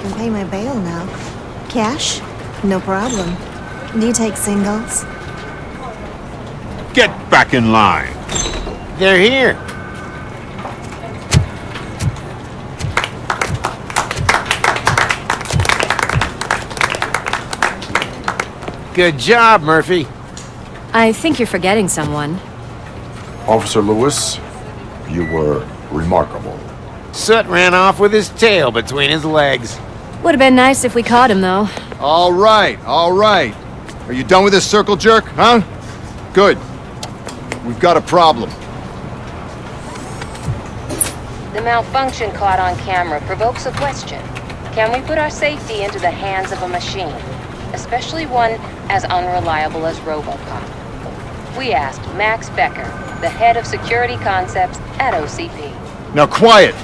can pay my bail now. Cash? No problem. Do you take singles? Get back in line. They're here. Good job, Murphy. I think you're forgetting someone. Officer Lewis, you were remarkable. Soot ran off with his tail between his legs. Would have been nice if we caught him, though. All right, all right. Are you done with this circle jerk, huh? Good. We've got a problem. The malfunction caught on camera provokes a question. Can we put our safety into the hands of a machine? Especially one as unreliable as RoboCop. We asked Max Becker, the head of security concepts at OCP. Now quiet!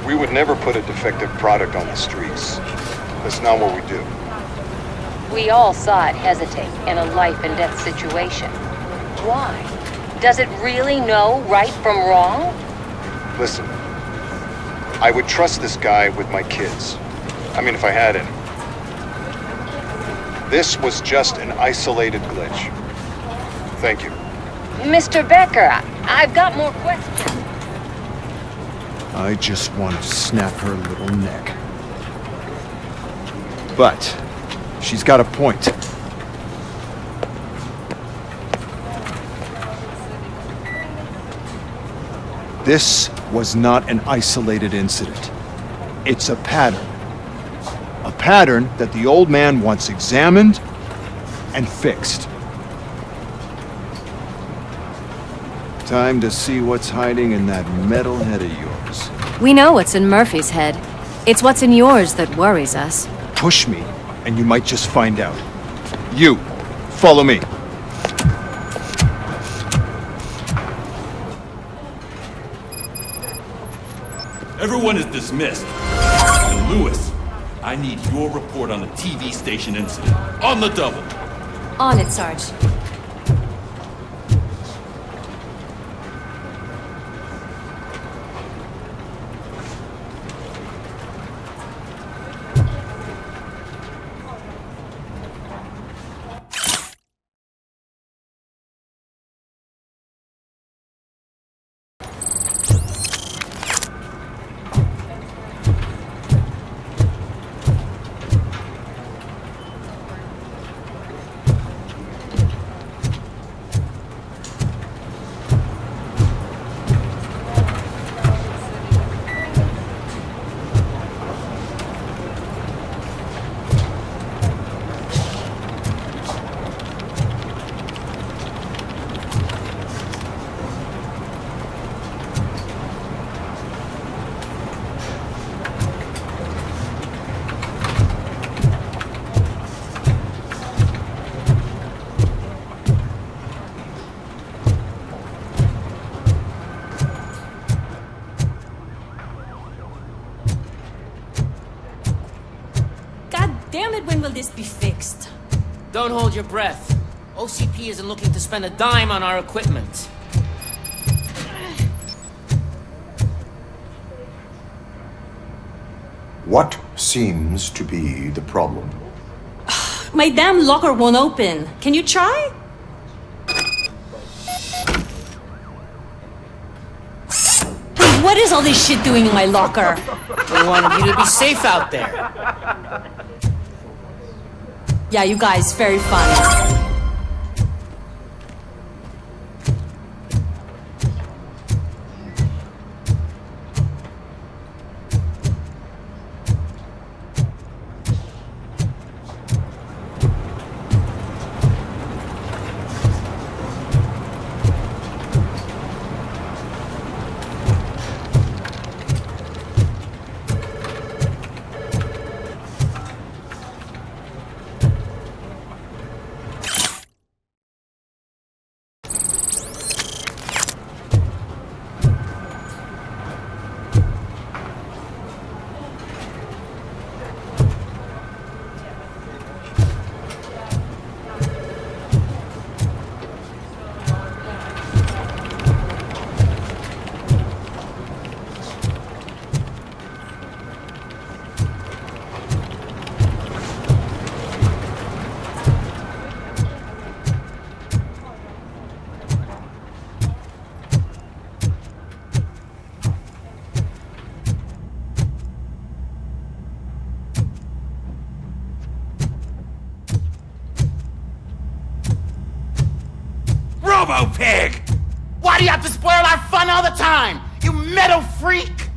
We would never put a defective product on the streets. That's not what we do. We all saw it hesitate in a life and death situation. Why? Does it really know right from wrong? Listen, I would trust this guy with my kids. I mean, if I had any. This was just an isolated glitch. Thank you. Mr. Becker, I've got more questions. I just want to snap her little neck. But she's got a point. This was not an isolated incident. It's a pattern. A pattern that the old man wants examined and fixed. Time to see what's hiding in that metal head of yours. We know what's in Murphy's head. It's what's in yours that worries us. Push me, and you might just find out. You, follow me. Everyone is dismissed. And Lewis, I need your report on the TV station incident. On the double. On it, Sarge. Damn it, when will this be fixed? Don't hold your breath. OCP isn't looking to spend a dime on our equipment. What seems to be the problem? My damn locker won't open. Can you try? Hey, what is all this shit doing in my locker? We wanted you to be safe out there. Yeah, you guys, very funny. do you have to spoil our fun all the time? You metal freak!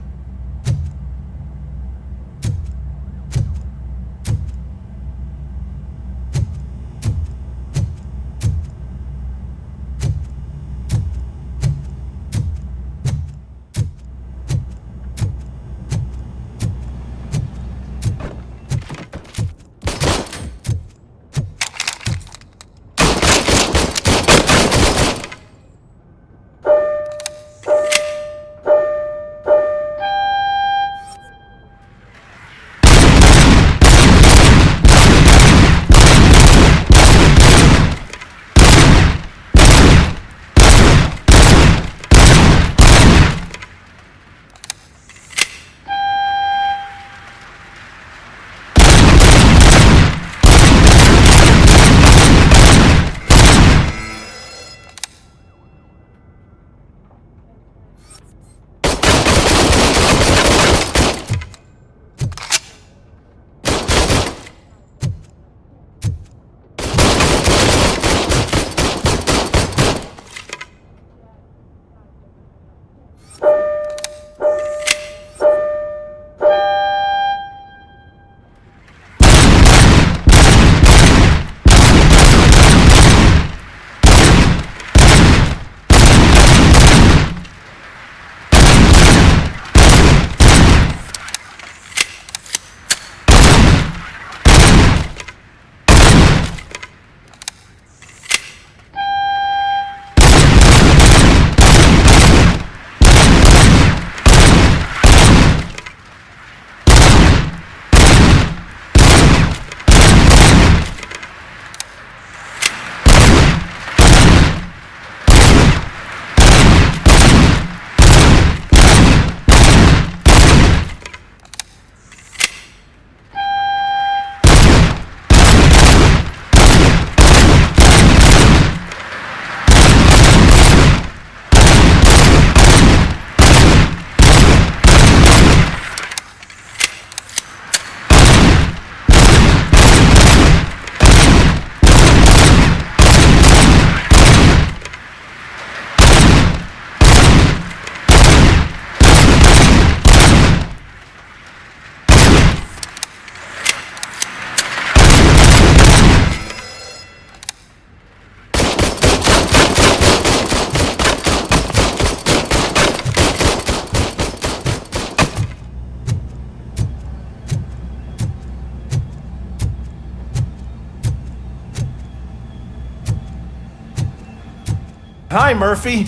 Hi, Murphy.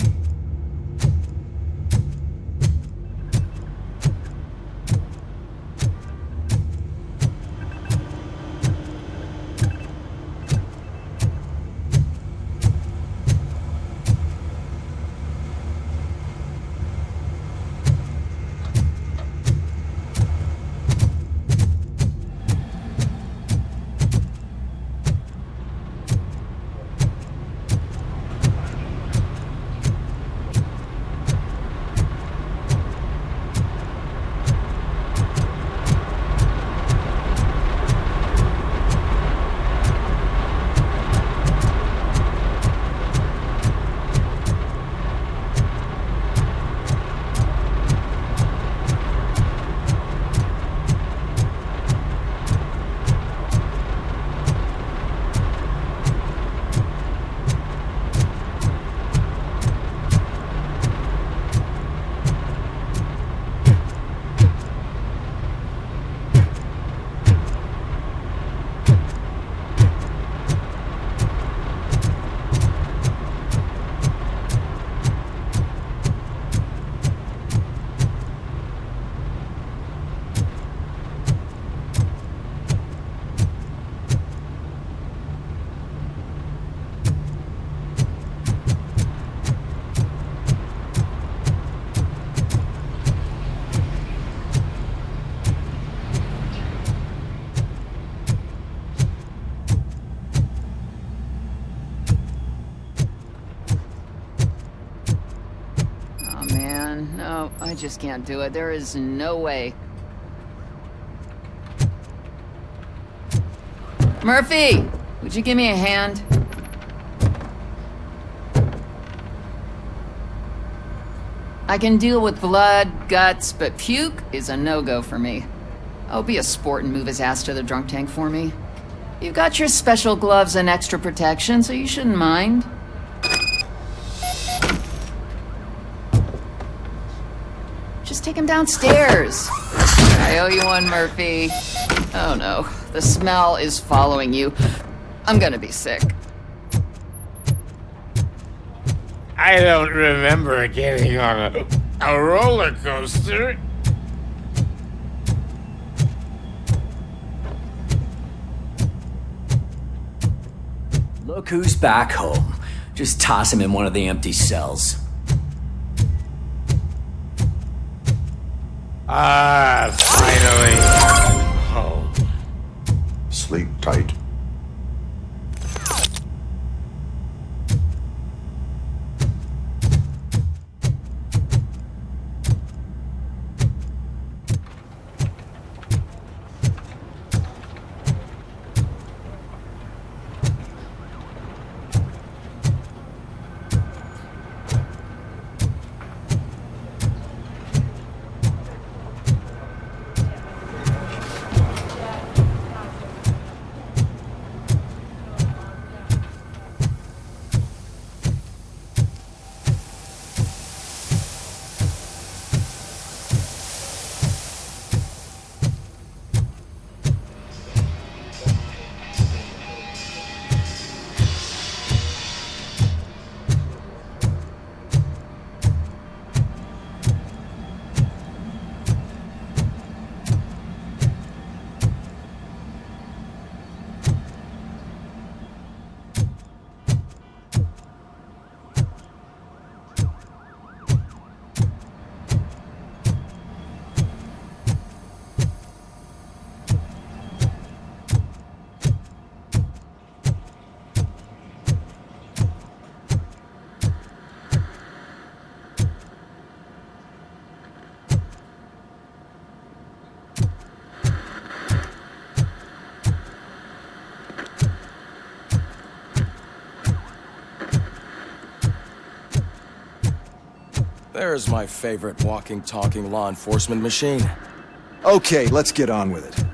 No, I just can't do it. There is no way. Murphy! Would you give me a hand? I can deal with blood, guts, but puke is a no-go for me. Oh, be a sport and move his ass to the drunk tank for me. You got your special gloves and extra protection, so you shouldn't mind. Just take him downstairs. I owe you one, Murphy. Oh no, the smell is following you. I'm gonna be sick. I don't remember getting on a roller coaster. Look who's back home. Just toss him in one of the empty cells. Finally. Home. Sleep tight. There's my favorite walking, talking law enforcement machine. Okay, let's get on with it.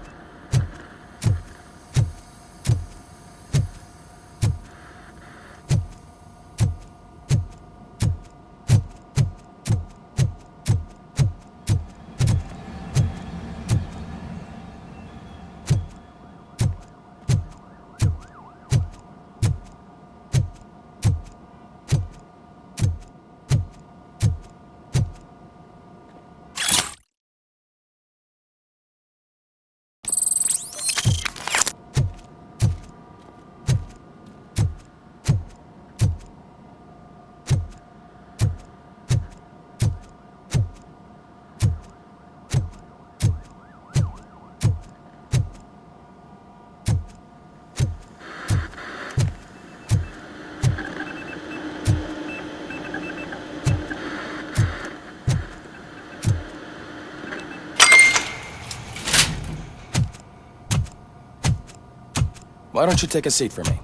Why don't you take a seat for me?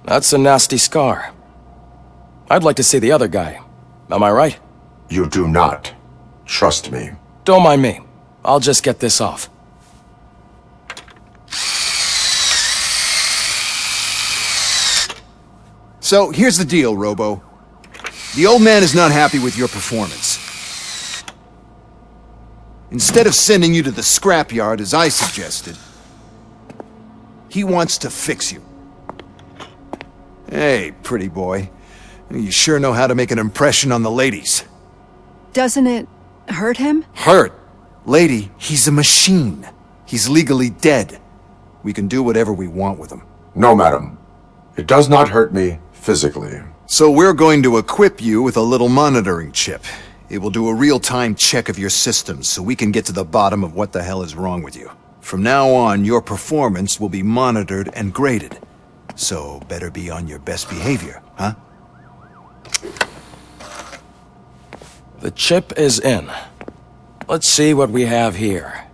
That's a nasty scar. I'd like to see the other guy. Am I right? You do not. Trust me. Don't mind me. I'll just get this off. So, here's the deal, Robo. The old man is not happy with your performance. Instead of sending you to the scrapyard, as I suggested, he wants to fix you. Hey, pretty boy. You sure know how to make an impression on the ladies. Doesn't it hurt him? Hurt? Lady, he's a machine. He's legally dead. We can do whatever we want with him. No, madam. It does not hurt me physically. So we're going to equip you with a little monitoring chip. It will do a real-time check of your systems so we can get to the bottom of what the hell is wrong with you. From now on, your performance will be monitored and graded. So better be on your best behavior, huh? The chip is in. Let's see what we have here.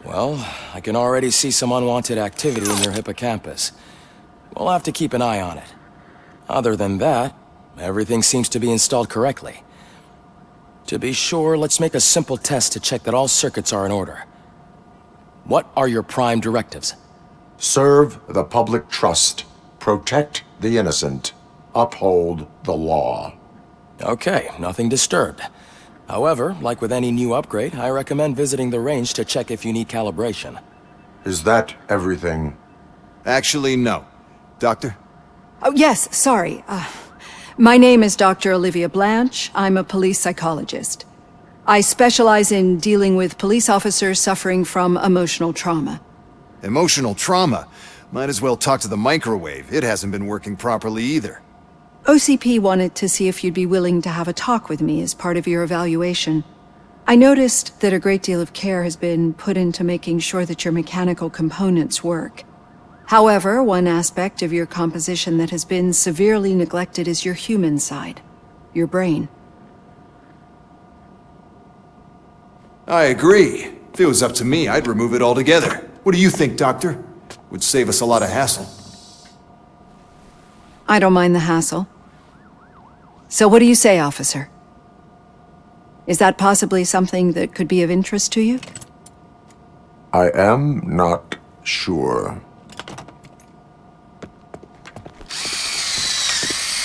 Well, I can already see some unwanted activity in your hippocampus. We'll have to keep an eye on it. Other than that, everything seems to be installed correctly. To be sure, let's make a simple test to check that all circuits are in order. What are your prime directives? Serve the public trust. Protect the innocent. Uphold the law. Okay, nothing disturbed. However, like with any new upgrade, I recommend visiting the range to check if you need calibration. Is that everything? Actually, no. Doctor? Oh, yes, sorry. My name is Dr. Olivia Blanche. I'm a police psychologist. I specialize in dealing with police officers suffering from emotional trauma. Emotional trauma? Might as well talk to the microwave. It hasn't been working properly either. OCP wanted to see if you'd be willing to have a talk with me as part of your evaluation. I noticed that a great deal of care has been put into making sure that your mechanical components work. However, one aspect of your composition that has been severely neglected is your human side, your brain. I agree. If it was up to me, I'd remove it altogether. What do you think, Doctor? Would save us a lot of hassle. I don't mind the hassle. So what do you say, officer? Is that possibly something that could be of interest to you? I am not sure.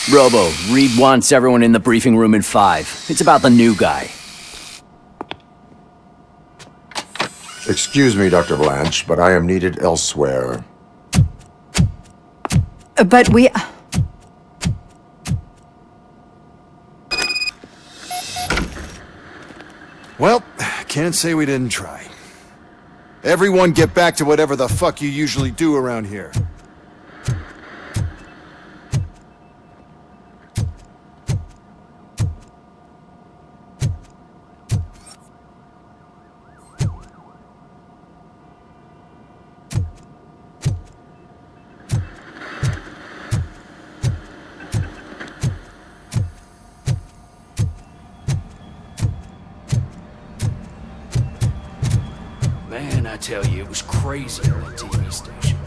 Robo, Reed wants everyone in the briefing room in 5. It's about the new guy. Excuse me, Dr. Blanche, but I am needed elsewhere. But we... Well, can't say we didn't try. Everyone get back to whatever the fuck you usually do around here. Man, I tell you, it was crazy on that TV station.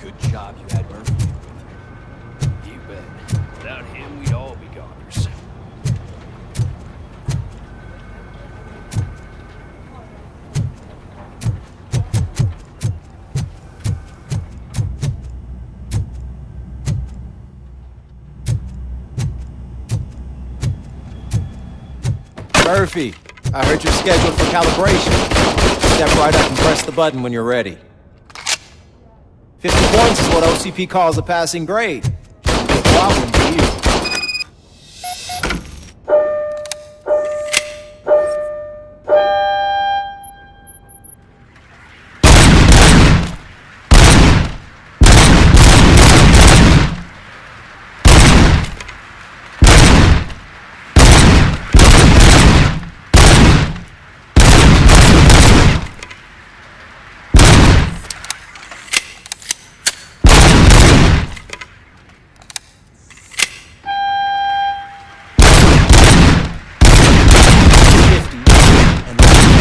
Good job you had Murphy with you. You bet. Without him, we'd all be goners. Murphy, I heard you're scheduled for calibration. Step right up and press the button when you're ready. 50 points is what OCP calls a passing grade. Shouldn't be a problem for you.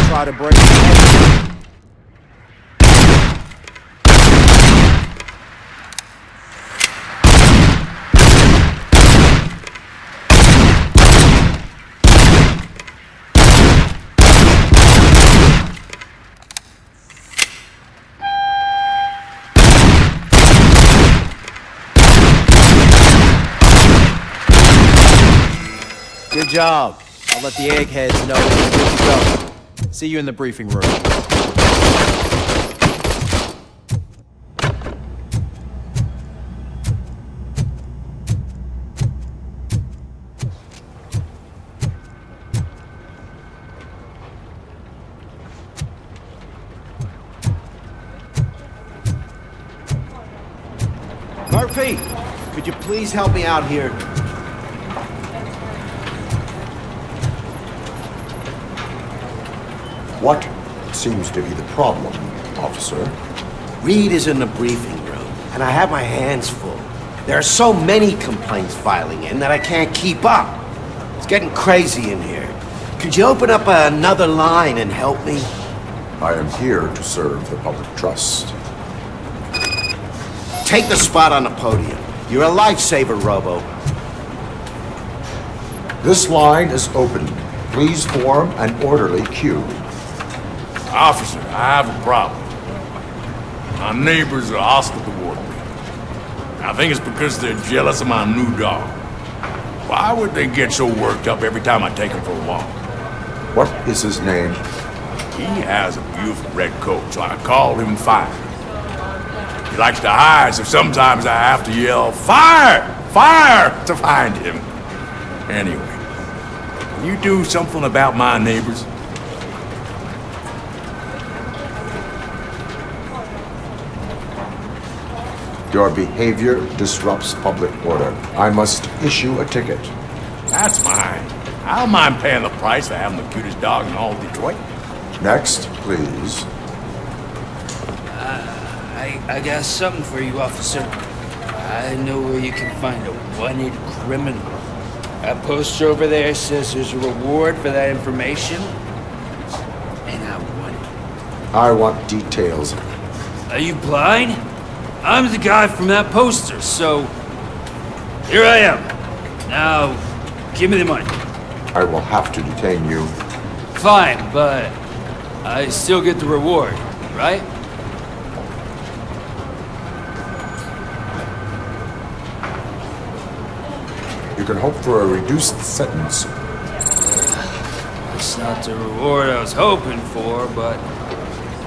Try to break the Good job. I'll let the eggheads know that you're good to go. See you in the briefing room. Murphy, could you please help me out here? What seems to be the problem, officer? Reed is in the briefing room, and I have my hands full. There are so many complaints filing in that I can't keep up. It's getting crazy in here. Could you open up another line and help me? I am here to serve the public trust. Take the spot on the podium. You're a lifesaver, Robo. This line is open. Please form an orderly queue. Officer, I have a problem. My neighbors are hostile toward me. I think it's because they're jealous of my new dog. Why would they get so worked up every time I take him for a walk? What is his name? He has a beautiful red coat, so I call him Fire. He likes to hide, so sometimes I have to yell, "Fire! Fire!" to find him. Anyway, can you do something about my neighbors? Your behavior disrupts public order. I must issue a ticket. That's fine. I don't mind paying the price for having the cutest dog in all of Detroit. Next, please. I got something for you, officer. I know where you can find a wanted criminal. That poster over there says there's a reward for that information. And I want it. I want details. Are you blind? I'm the guy from that poster, so here I am. Now, give me the money. I will have to detain you. Fine, but I still get the reward, right? You can hope for a reduced sentence. It's not the reward I was hoping for, but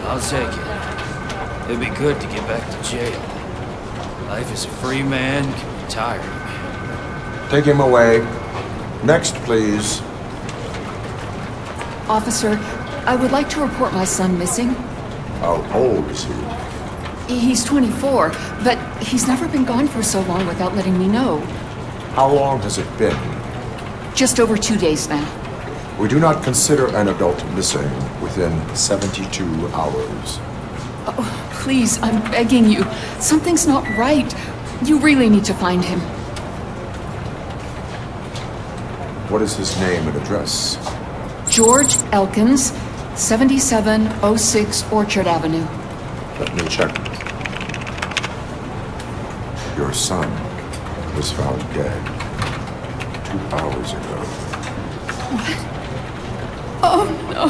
I'll take it. It'd be good to get back to jail. Life as a free man can be tiring. Take him away. Next, please. Officer, I would like to report my son missing. How old is he? He's 24, but he's never been gone for so long without letting me know. How long has it been? Just over 2 days now. We do not consider an adult missing within 72 hours. Oh, please, I'm begging you. Something's not right. You really need to find him. What is his name and address? George Elkins, 7706 Orchard Avenue. Let me check. Your son was found dead 2 hours ago. What? Oh, no.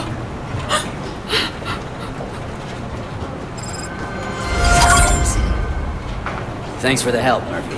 Thanks for the help, Murphy.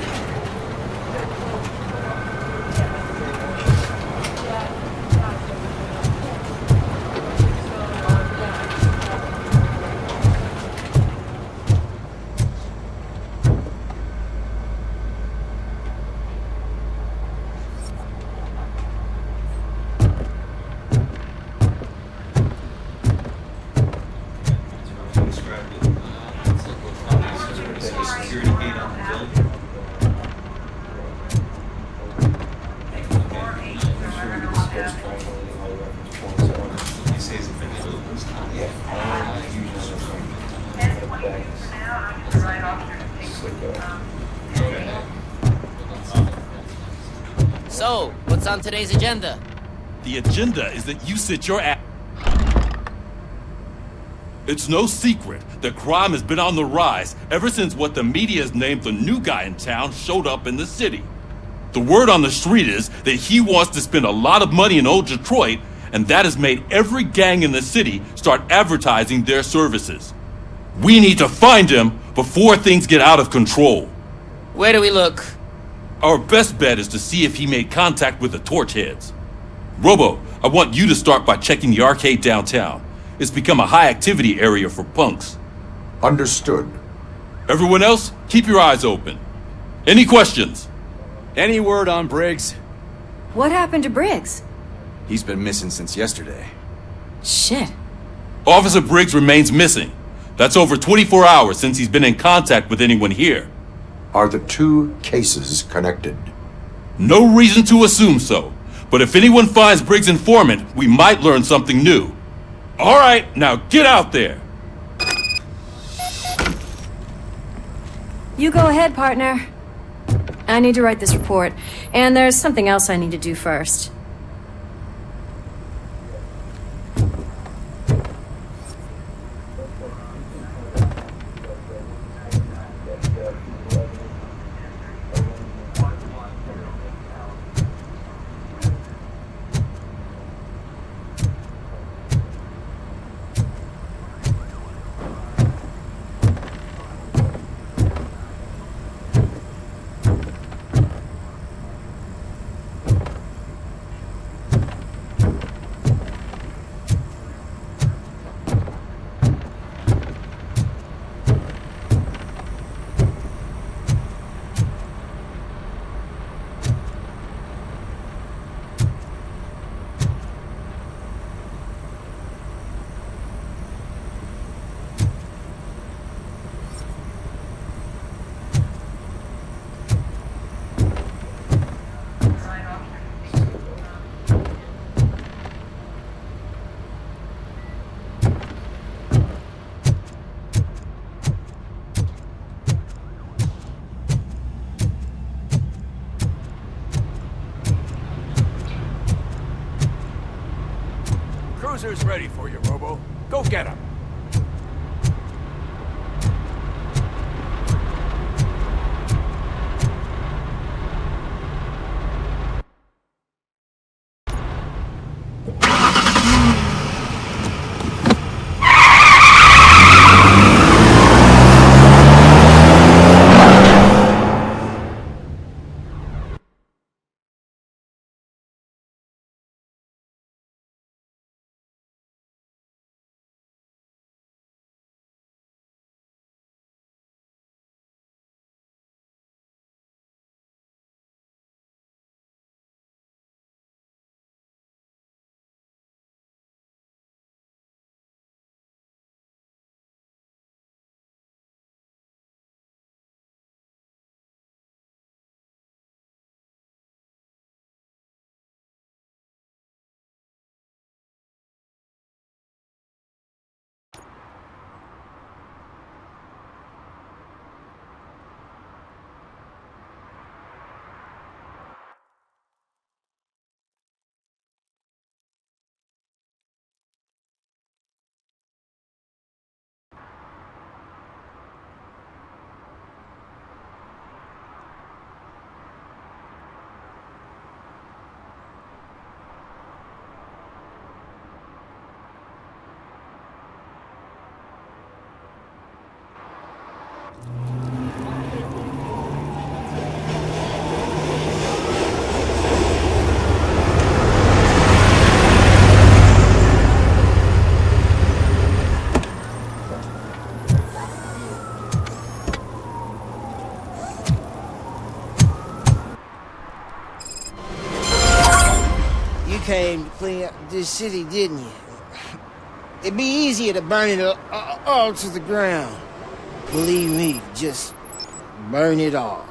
So, what's on today's agenda? The agenda is that you sit your ass. It's no secret that crime has been on the rise ever since what the media has named the new guy in town showed up in the city. The word on the street is that he wants to spend a lot of money in old Detroit, and that has made every gang in the city start advertising their services. We need to find him before things get out of control. Where do we look? Our best bet is to see if he made contact with the torch heads. Robo, I want you to start by checking the arcade downtown. It's become a high-activity area for punks. Understood. Everyone else, keep your eyes open. Any questions? Any word on Briggs? What happened to Briggs? He's been missing since yesterday. Shit. Officer Briggs remains missing. That's over 24 hours since he's been in contact with anyone here. Are the two cases connected? No reason to assume so. But if anyone finds Briggs' informant, we might learn something new. All right, now get out there. You go ahead, partner. I need to write this report, and there's something else I need to do first. Cruiser's ready for you, Robo. Go get him. Came to clean up this city, didn't you? It'd be easier to burn it all to the ground. Believe me, just burn it all.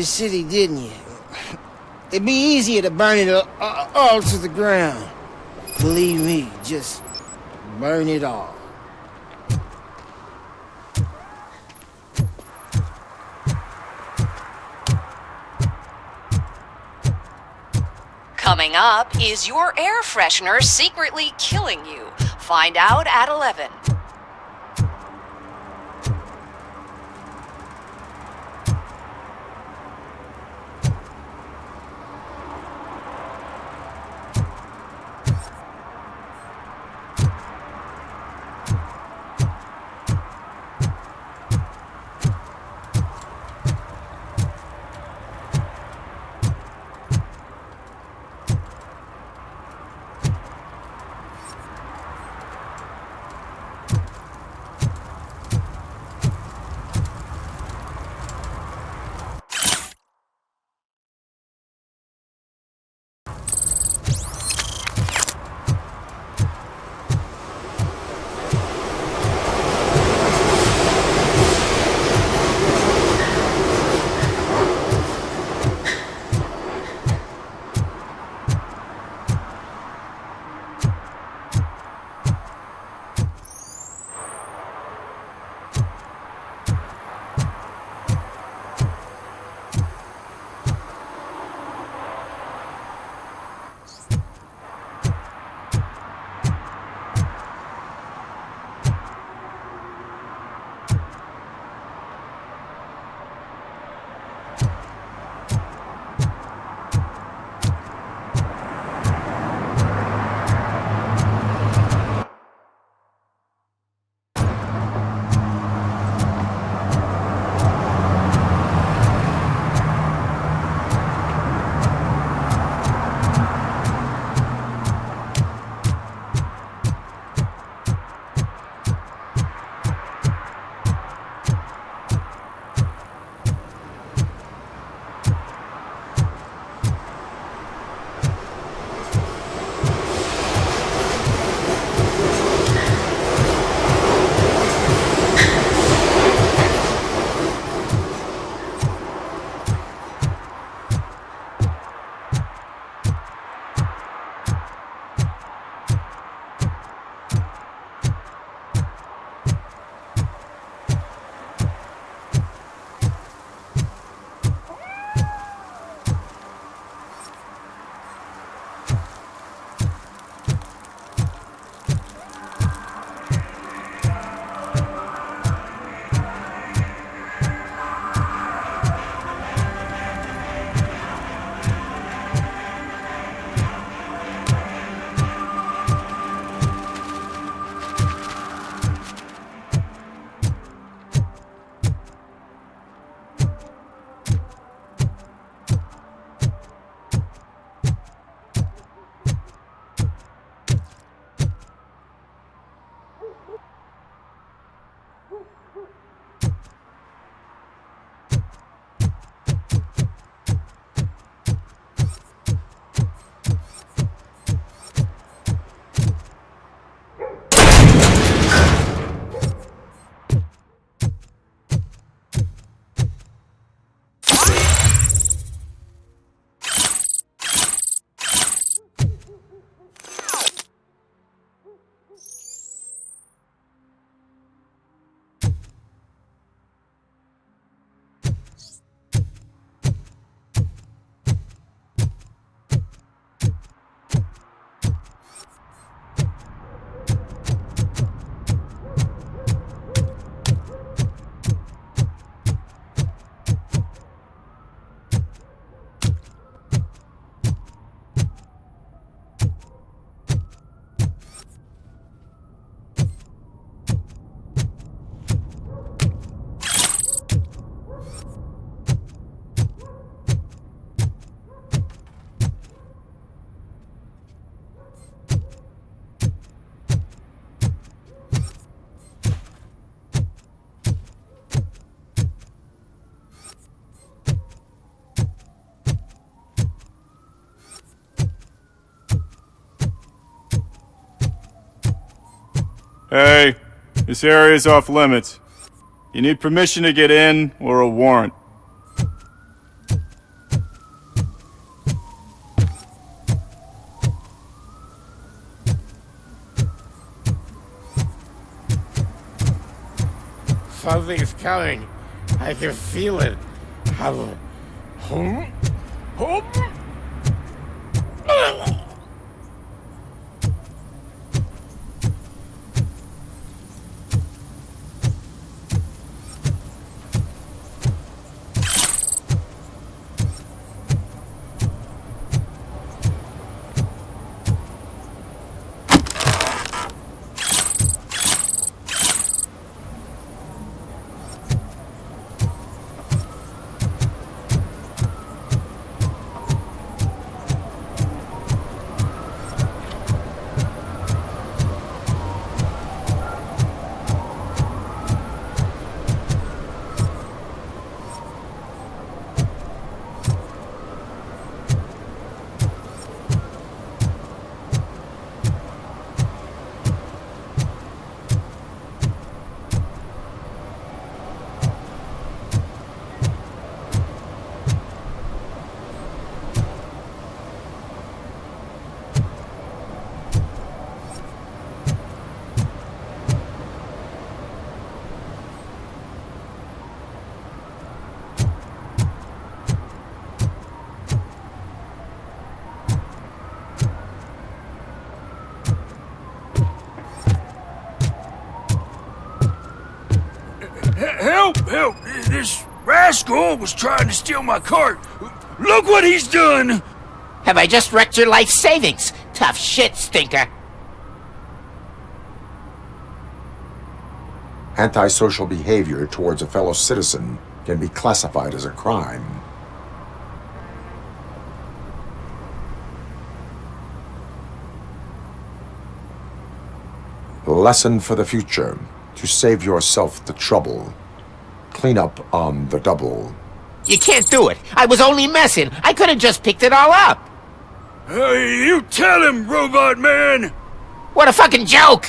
this city, didn't you? It'd be easier to burn it all to the ground. Believe me, just burn it all. Coming up, is your air freshener secretly killing you? Find out at 11. Hey, this area is off limits. You need permission to get in or a warrant. Something's coming. I can feel it. Help! Help! This rascal was trying to steal my cart. Look what he's done! Have I just wrecked your life savings? Tough shit, stinker. Antisocial behavior towards a fellow citizen can be classified as a crime. Lesson for the future. To save yourself the trouble. Clean up on the double. You can't do it. I was only messing. I could have just picked it all up. Hey, you tell him, Robot Man! What a fucking joke!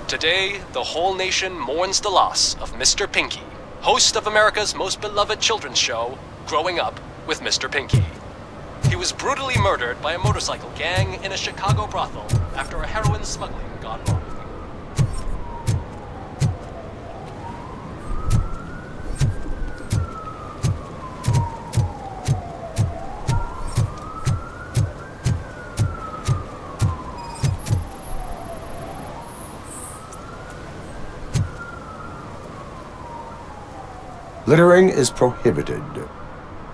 Today, the whole nation mourns the loss of Mr. Pinky, host of America's most beloved children's show, Growing Up with Mr. Pinky. He was brutally murdered by a motorcycle gang in a Chicago brothel after a heroin smuggling gone wrong. Littering is prohibited.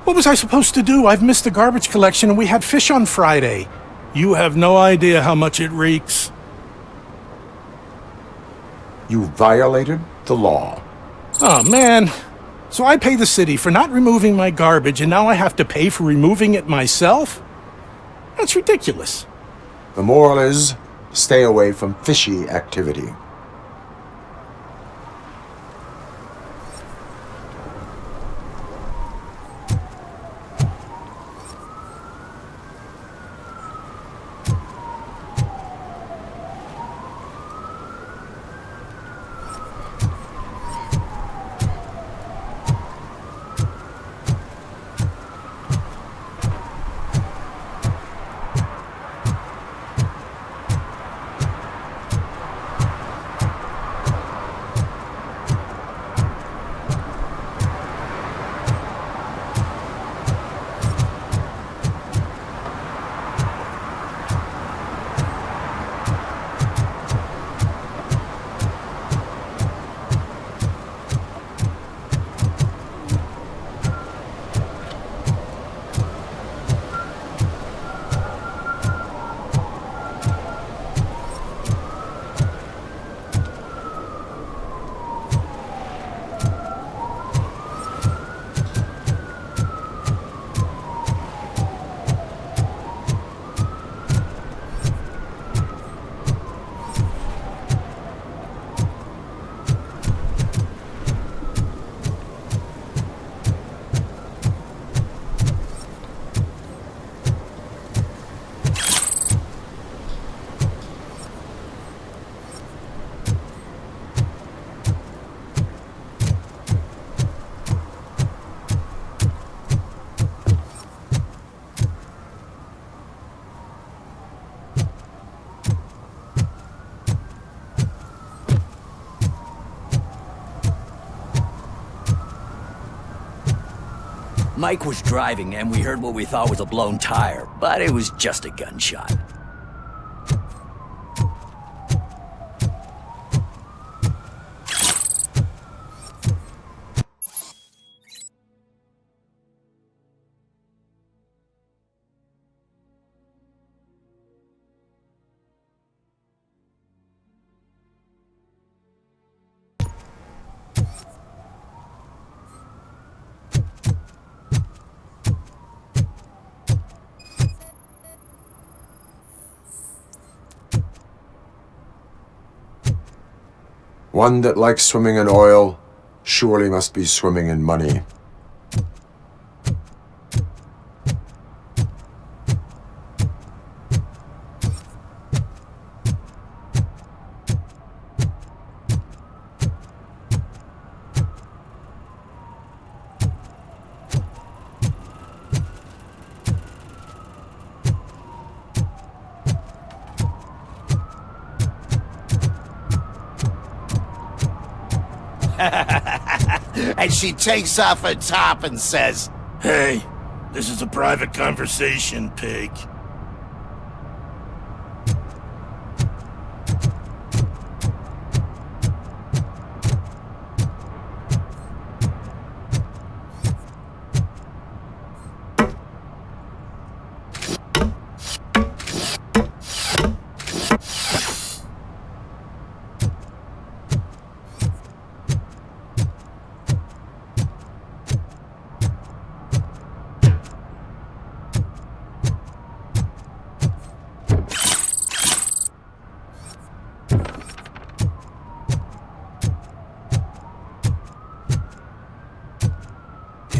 What was I supposed to do? I've missed the garbage collection and we had fish on Friday. You have no idea how much it reeks. You violated the law. Oh, man. So I pay the city for not removing my garbage and now I have to pay for removing it myself? That's ridiculous. The moral is, stay away from fishy activity. Mike was driving and we heard what we thought was a blown tire, but it was just a gunshot. One that likes swimming in oil surely must be swimming in money. And she takes off her top and says, "Hey, this is a private conversation, pig."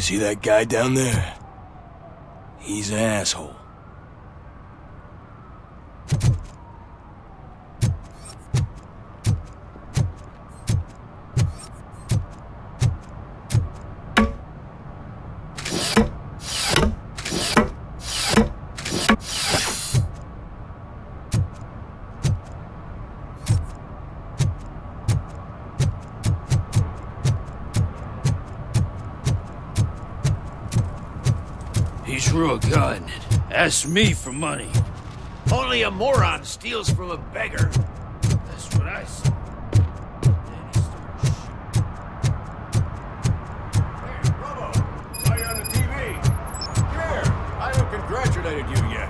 See that guy down there? He's an asshole. He drew a gun and asked me for money. only a moron steals from a beggar. That's what I said. Saw you on the TV. Here, I haven't congratulated you yet.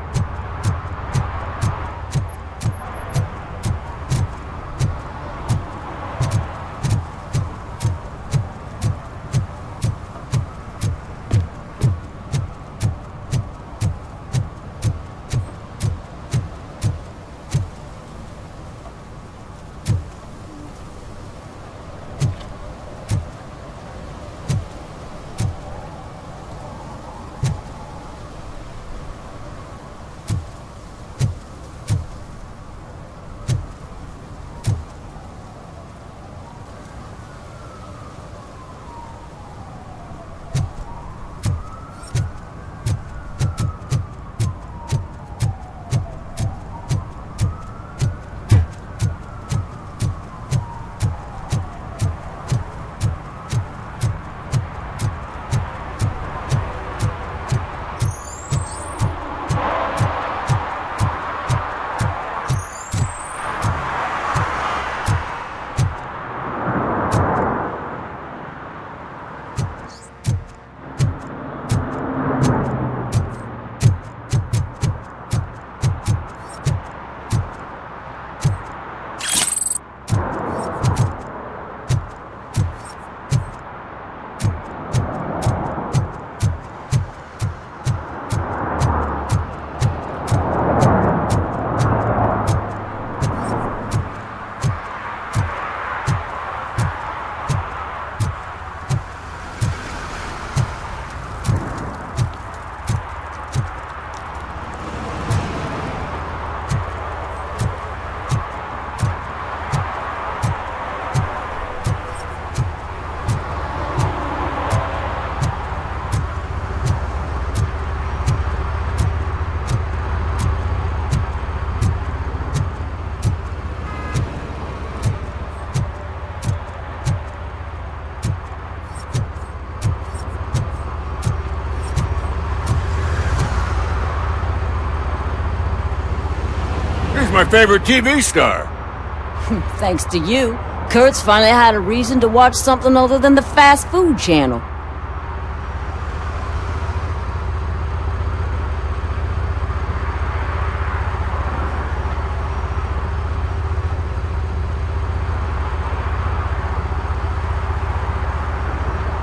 He's my favorite TV star. Thanks to you, Kurt's finally had a reason to watch something other than the fast food channel.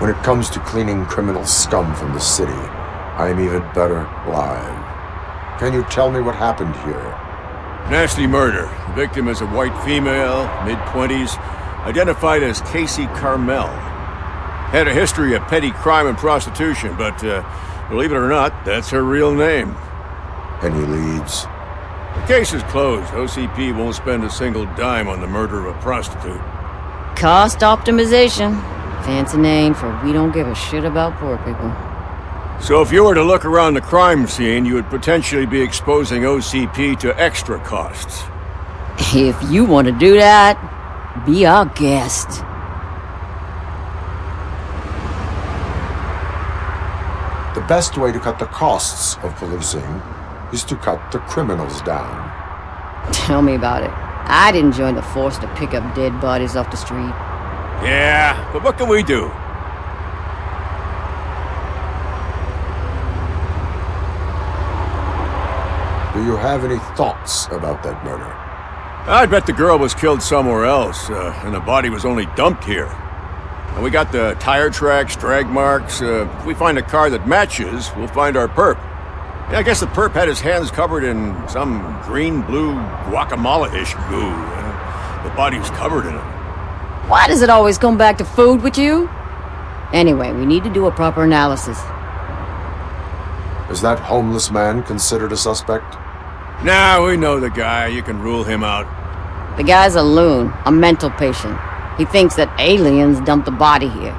When it comes to cleaning criminal scum from the city, I am even better live. Can you tell me what happened here? Nasty murder. The victim is a white female, mid-20s, identified as Casey Carmel. Had a history of petty crime and prostitution, but believe it or not, that's her real name. Any leads? The case is closed. OCP won't spend a single dime on the murder of a prostitute. Cost optimization. Fancy name for we don't give a shit about poor people. So if you were to look around the crime scene, you would potentially be exposing OCP to extra costs. If you want to do that, be our guest. The best way to cut the costs of policing is to cut the criminals down. Tell me about it. I'd enjoy the force to pick up dead bodies off the street. Yeah, but what can we do? Do you have any thoughts about that murder? I'd bet the girl was killed somewhere else, and the body was only dumped here. And we got the tire tracks, drag marks. If we find a car that matches, we'll find our perp. Yeah, I guess the perp had his hands covered in some green-blue guacamole-ish goo. The body was covered in it. Why does it always come back to food with you? Anyway, we need to do a proper analysis. Is that homeless man considered a suspect? Nah, we know the guy. You can rule him out. The guy's a loon, a mental patient. He thinks that aliens dumped the body here.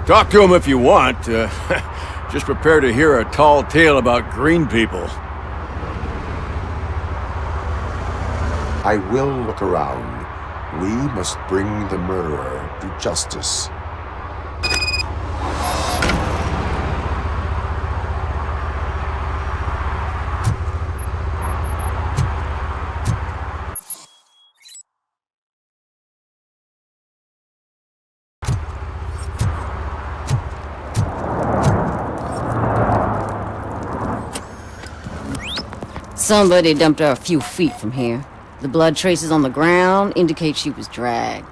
Talk to him if you want. Just prepare to hear a tall tale about green people. I will look around. We must bring the murderer to justice. Somebody dumped her a few feet from here. The blood traces on the ground indicate she was dragged.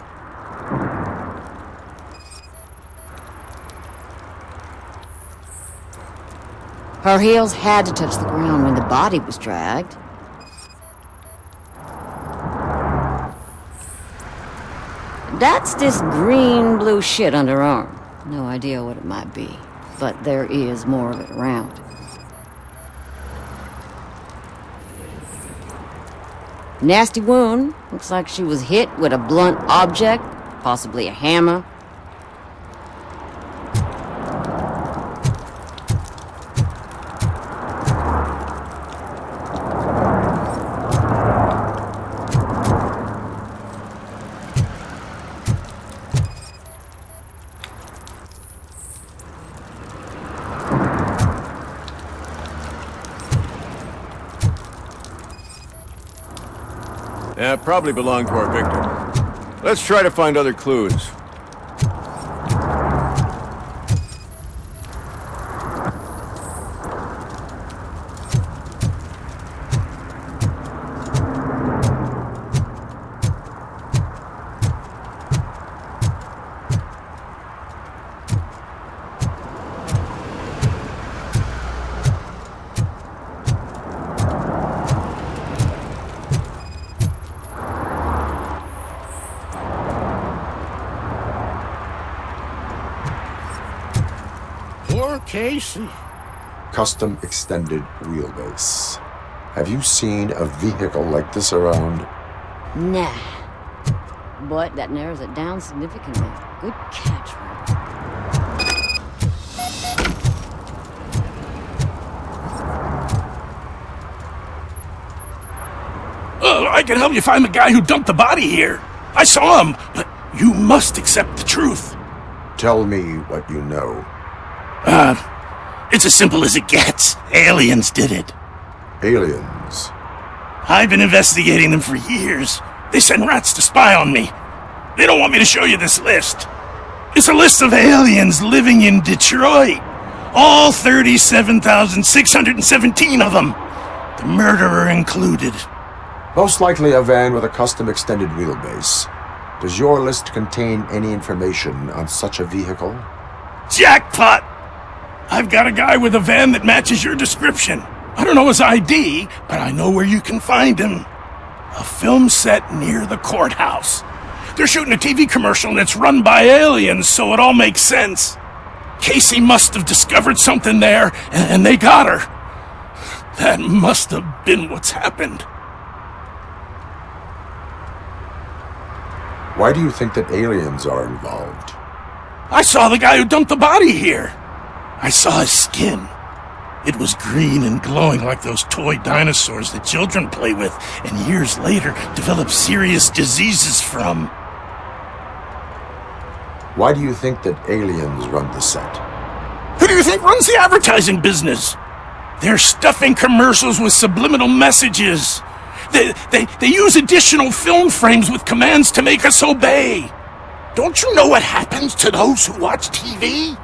Her heels had to touch the ground when the body was dragged. That's this green-blue shit under her arm. No idea what it might be, but there is more of it around. Nasty wound. Looks like she was hit with a blunt object, possibly a hammer. Yeah, probably belonged to our victim. Let's try to find other clues. Poor Casey. Custom extended wheelbase. Have you seen a vehicle like this around? Nah. But that narrows it down significantly. Good catch, I can help you find the guy who dumped the body here. I saw him, but you must accept the truth. Tell me what you know. It's as simple as it gets. Aliens did it. Aliens? I've been investigating them for years. They send rats to spy on me. They don't want me to show you this list. It's a list of aliens living in Detroit. All 37,617 of them. The murderer included. Most likely a van with a custom extended wheelbase. Does your list contain any information on such a vehicle? Jackpot! I've got a guy with a van that matches your description. I don't know his ID, but I know where you can find him. A film set near the courthouse. They're shooting a TV commercial and it's run by aliens, so it all makes sense. Casey must have discovered something there, and they got her. That must have been what's happened. Why do you think that aliens are involved? I saw the guy who dumped the body here. I saw his skin. It was green and glowing like those toy dinosaurs that children play with and years later develop serious diseases from. Why do you think that aliens run the set? Who do you think runs the advertising business? They're stuffing commercials with subliminal messages. They use additional film frames with commands to make us obey. Don't you know what happens to those who watch TV?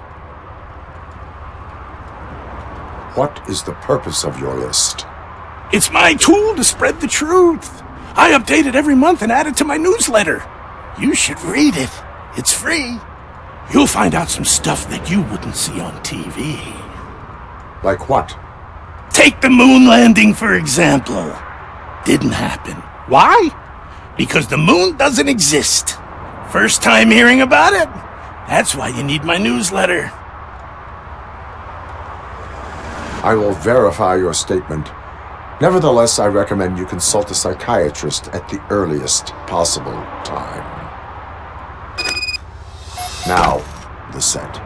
What is the purpose of your list? It's my tool to spread the truth. I update it every month and add it to my newsletter. You should read it. It's free. You'll find out some stuff that you wouldn't see on TV. Like what? Take the moon landing, for example. Didn't happen. Why? Because the moon doesn't exist. First time hearing about it? That's why you need my newsletter. I will verify your statement. Nevertheless, I recommend you consult a psychiatrist at the earliest possible time. Now, the set.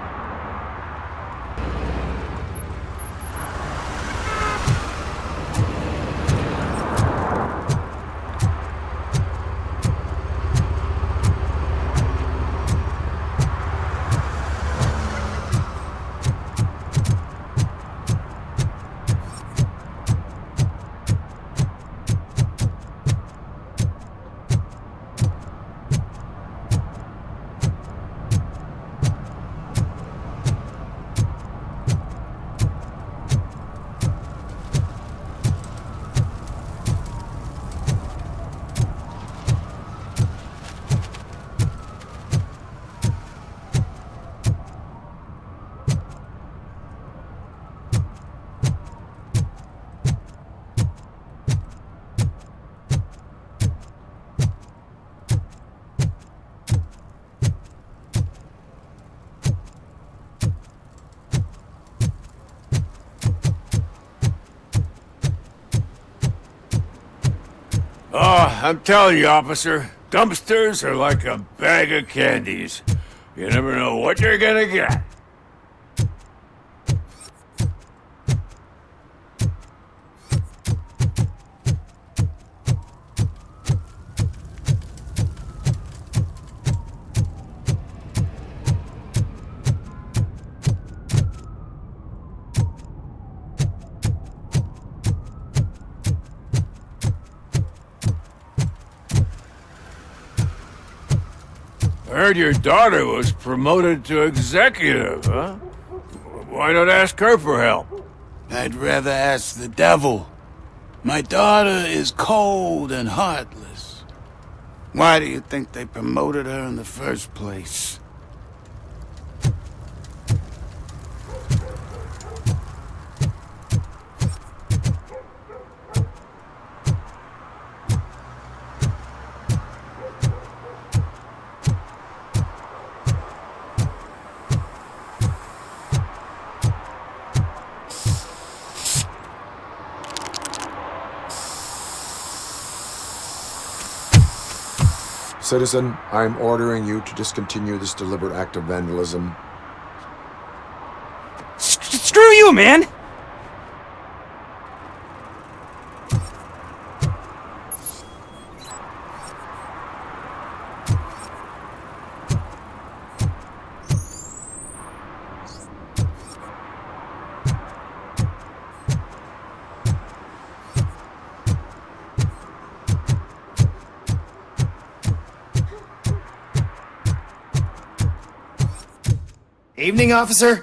Oh, I'm telling you, officer, dumpsters are like a bag of candies. You never know what you're gonna get. I heard your daughter was promoted to executive, huh? Why not ask her for help? I'd rather ask the devil. My daughter is cold and heartless. Why do you think they promoted her in the first place? Citizen, I'm ordering you to discontinue this deliberate act of vandalism. Screw you, man! Evening, officer.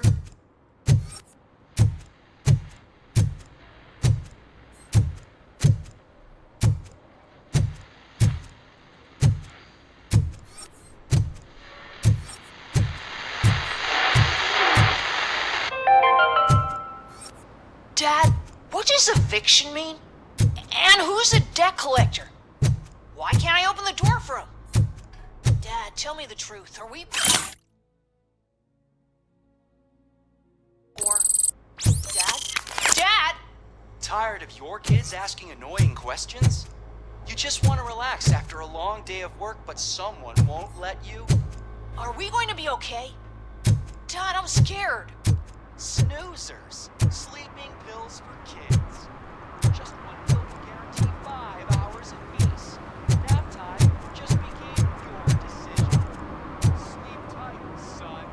Dad, what does eviction mean? And who's a debt collector? Why can't I open the door for him? Dad, tell me the truth. Are we... Or... Dad? Dad! Tired of your kids asking annoying questions? You just want to relax after a long day of work, but someone won't let you? Are we going to be okay? Dad, I'm scared. Snoozers. Sleeping pills for kids. Just one pill can guarantee 5 hours of peace. Nap time just became your decision. Sleep tight, son.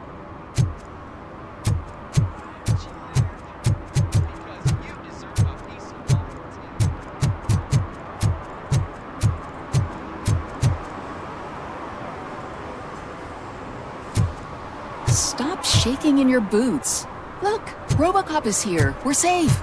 I'm tired. Because you deserve a peace of mind, too. Stop shaking in your boots. Look, RoboCop is here. We're safe.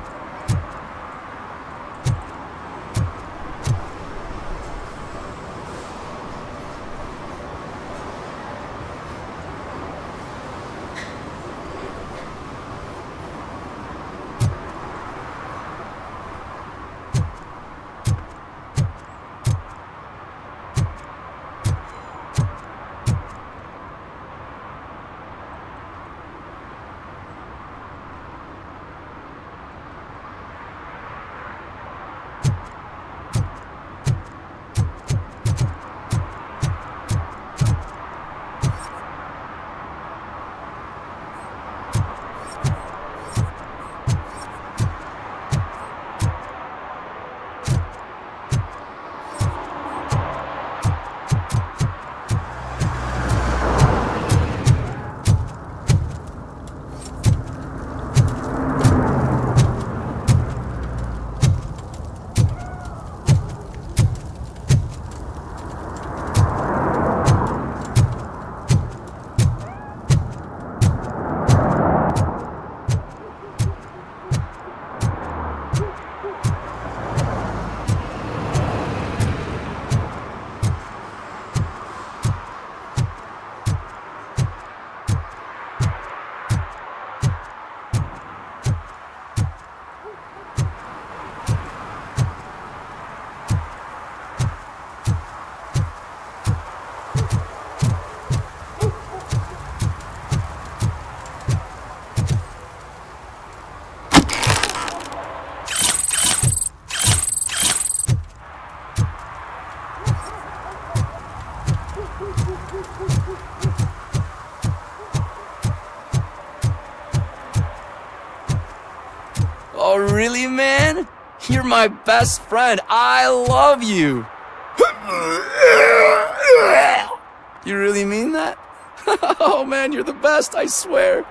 Oh, really, man? You're my best friend. I love you. You really mean that? Oh, man, you're the best, I swear.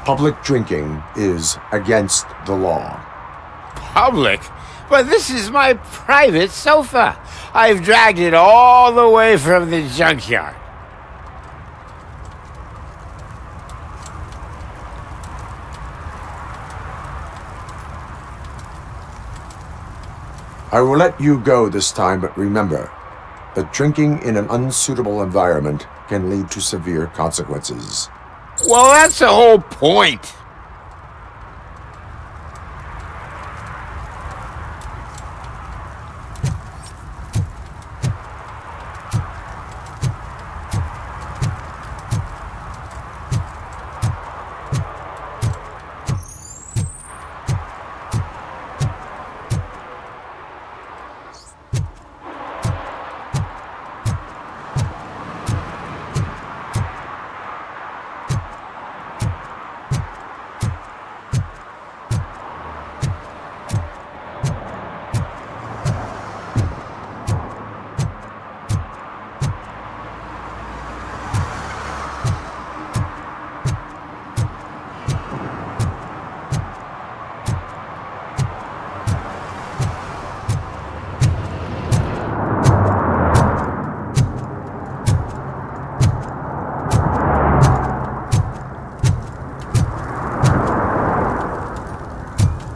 Public drinking is against the law. Public? But this is my private sofa. I've dragged it all the way from the junkyard. I will let you go this time, but remember that drinking in an unsuitable environment can lead to severe consequences. Well, that's the whole point.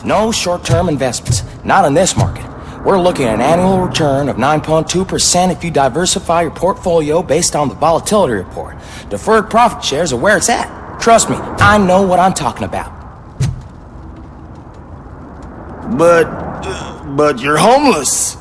No short-term investments. Not in this market. We're looking at an annual return of 9.2% if you diversify your portfolio based on the volatility report. Deferred profit shares are where it's at. Trust me, I know what I'm talking about. But you're homeless.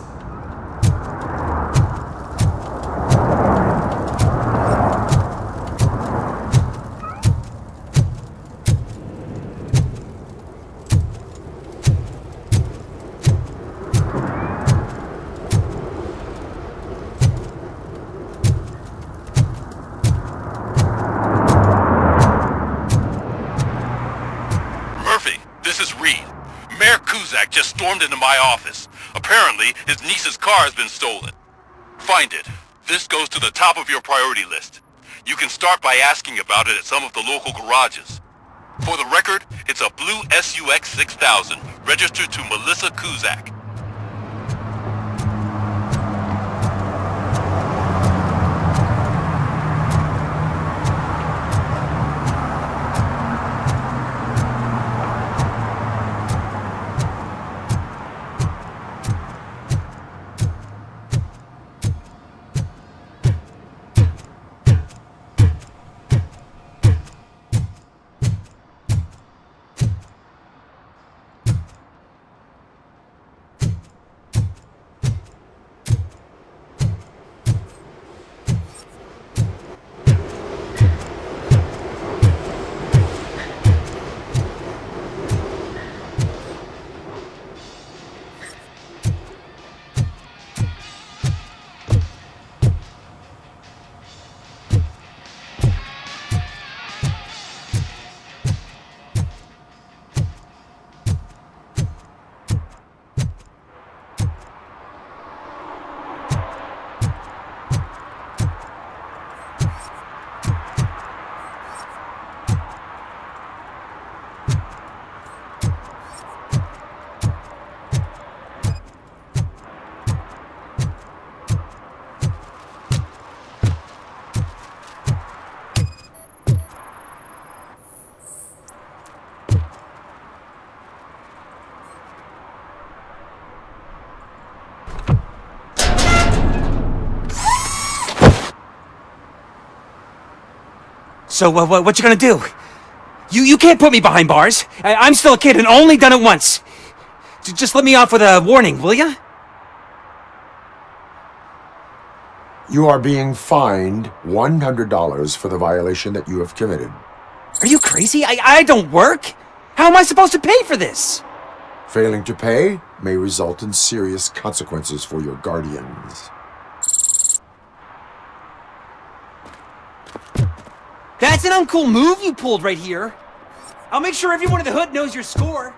Just stormed into my office. Apparently, his niece's car has been stolen. Find it. This goes to the top of your priority list. You can start by asking about it at some of the local garages. For the record, it's a blue SUX 6000, registered to Melissa Kuzak. So, what you gonna do? You can't put me behind bars. I'm still a kid and only done it once. Just let me off with a warning, will ya? You are being fined $100 for the violation that you have committed. Are you crazy? I don't work. How am I supposed to pay for this? Failing to pay may result in serious consequences for your guardians. That's an uncool move you pulled right here. I'll make sure everyone in the hood knows your score.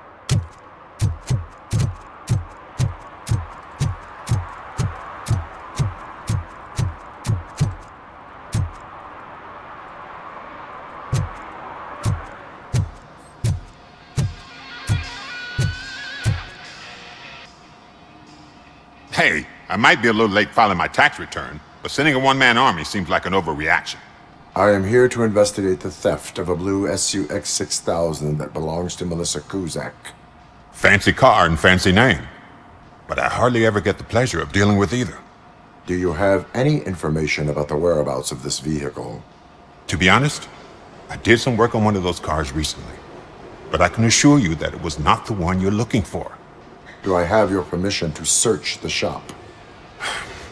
Hey, I might be a little late filing my tax return, but sending a one-man army seems like an overreaction. I am here to investigate the theft of a blue SUX 6000 that belongs to Melissa Kuzak. Fancy car and fancy name, but I hardly ever get the pleasure of dealing with either. Do you have any information about the whereabouts of this vehicle? To be honest, I did some work on one of those cars recently, but I can assure you that it was not the one you're looking for. Do I have your permission to search the shop?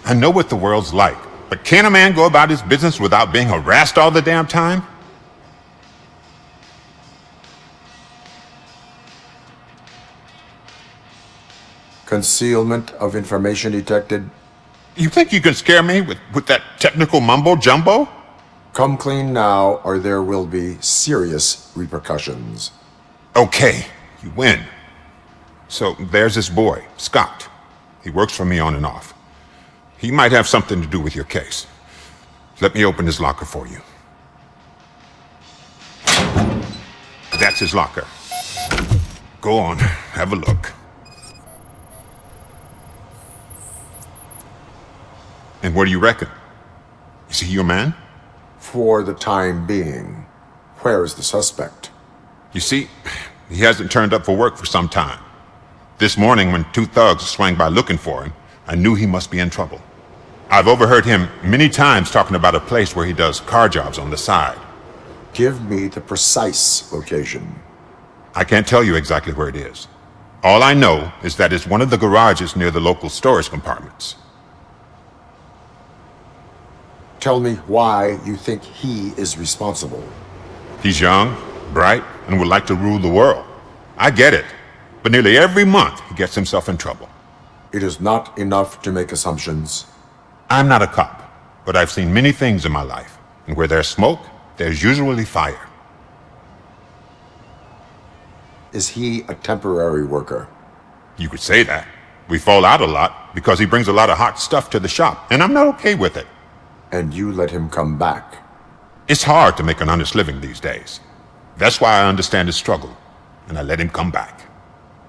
I know what the world's like, but can a man go about his business without being harassed all the damn time? Concealment of information detected. You think you can scare me with that technical mumbo-jumbo? Come clean now, or there will be serious repercussions. Okay, you win. So there's this boy, Scott. He works for me on and off. He might have something to do with your case. Let me open his locker for you. That's his locker. Go on, have a look. And what do you reckon? Is he your man? For the time being. Where is the suspect? You see, He hasn't turned up for work for some time. This morning, when 2 thugs swang by looking for him, I knew he must be in trouble. I've overheard him many times talking about a place where he does car jobs on the side. Give me the precise location. I can't tell you exactly where it is. All I know is that it's one of the garages near the local storage compartments. Tell me why you think he is responsible. He's young, bright, and would like to rule the world. I get it, but nearly every month he gets himself in trouble. It is not enough to make assumptions. I'm not a cop, but I've seen many things in my life, and where there's smoke, there's usually fire. Is he a temporary worker? You could say that. We fall out a lot because he brings a lot of hot stuff to the shop, and I'm not okay with it. And you let him come back? It's hard to make an honest living these days. That's why I understand his struggle, and I let him come back.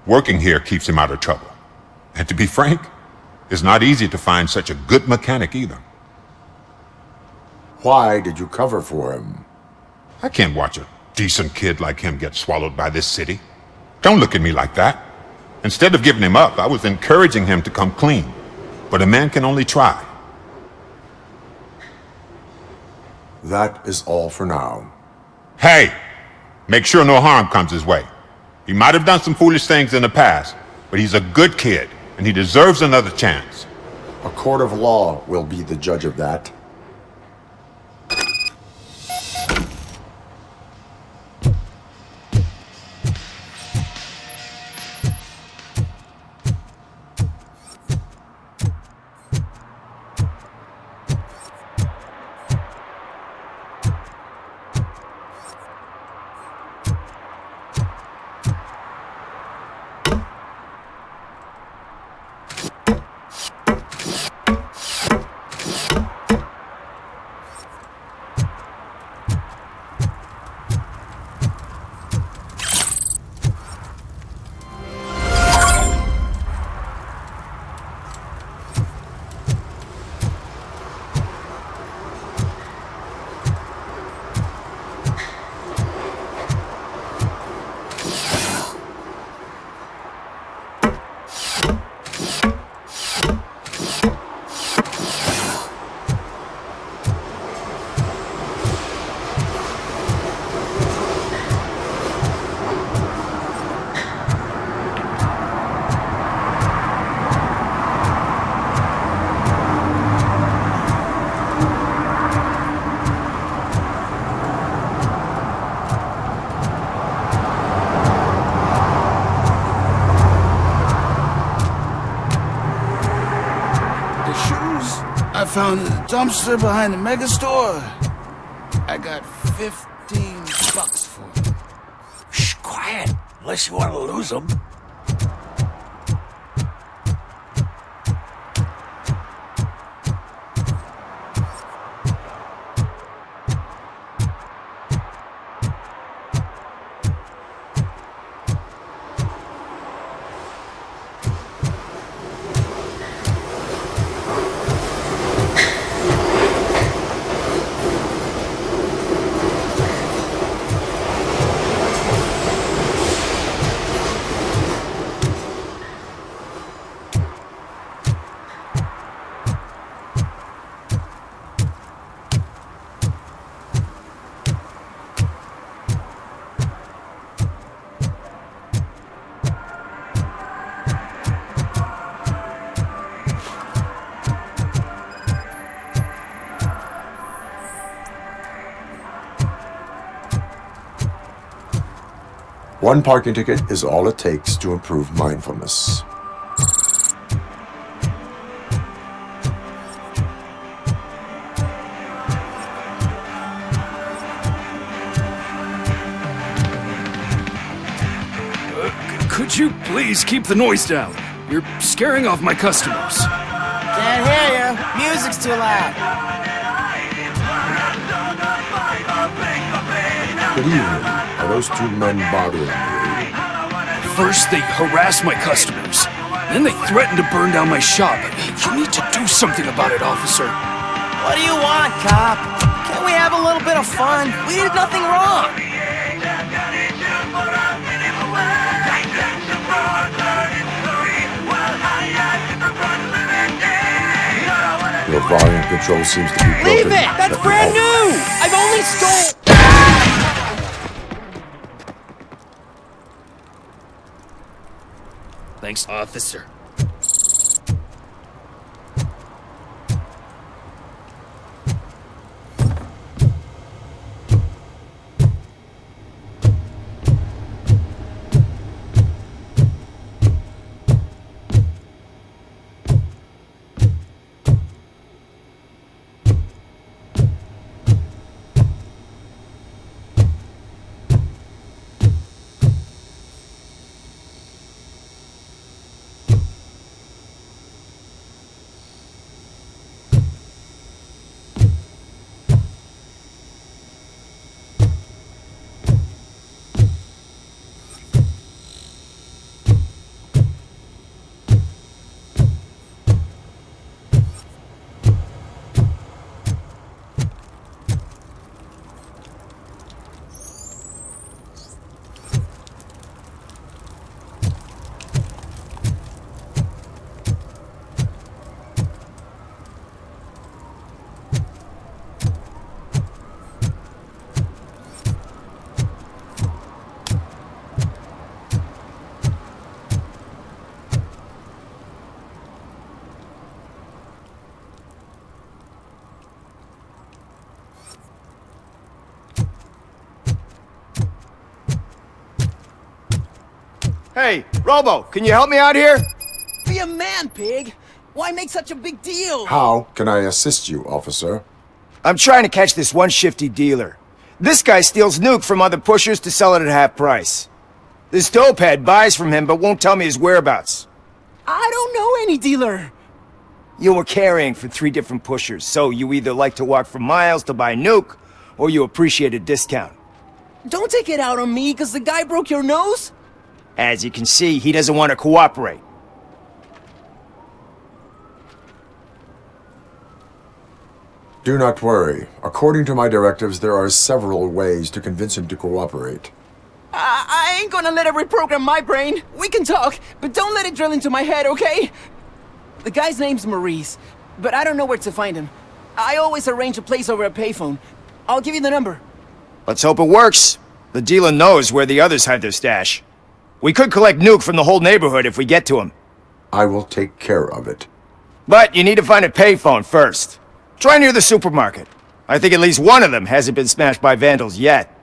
Working here keeps him out of trouble. And to be frank, it's not easy to find such a good mechanic either. Why did you cover for him? I can't watch a decent kid like him get swallowed by this city. Don't look at me like that. Instead of giving him up, I was encouraging him to come clean. But a man can only try. That is all for now. Hey! Make sure no harm comes his way. He might have done some foolish things in the past, but he's a good kid, and he deserves another chance. A court of law will be the judge of that. I found a dumpster behind the mega store. I got 15 bucks for it. Shh, quiet. Unless you want to lose them. One parking ticket is all it takes to improve mindfulness. Could you please keep the noise down? You're scaring off my customers. Can't hear you. Music's too loud. Good evening. Are those two men bothering you? First, they harass my customers. Then they threaten to burn down my shop. You need to do something about it, officer. What do you want, cop? Can't we have a little bit of fun? We did nothing wrong. volume control seems to be broken. Leave it! That's brand new! I've only stole... Thanks, officer. Hey, Robo, can you help me out here? Be a man, pig. Why make such a big deal? How can I assist you, officer? I'm trying to catch this one shifty dealer. This guy steals nuke from other pushers to sell it at half price. This dopehead buys from him but won't tell me his whereabouts. I don't know any dealer. You were carrying for 3 different pushers, so you either like to walk for miles to buy nuke, or you appreciate a discount. Don't take it out on me, because the guy broke your nose? As you can see, he doesn't want to cooperate. Do not worry. According to my directives, there are several ways to convince him to cooperate. I ain't gonna let it reprogram my brain. We can talk, but don't let it drill into my head, okay? The guy's name's Maurice, but I don't know where to find him. I always arrange a place over a payphone. I'll give you the number. Let's hope it works. The dealer knows where the others hide their stash. We could collect nuke from the whole neighborhood if we get to him. I will take care of it. But you need to find a payphone first. Try near the supermarket. I think at least one of them hasn't been smashed by vandals yet.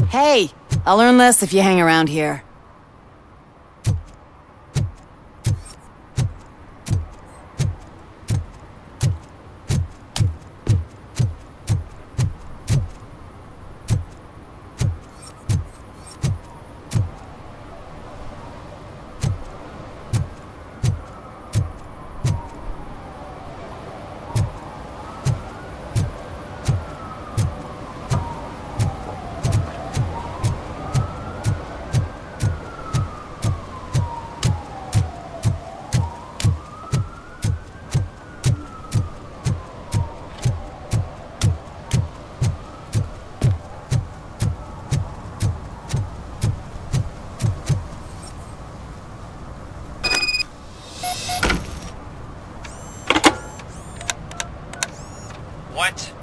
Hey, I'll learn less if you hang around here. What?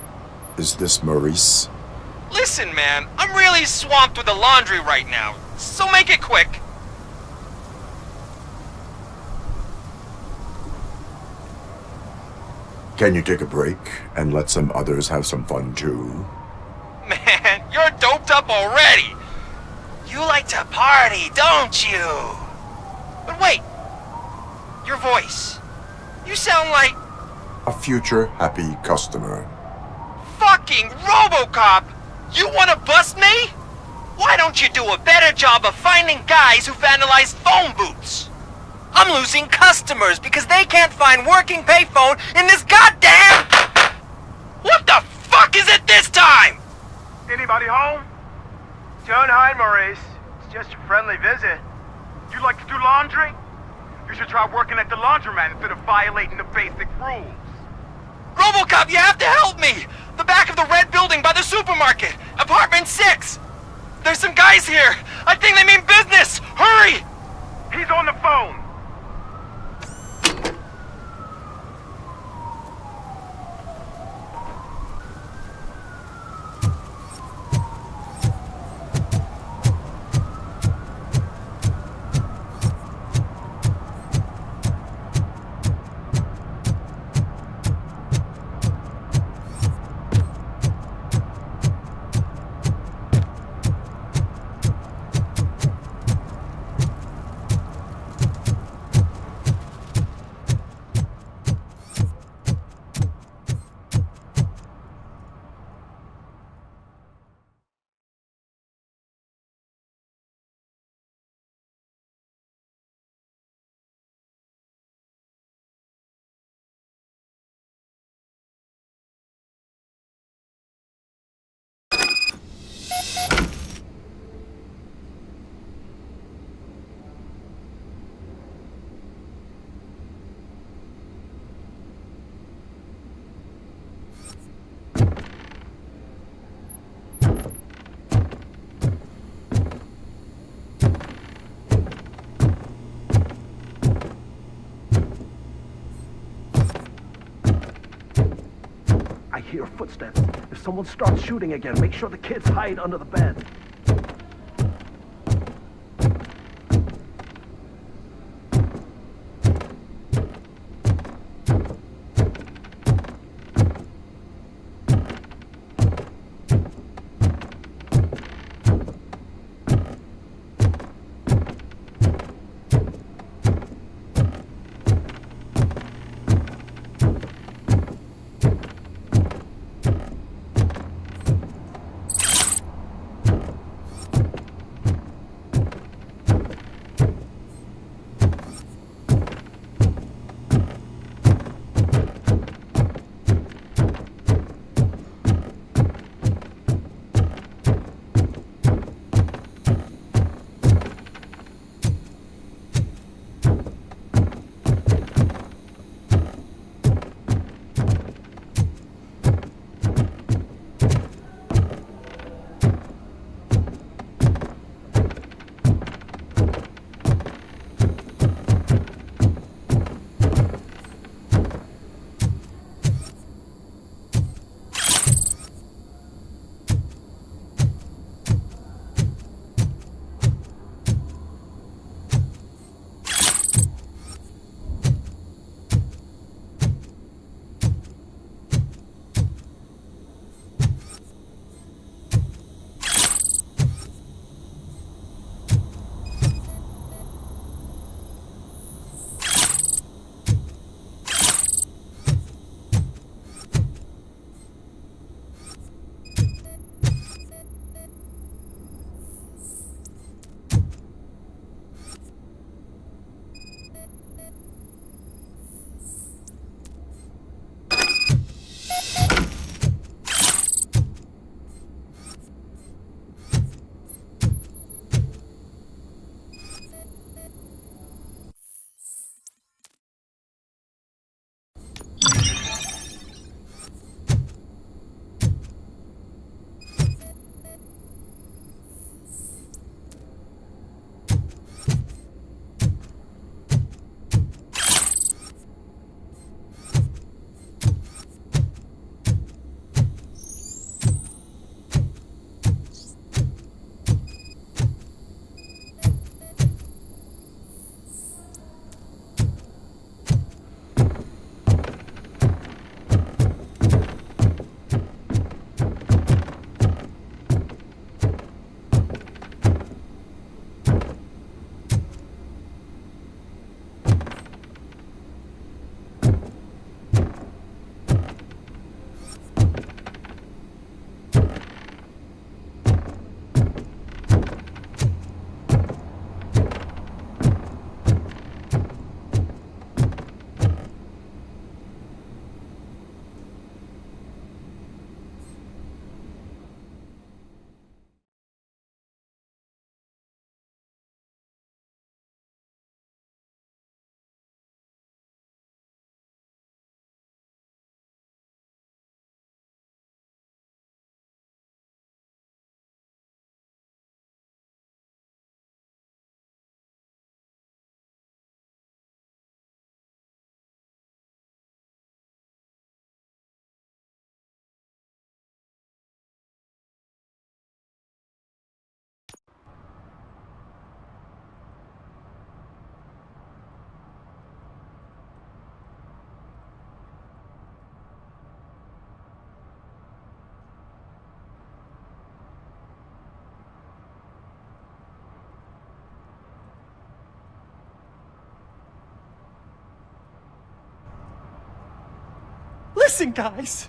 Is this Maurice? Listen, man, I'm really swamped with the laundry right now, so make it quick. Can you take a break and let some others have some fun too? Man, you're doped up already. You like to party, don't you? But wait, your voice. You sound like... A future happy customer. Fucking RoboCop! You wanna bust me? Why don't you do a better job of finding guys who vandalize phone booths? I'm losing customers because they can't find working payphone in this goddamn... What the fuck is it this time? Anybody home? Don't hide, Maurice. It's just a friendly visit. You like to do laundry? You should try working at the laundromat instead of violating the basic rules. RoboCop, you have to help me! The back of the red building by the supermarket, apartment 6. There's some guys here. I think they mean business. Hurry! He's on the phone. I hear footsteps. If someone starts shooting again, make sure the kids hide under the bed. Listen, guys.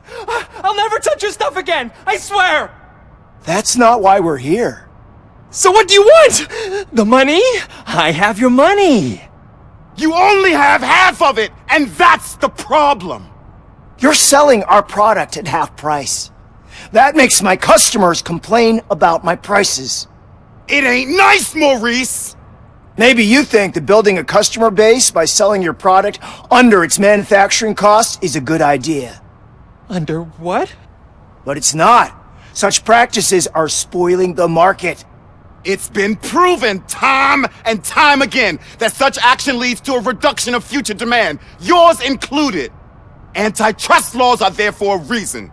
I'll never touch your stuff again. I swear. That's not why we're here. So what do you want? The money? I have your money. You only have half of it, and that's the problem. You're selling our product at half price. That makes my customers complain about my prices. It ain't nice, Maurice! Maybe you think that building a customer base by selling your product under its manufacturing cost is a good idea. Under what? But it's not. Such practices are spoiling the market. It's been proven time and time again that such action leads to a reduction of future demand, yours included. Antitrust laws are there for a reason.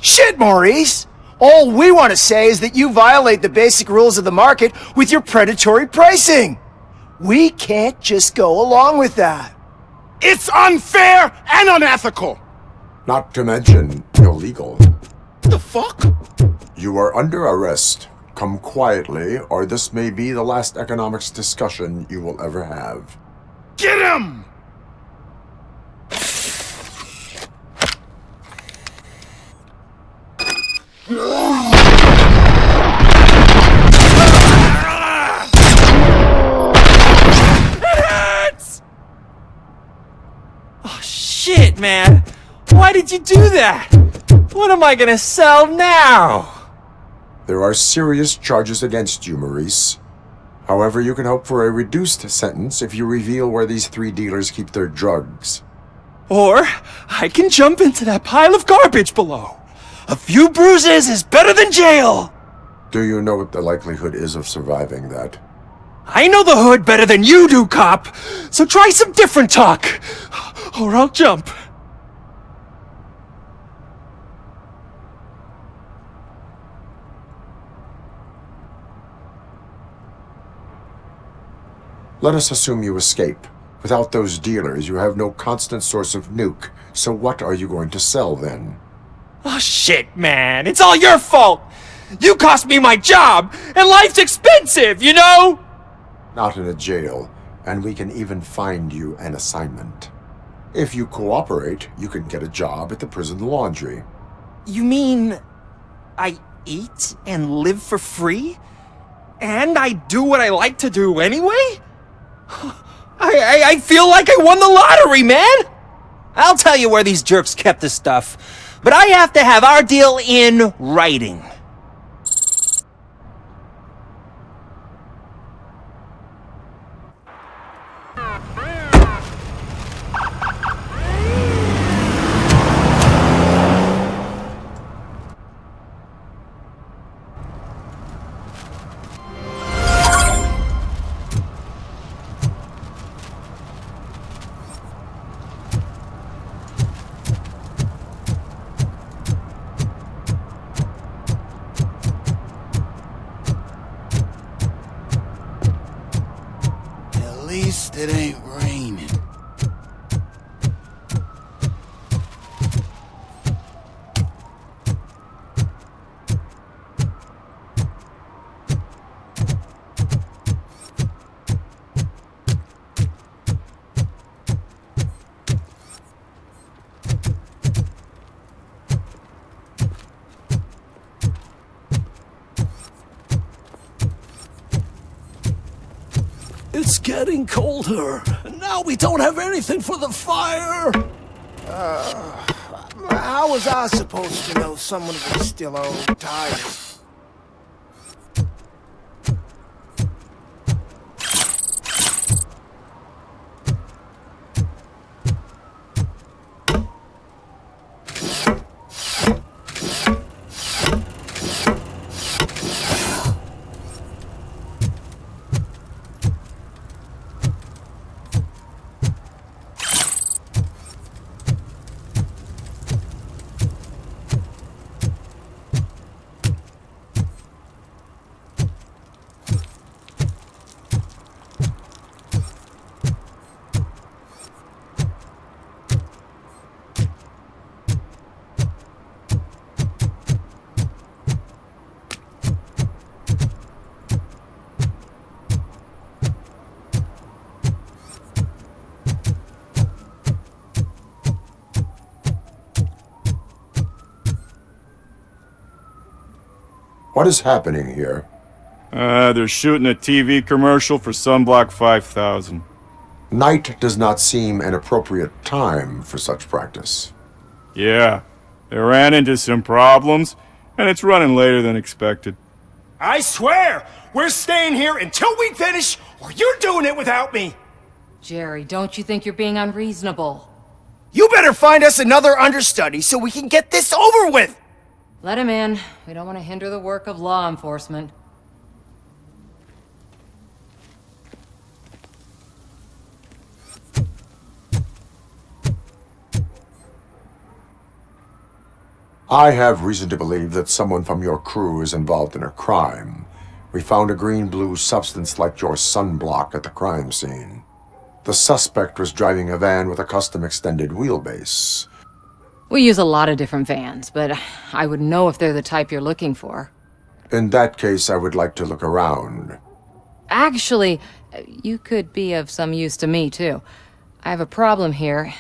Shit, Maurice! All we want to say is that you violate the basic rules of the market with your predatory pricing. We can't just go along with that. It's unfair and unethical! Not to mention illegal. The fuck? You are under arrest. Come quietly, or this may be the last economics discussion you will ever have. Get him! Oh, shit, man. Why did you do that? What am I gonna sell now? There are serious charges against you, Maurice. However, you can hope for a reduced sentence if you reveal where these 3 dealers keep their drugs. Or I can jump into that pile of garbage below. A few bruises is better than jail. Do you know what the likelihood is of surviving that? I know the hood better than you do, cop. So try some different talk, or I'll jump. Let us assume you escape. Without those dealers, you have no constant source of nuke. So what are you going to sell then? Oh shit, man. It's all your fault. You cost me my job, and life's expensive, you know? Not in a jail, and we can even find you an assignment. If you cooperate, you can get a job at the prison laundry. You mean I eat and live for free? And I do what I like to do anyway? I feel like I won the lottery, man! I'll tell you where these jerks kept the stuff, but I have to have our deal in writing. At least it ain't raining. It's getting colder. Now we don't have anything for the fire. How was I supposed to know someone was still on tires? What is happening here? They're shooting a TV commercial for Sunblock 5000. Night does not seem an appropriate time for such practice. Yeah, they ran into some problems, and it's running later than expected. I swear, we're staying here until we finish, or you're doing it without me! Jerry, don't you think you're being unreasonable? You better find us another understudy so we can get this over with! Let him in. We don't want to hinder the work of law enforcement. I have reason to believe that someone from your crew is involved in a crime. We found a green-blue substance like your sunblock at the crime scene. The suspect was driving a van with a custom extended wheelbase. We use a lot of different vans, but I wouldn't know if they're the type you're looking for. In that case, I would like to look around. Actually, you could be of some use to me, too. I have a problem here,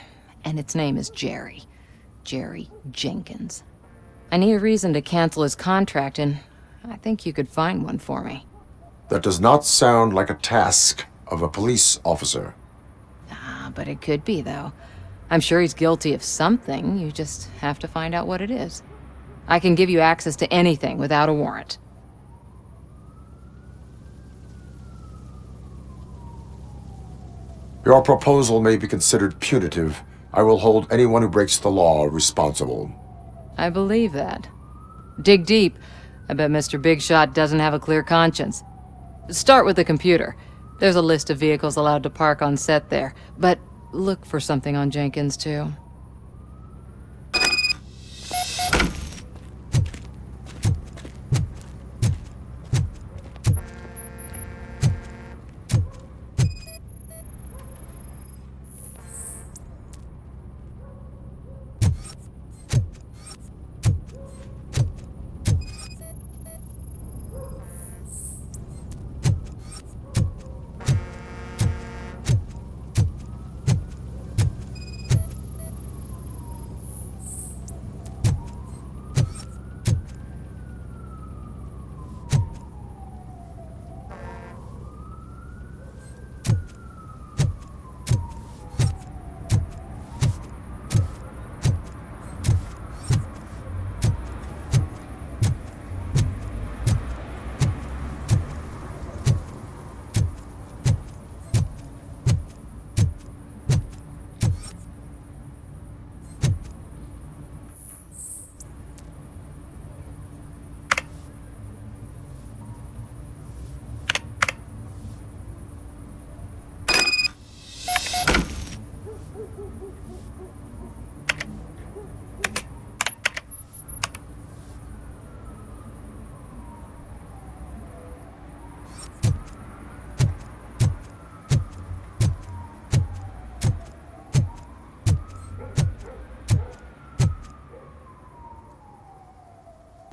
and its name is Jerry. Jerry Jenkins. I need a reason to cancel his contract, and I think you could find one for me. That does not sound like a task of a police officer. But it could be, though. I'm sure he's guilty of something. You just have to find out what it is. I can give you access to anything without a warrant. Your proposal may be considered punitive. I will hold anyone who breaks the law responsible. I believe that. Dig deep. I bet Mr. Big Shot doesn't have a clear conscience. Start with the computer. There's a list of vehicles allowed to park on set there, but look for something on Jenkins, too.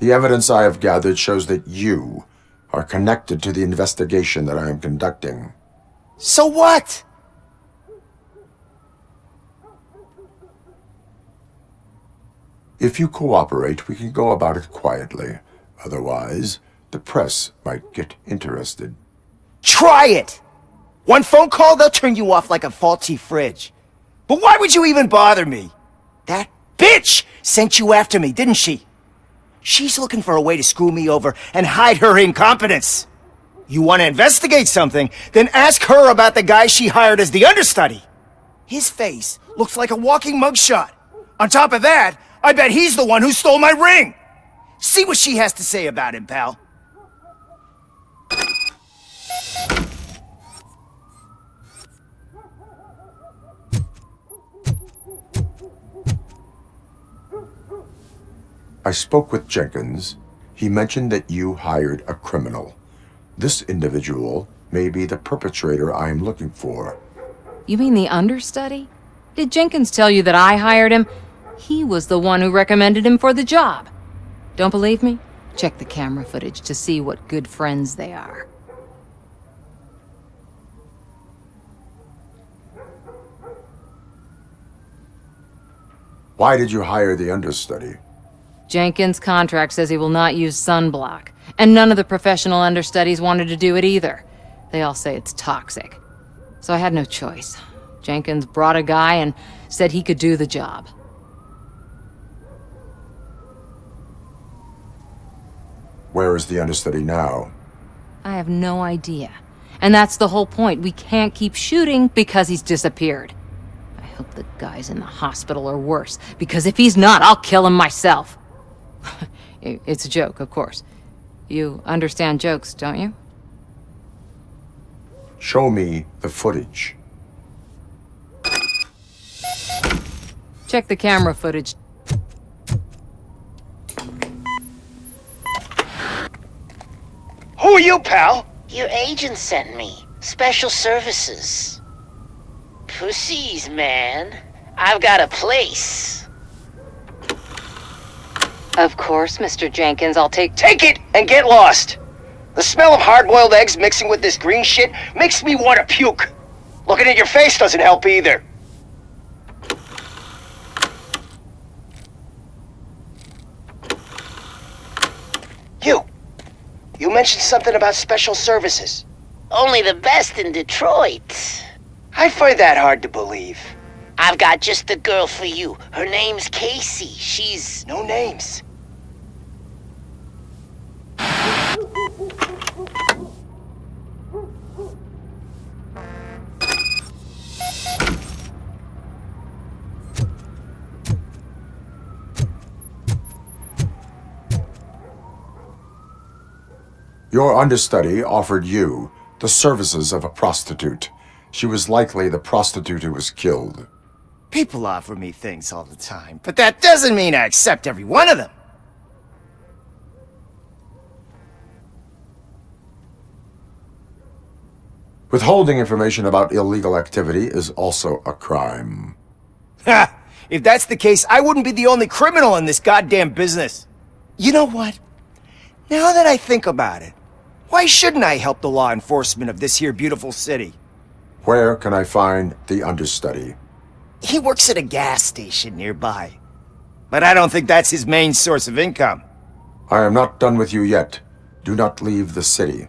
The evidence I have gathered shows that you are connected to the investigation that I am conducting. So what? If you cooperate, we can go about it quietly. Otherwise, the press might get interested. Try it! One phone call, they'll turn you off like a faulty fridge. But why would you even bother me? That bitch sent you after me, didn't she? She's looking for a way to screw me over and hide her incompetence. You want to investigate something, then ask her about the guy she hired as the understudy. His face looks like a walking mugshot. On top of that, I bet he's the one who stole my ring. See what she has to say about him, pal. I spoke with Jenkins. He mentioned that you hired a criminal. This individual may be the perpetrator I am looking for. You mean the understudy? Did Jenkins tell you that I hired him? He was the one who recommended him for the job. Don't believe me? Check the camera footage to see what good friends they are. Why did you hire the understudy? Jenkins' contract says he will not use sunblock, and none of the professional understudies wanted to do it either. They all say it's toxic. So I had no choice. Jenkins brought a guy and said he could do the job. Where is the understudy now? I have no idea. And that's the whole point. We can't keep shooting because he's disappeared. I hope the guy's in the hospital or worse, because if he's not, I'll kill him myself. It's a joke, of course. You understand jokes, don't you? Show me the footage. Check the camera footage. Who are you, pal? Your agent sent me. Special services. Pussies, man. I've got a place. Of course, Mr. Jenkins, I'll take it and get lost. The smell of hard-boiled eggs mixing with this green shit makes me want to puke. Looking at your face doesn't help either. You mentioned something about special services. Only the best in Detroit. I find that hard to believe. I've got just the girl for you. Her name's Casey. She's... No names. Your understudy offered you the services of a prostitute. She was likely the prostitute who was killed. People offer me things all the time, but that doesn't mean I accept every one of them. Withholding information about illegal activity is also a crime. Ha! If that's the case, I wouldn't be the only criminal in this goddamn business. You know what? Now that I think about it, why shouldn't I help the law enforcement of this here beautiful city? Where can I find the understudy? He works at a gas station nearby. But I don't think that's his main source of income. I am not done with you yet. Do not leave the city.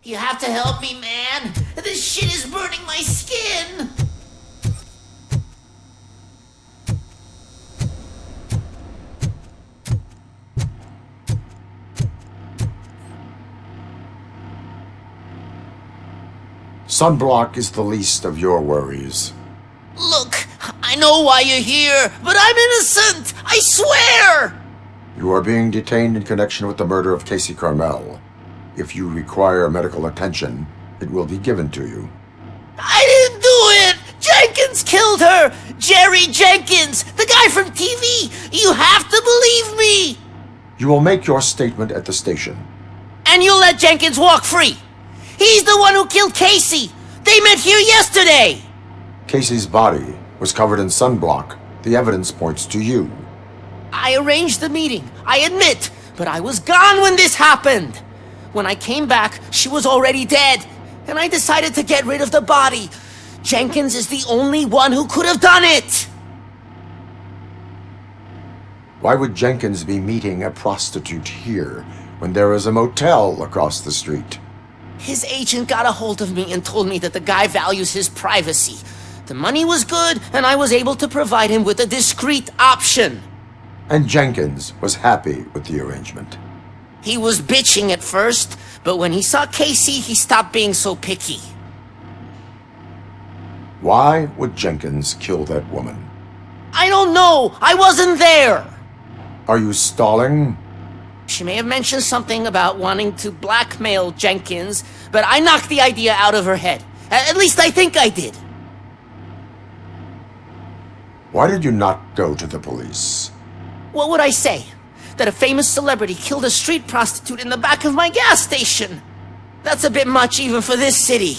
You have to help me, man. This shit is burning my skin. Sunblock is the least of your worries. Look, I know why you're here, but I'm innocent. I swear. You are being detained in connection with the murder of Casey Carmel. If you require medical attention, it will be given to you. I didn't do it! Jenkins killed her! Jerry Jenkins! The guy from TV! You have to believe me! You will make your statement at the station. And you'll let Jenkins walk free! He's the one who killed Casey! They met here yesterday! Casey's body was covered in sunblock. The evidence points to you. I arranged the meeting, I admit, but I was gone when this happened. When I came back, she was already dead, and I decided to get rid of the body. Jenkins is the only one who could have done it! Why would Jenkins be meeting a prostitute here when there is a motel across the street? His agent got a hold of me and told me that the guy values his privacy. The money was good, and I was able to provide him with a discreet option. And Jenkins was happy with the arrangement. He was bitching at first, but when he saw Casey, he stopped being so picky. Why would Jenkins kill that woman? I don't know! I wasn't there! Are you stalling? She may have mentioned something about wanting to blackmail Jenkins, but I knocked the idea out of her head. At least I think I did. Why did you not go to the police? What would I say? That a famous celebrity killed a street prostitute in the back of my gas station? That's a bit much even for this city.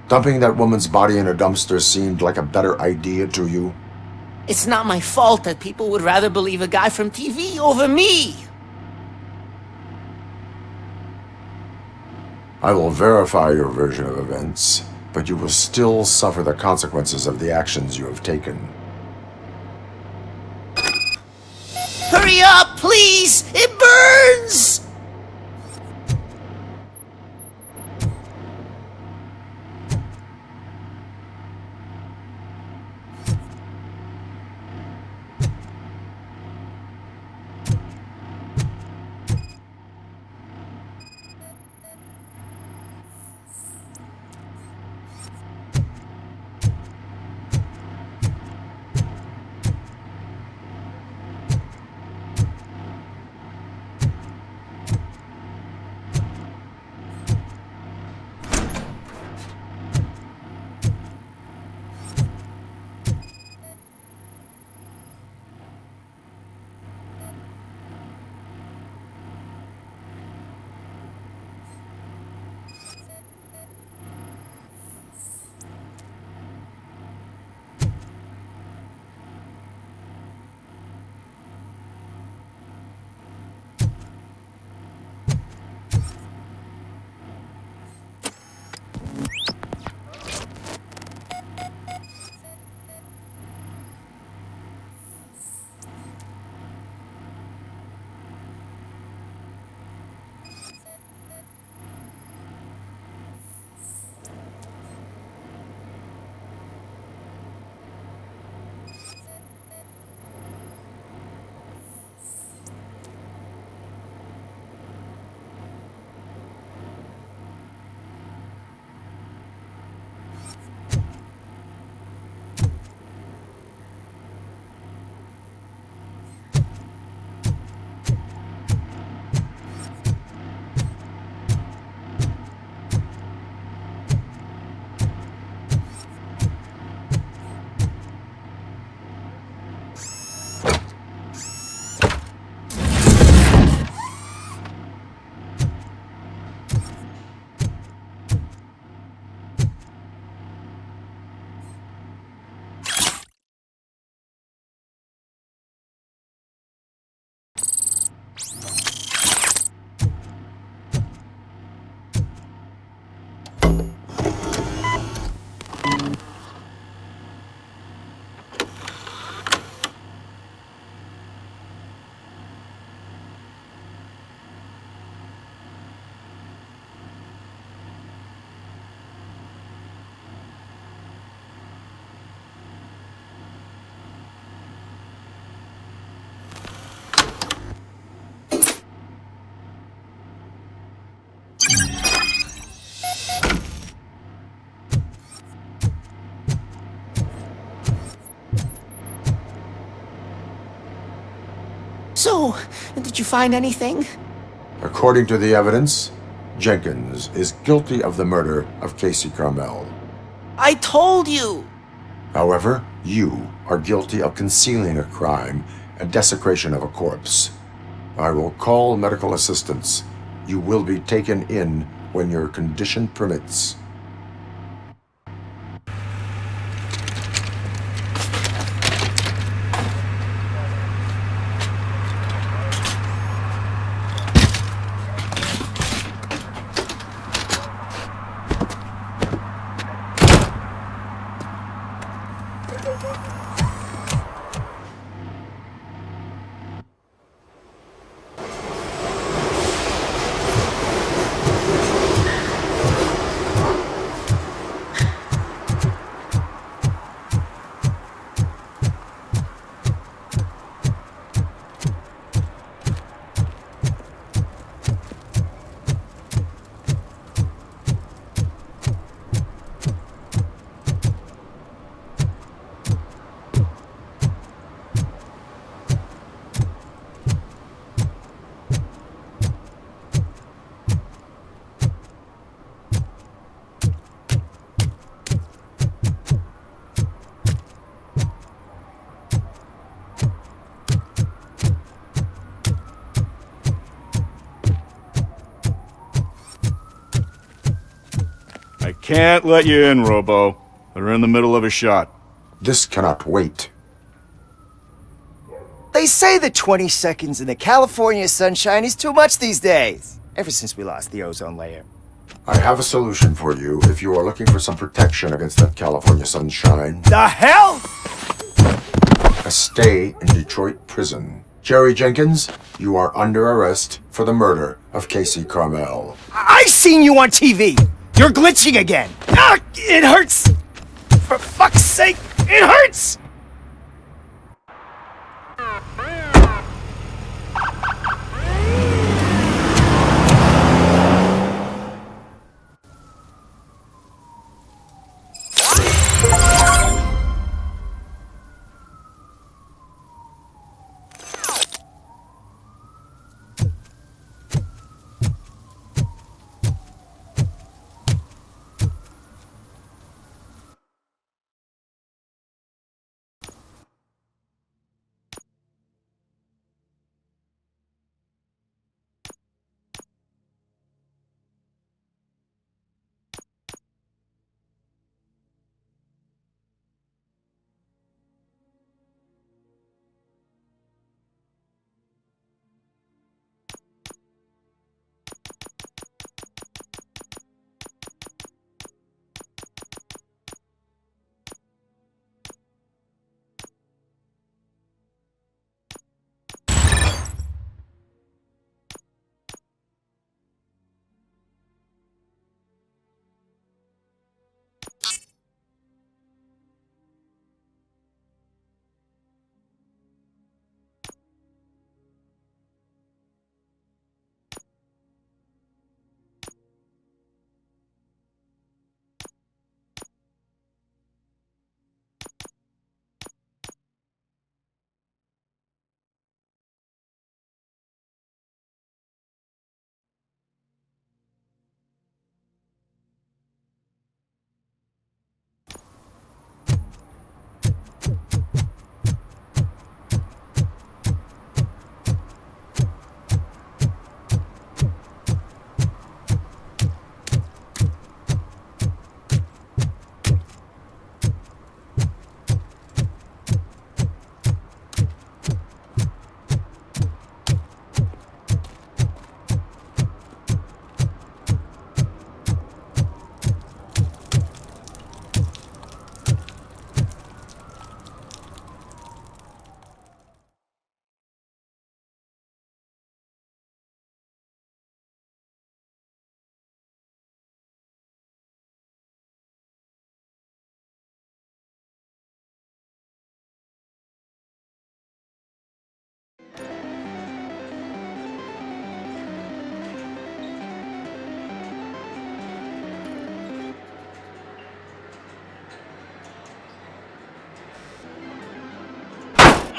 Dumping that woman's body in a dumpster seemed like a better idea to you? It's not my fault that people would rather believe a guy from TV over me. I will verify your version of events, but you will still suffer the consequences of the actions you have taken. Hurry up, please! It burns! So, did you find anything? According to the evidence, Jenkins is guilty of the murder of Casey Carmel. I told you! However, you are guilty of concealing a crime and desecration of a corpse. I will call medical assistance. You will be taken in when your condition permits. I can't let you in, Robo. They're in the middle of a shot. This cannot wait. They say that 20 seconds in the California sunshine is too much these days. Ever since we lost the ozone layer. I have a solution for you if you are looking for some protection against that California sunshine. The hell? A stay in Detroit prison. Jerry Jenkins, you are under arrest for the murder of Casey Carmel. I've seen you on TV. You're glitching again. Ah, it hurts. For fuck's sake, it hurts.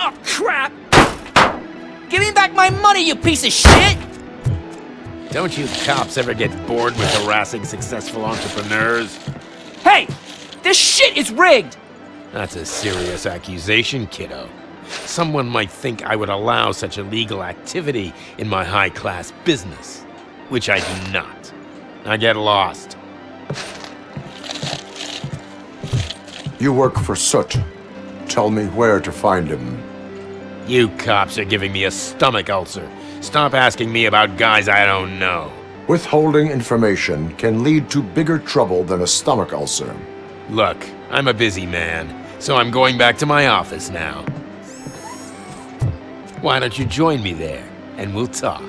Oh, crap! Give me back my money, you piece of shit! Don't you cops ever get bored with harassing successful entrepreneurs? Hey! This shit is rigged! That's a serious accusation, kiddo. Someone might think I would allow such illegal activity in my high-class business, which I do not. I get lost. You work for Soot. Tell me where to find him. You cops are giving me a stomach ulcer. Stop asking me about guys I don't know. Withholding information can lead to bigger trouble than a stomach ulcer. Look, I'm a busy man. So I'm going back to my office now. Why don't you join me there, and we'll talk.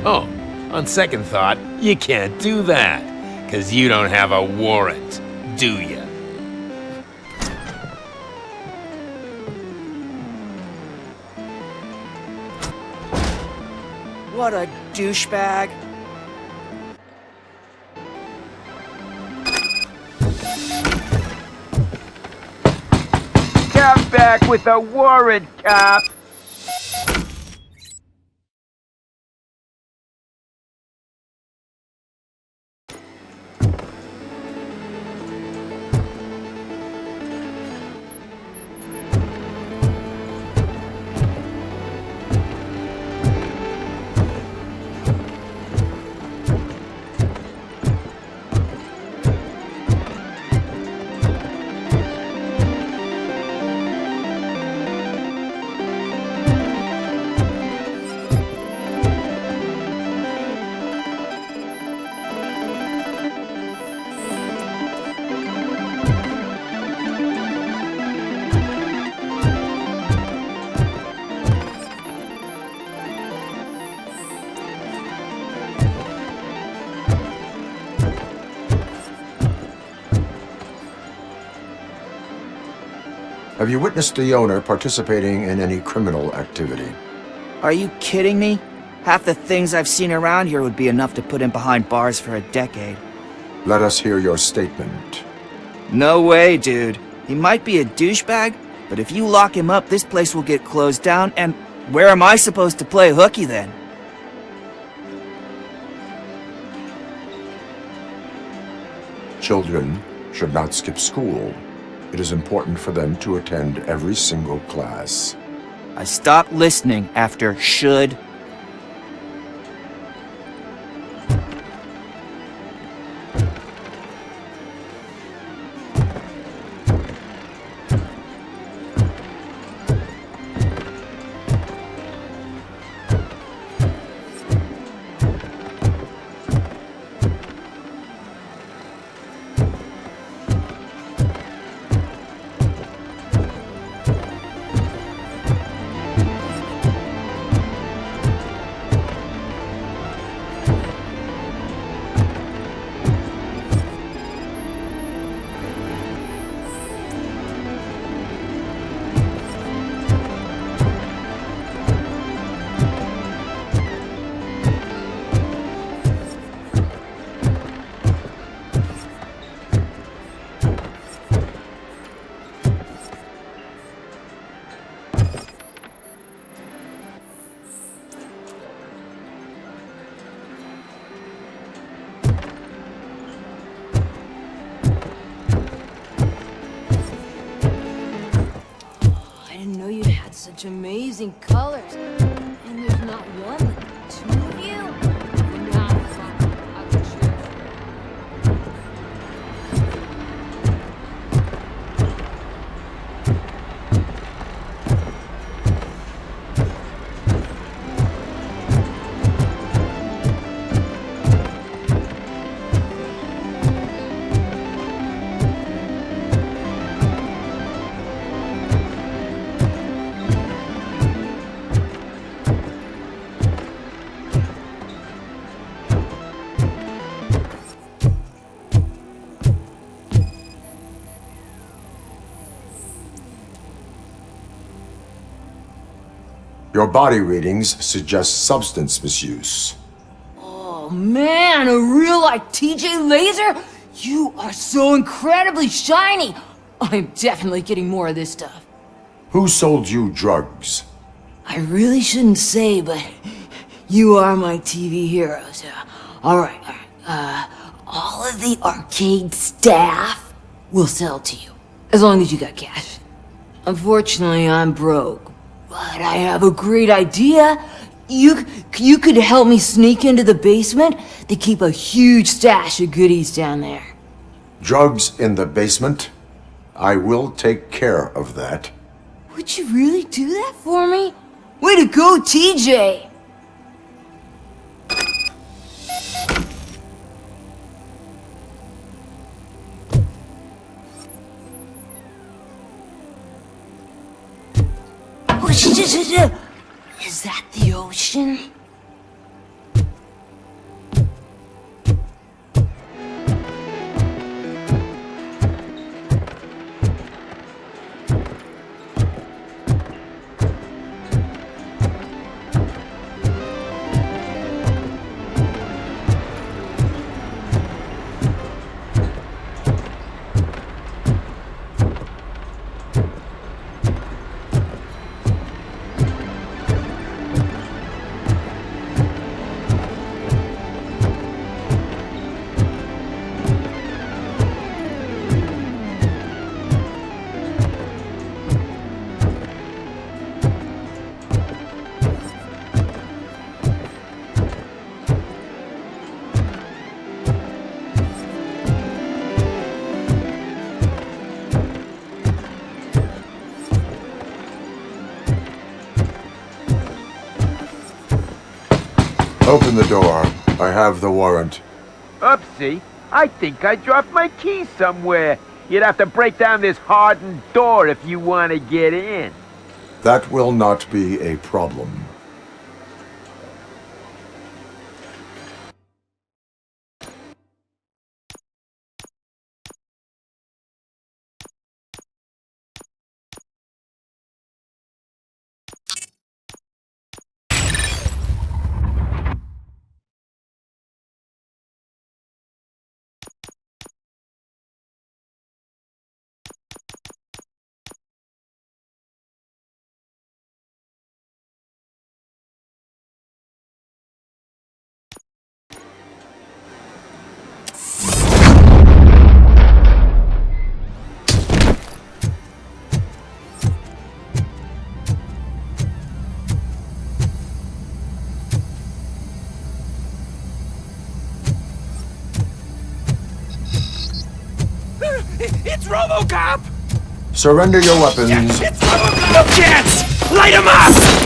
Oh, on second thought, you can't do that, 'cause you don't have a warrant, do ya? What a douchebag. Come back with a warrant, cop! Have you witnessed the owner participating in any criminal activity? Are you kidding me? Half the things I've seen around here would be enough to put him behind bars for a decade. Let us hear your statement. No way, dude. He might be a douchebag, but if you lock him up, this place will get closed down, and where am I supposed to play hooky then? Children should not skip school. It is important for them to attend every single class. I stopped listening after should. Such amazing colors. And there's not one, but two of you. Now, I will share. Your body readings suggest substance misuse. Oh man, a real like TJ Laser? You are so incredibly shiny. I'm definitely getting more of this stuff. Who sold you drugs? I really shouldn't say, but you are my TV heroes. All right. All of the arcade staff will sell to you, as long as you got cash. Unfortunately, I'm broke, but I have a great idea. You could help me sneak into the basement. They keep a huge stash of goodies down there. Drugs in the basement? I will take care of that. Would you really do that for me? Way to go, TJ! Is that the ocean? Open the door. I have the warrant. Oopsie. I think I dropped my keys somewhere. You'd have to break down this hardened door if you want to get in. That will not be a problem. It's RoboCop! Surrender your weapons. It's RoboCop! No chance! Light him up!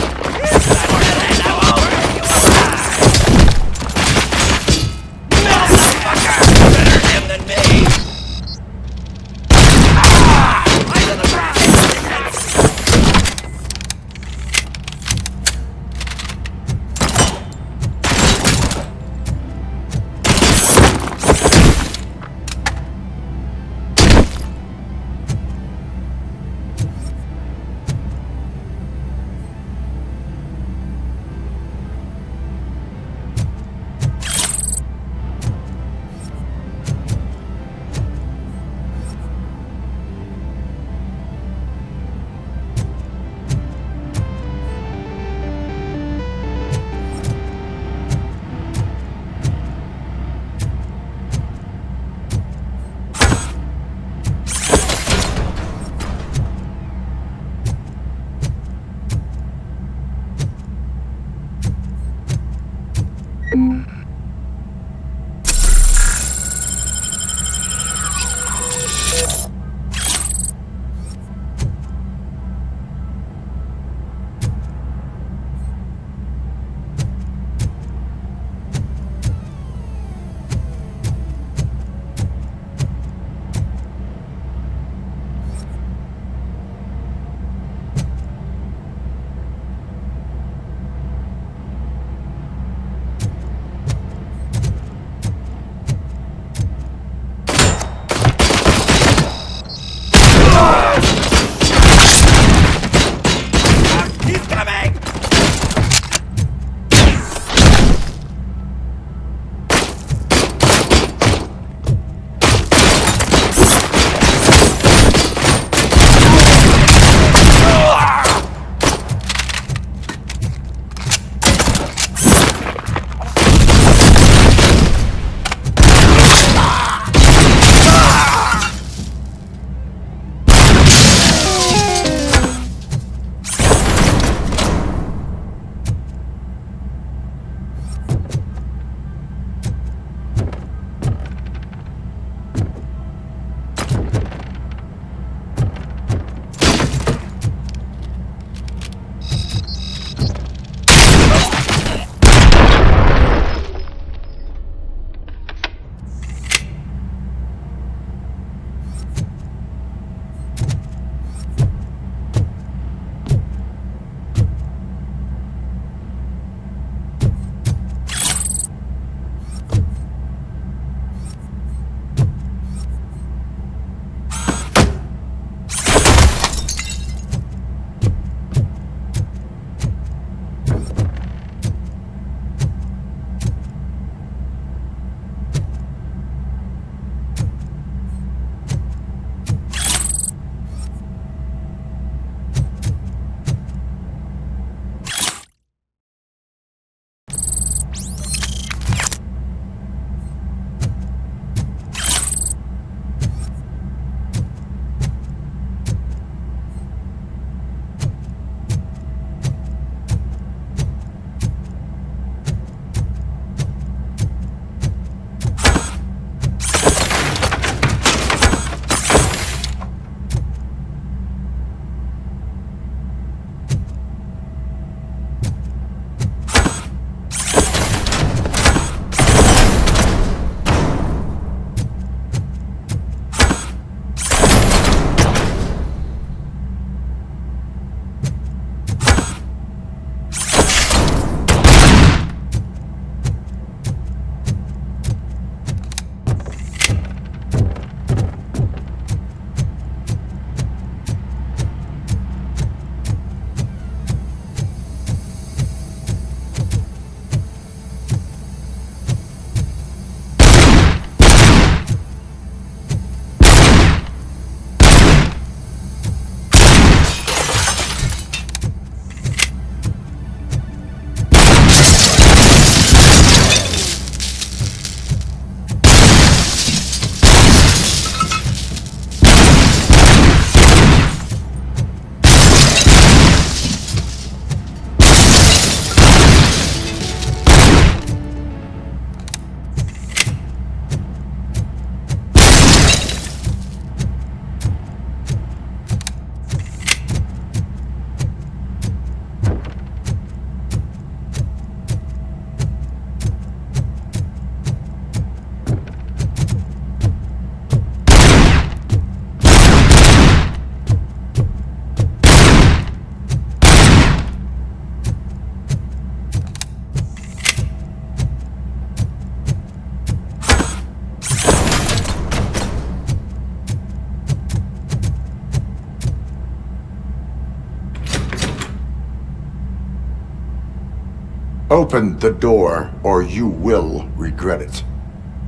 Open the door, or you will regret it.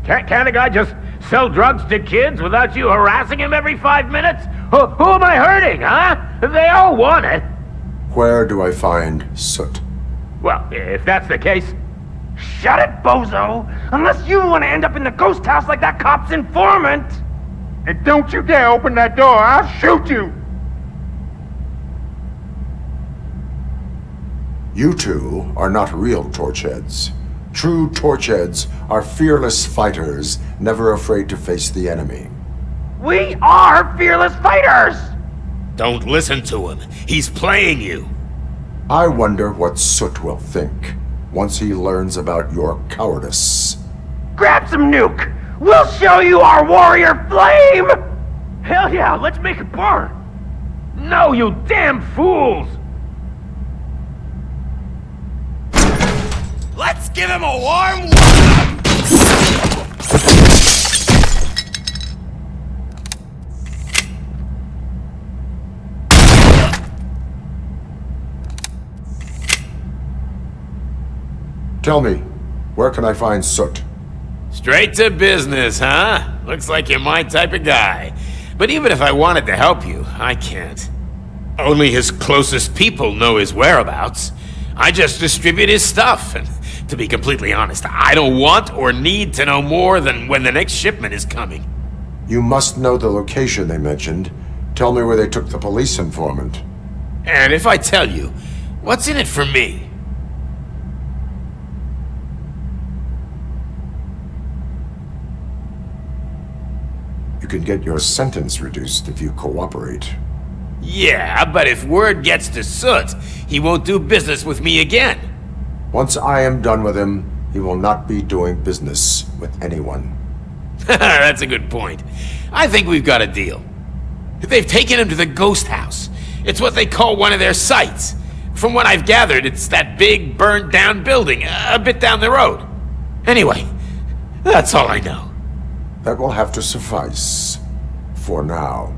Can't a guy just sell drugs to kids without you harassing him every 5 minutes? Who am I hurting, huh? They all want it. Where do I find Soot? Well, if that's the case, shut it, bozo! Unless you want to end up in the ghost house like that cop's informant! And don't you dare open that door, I'll shoot you! You two are not real torchheads. True torchheads are fearless fighters, never afraid to face the enemy. We are fearless fighters! Don't listen to him. He's playing you. I wonder what Soot will think once he learns about your cowardice. Grab some nuke! We'll show you our warrior flame! Hell yeah, let's make it burn! No, you damn fools! Let's give him a warm welcome! Tell me, where can I find Soot? Straight to business, huh? Looks like you're my type of guy. But even if I wanted to help you, I can't. Only his closest people know his whereabouts. I just distribute his stuff, and to be completely honest, I don't want or need to know more than when the next shipment is coming. You must know the location they mentioned. Tell me where they took the police informant. And if I tell you, what's in it for me? You can get your sentence reduced if you cooperate. Yeah, but if word gets to Soot, he won't do business with me again. Once I am done with him, he will not be doing business with anyone. That's a good point. I think we've got a deal. They've taken him to the ghost house. It's what they call one of their sites. From what I've gathered, it's that big, burned-down building a bit down the road. Anyway, that's all I know. That will have to suffice. For now.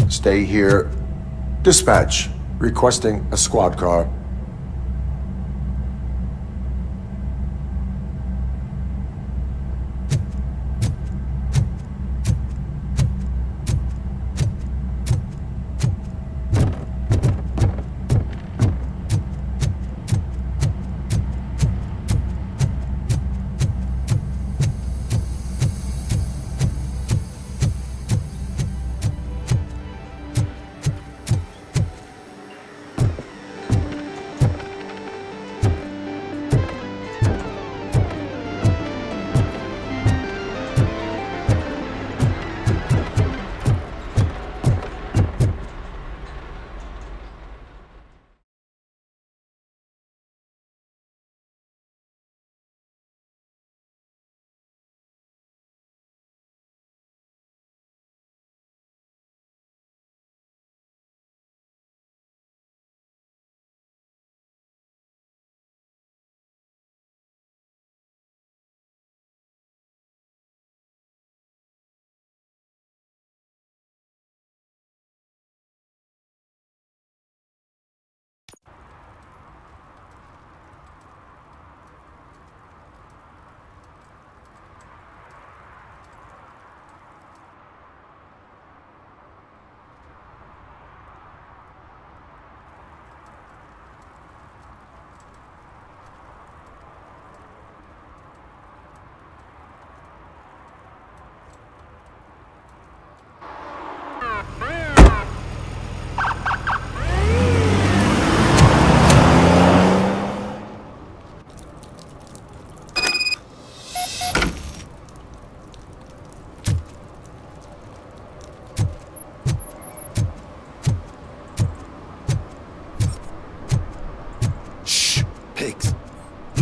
Stay here. Dispatch. Requesting a squad car.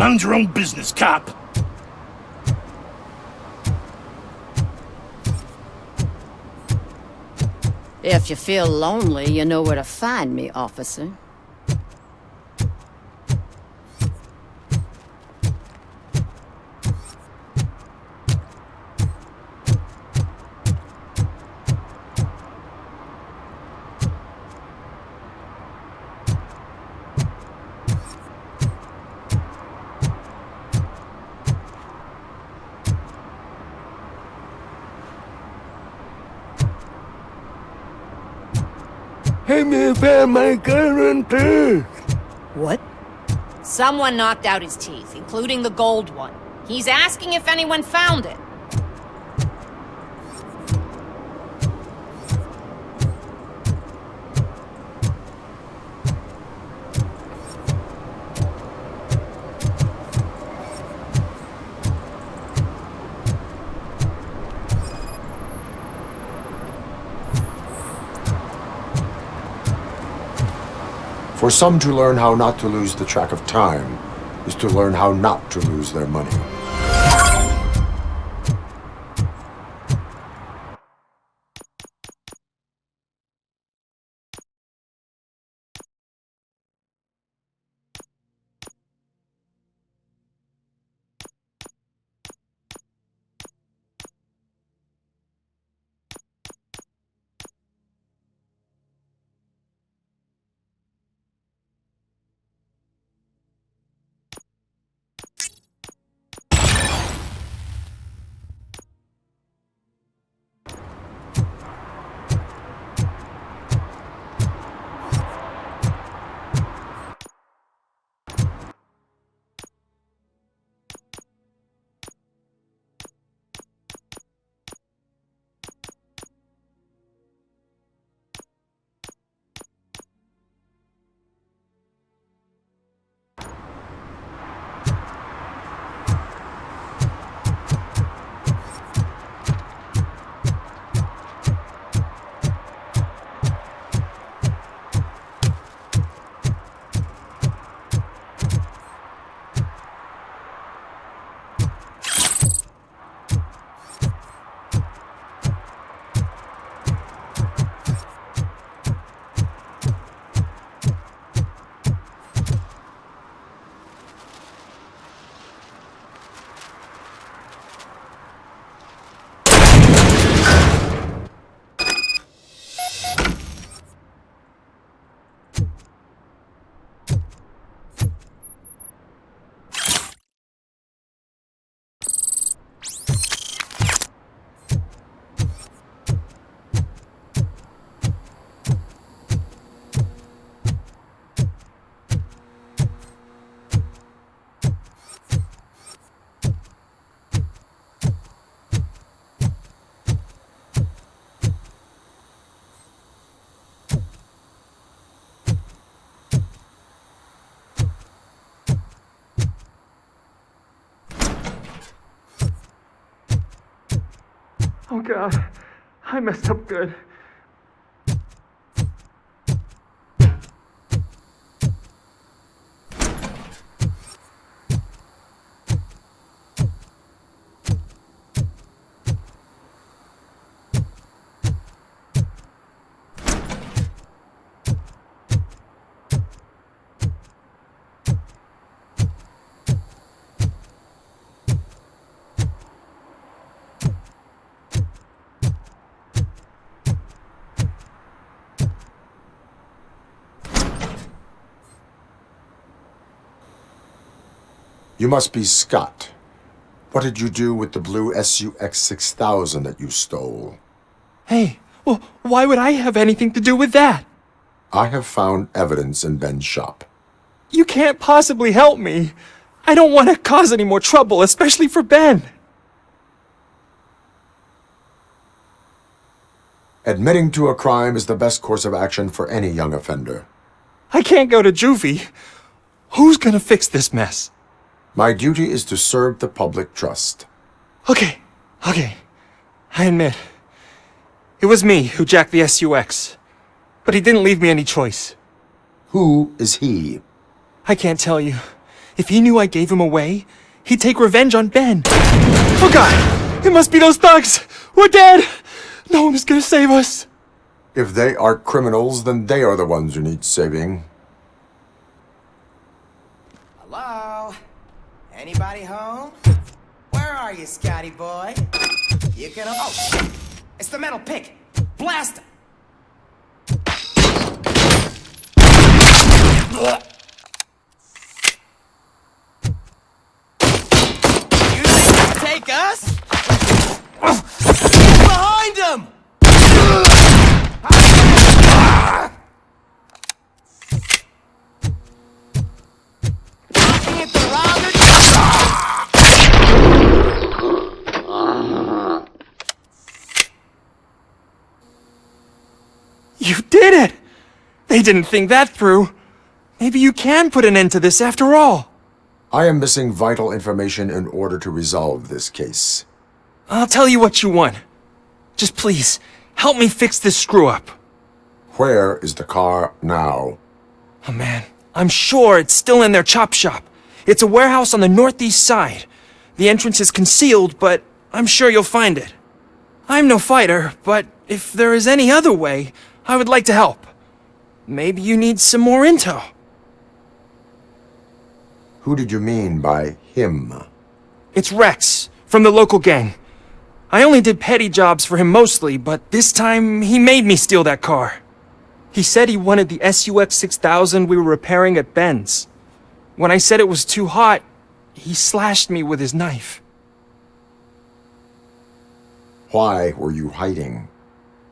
Mind your own business, cop. If you feel lonely, you know where to find me, officer. What? Someone knocked out his teeth, including the gold one. He's asking if anyone found it. For some to learn how not to lose the track of time is to learn how not to lose their money. Oh God, I messed up good. You must be Scott. What did you do with the blue SUX 6000 that you stole? Hey, well, why would I have anything to do with that? I have found evidence in Ben's shop. You can't possibly help me. I don't want to cause any more trouble, especially for Ben. Admitting to a crime is the best course of action for any young offender. I can't go to juvie. Who's gonna fix this mess? My duty is to serve the public trust. Okay. I admit. It was me who jacked the SUX. But he didn't leave me any choice. Who is he? I can't tell you. If he knew I gave him away, he'd take revenge on Ben. Oh God! It must be those thugs! We're dead! No one is gonna save us! If they are criminals, then they are the ones who need saving. Hello? Anybody home? Where are you, Scotty boy? You can... Oh, shit! It's the metal pick! Blast him! You think you can take us? Get behind him! Hit the rounded. You did it! They didn't think that through. Maybe you can put an end to this after all. I am missing vital information in order to resolve this case. I'll tell you what you want. Just please, help me fix this screw-up. Where is the car now? Oh man, I'm sure it's still in their chop shop. It's a warehouse on the northeast side. The entrance is concealed, but I'm sure you'll find it. I'm no fighter, but if there is any other way, I would like to help. Maybe you need some more intel. Who did you mean by him? It's Rex, from the local gang. I only did petty jobs for him mostly, but this time he made me steal that car. He said he wanted the SUX 6000 we were repairing at Ben's. When I said it was too hot, he slashed me with his knife. Why were you hiding?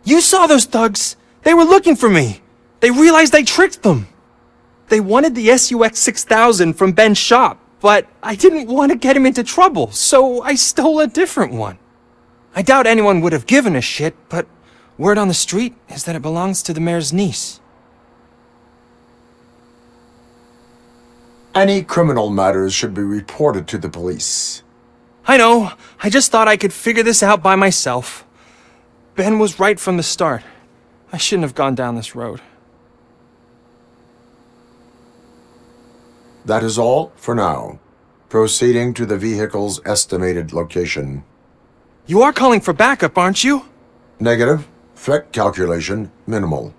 You saw those thugs! They were looking for me! They realized I tricked them! They wanted the SUX 6000 from Ben's shop, but I didn't want to get him into trouble, so I stole a different one. I doubt anyone would have given a shit, but word on the street is that it belongs to the mayor's niece. Any criminal matters should be reported to the police. I know. I just thought I could figure this out by myself. Ben was right from the start. I shouldn't have gone down this road. That is all for now. Proceeding to the vehicle's estimated location. You are calling for backup, aren't you? Negative. Threat calculation minimal.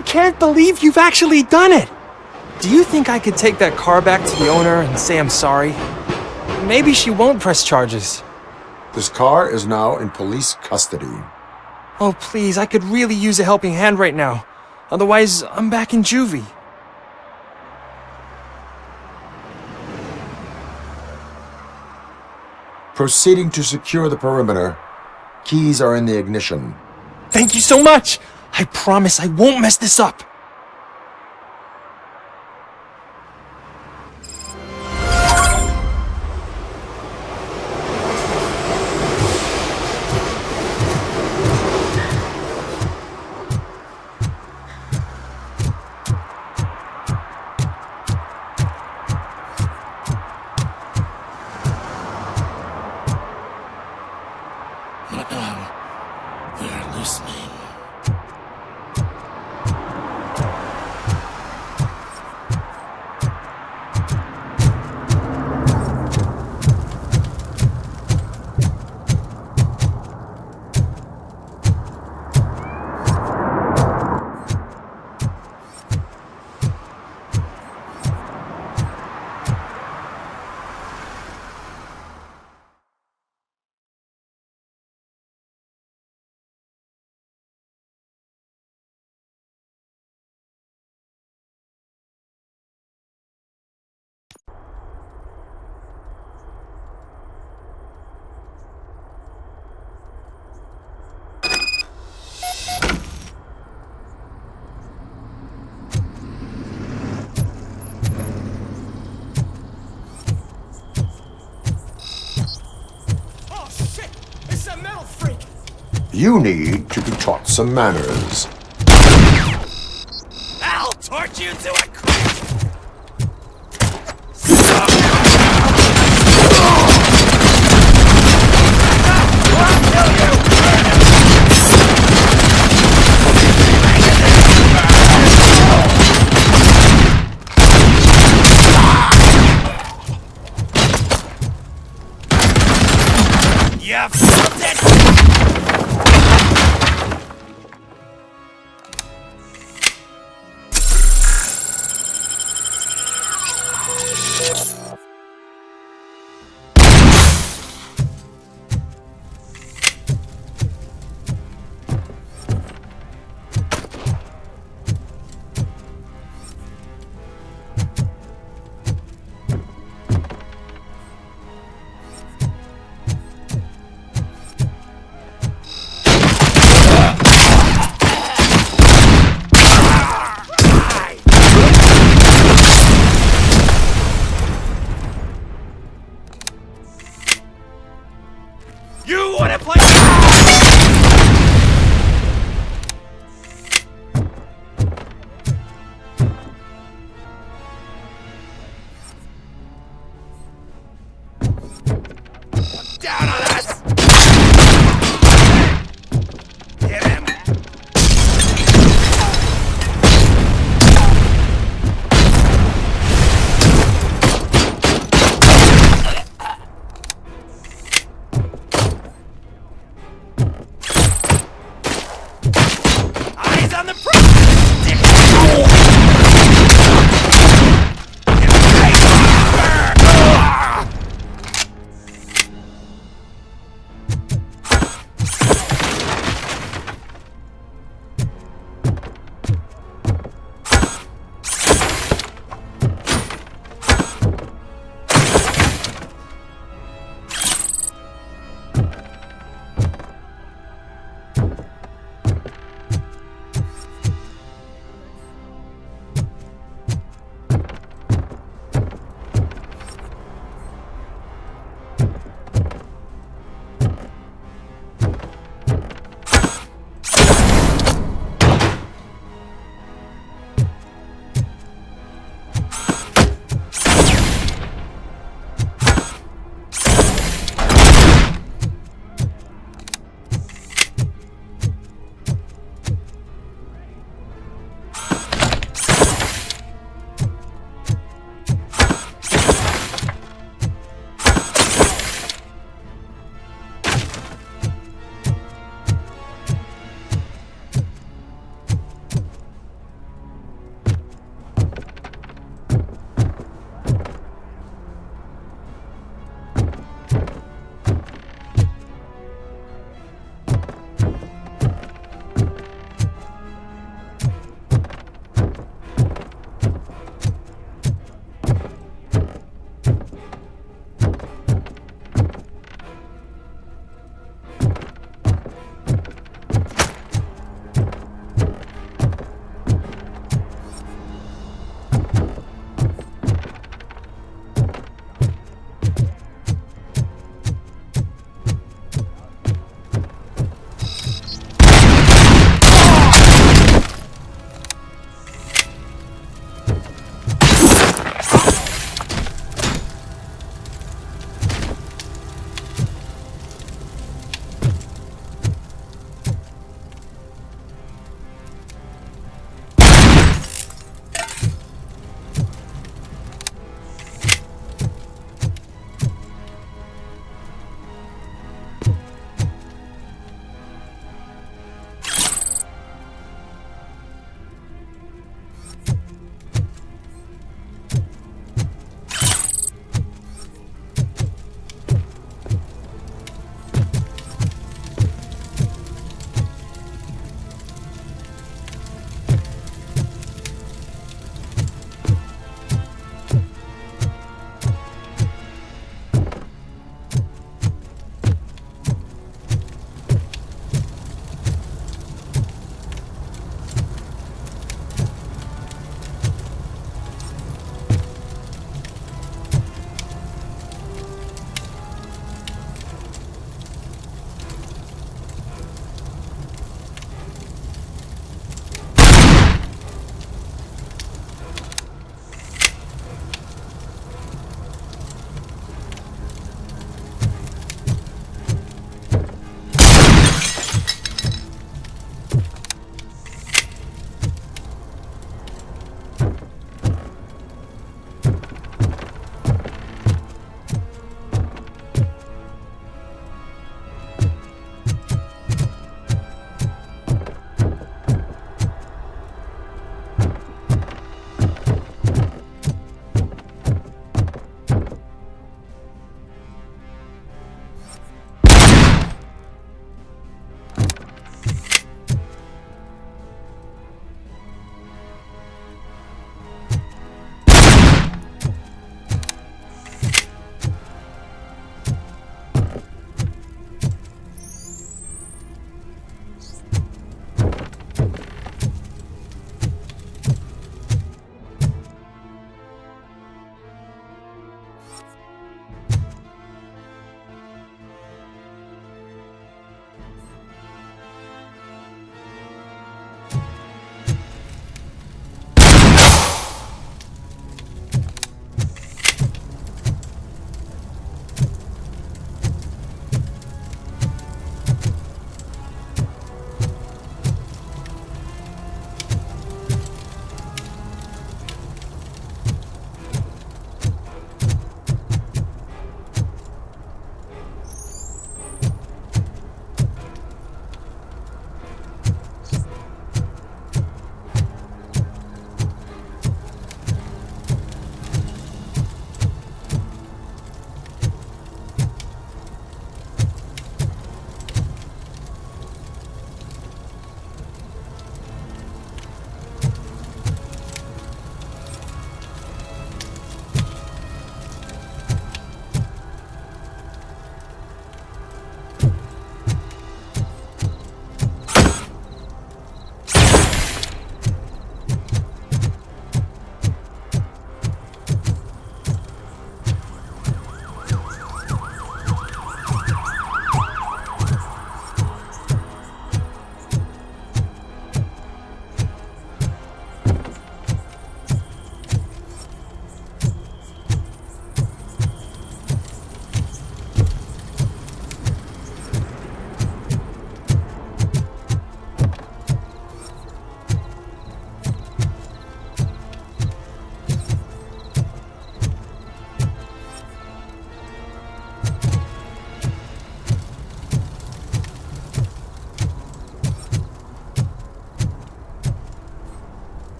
can't believe you've actually done it! Do you think I could take that car back to the owner and say I'm sorry? Maybe she won't press charges. This car is now in police custody. Oh, please, I could really use a helping hand right now. Otherwise, I'm back in juvie. Proceeding to secure the perimeter. Keys are in the ignition. Thank you so much! I promise I won't mess this up! They're listening. You need to be taught some manners. I'll torch you to a You felt it! You wanna play? Down on us! Hit him!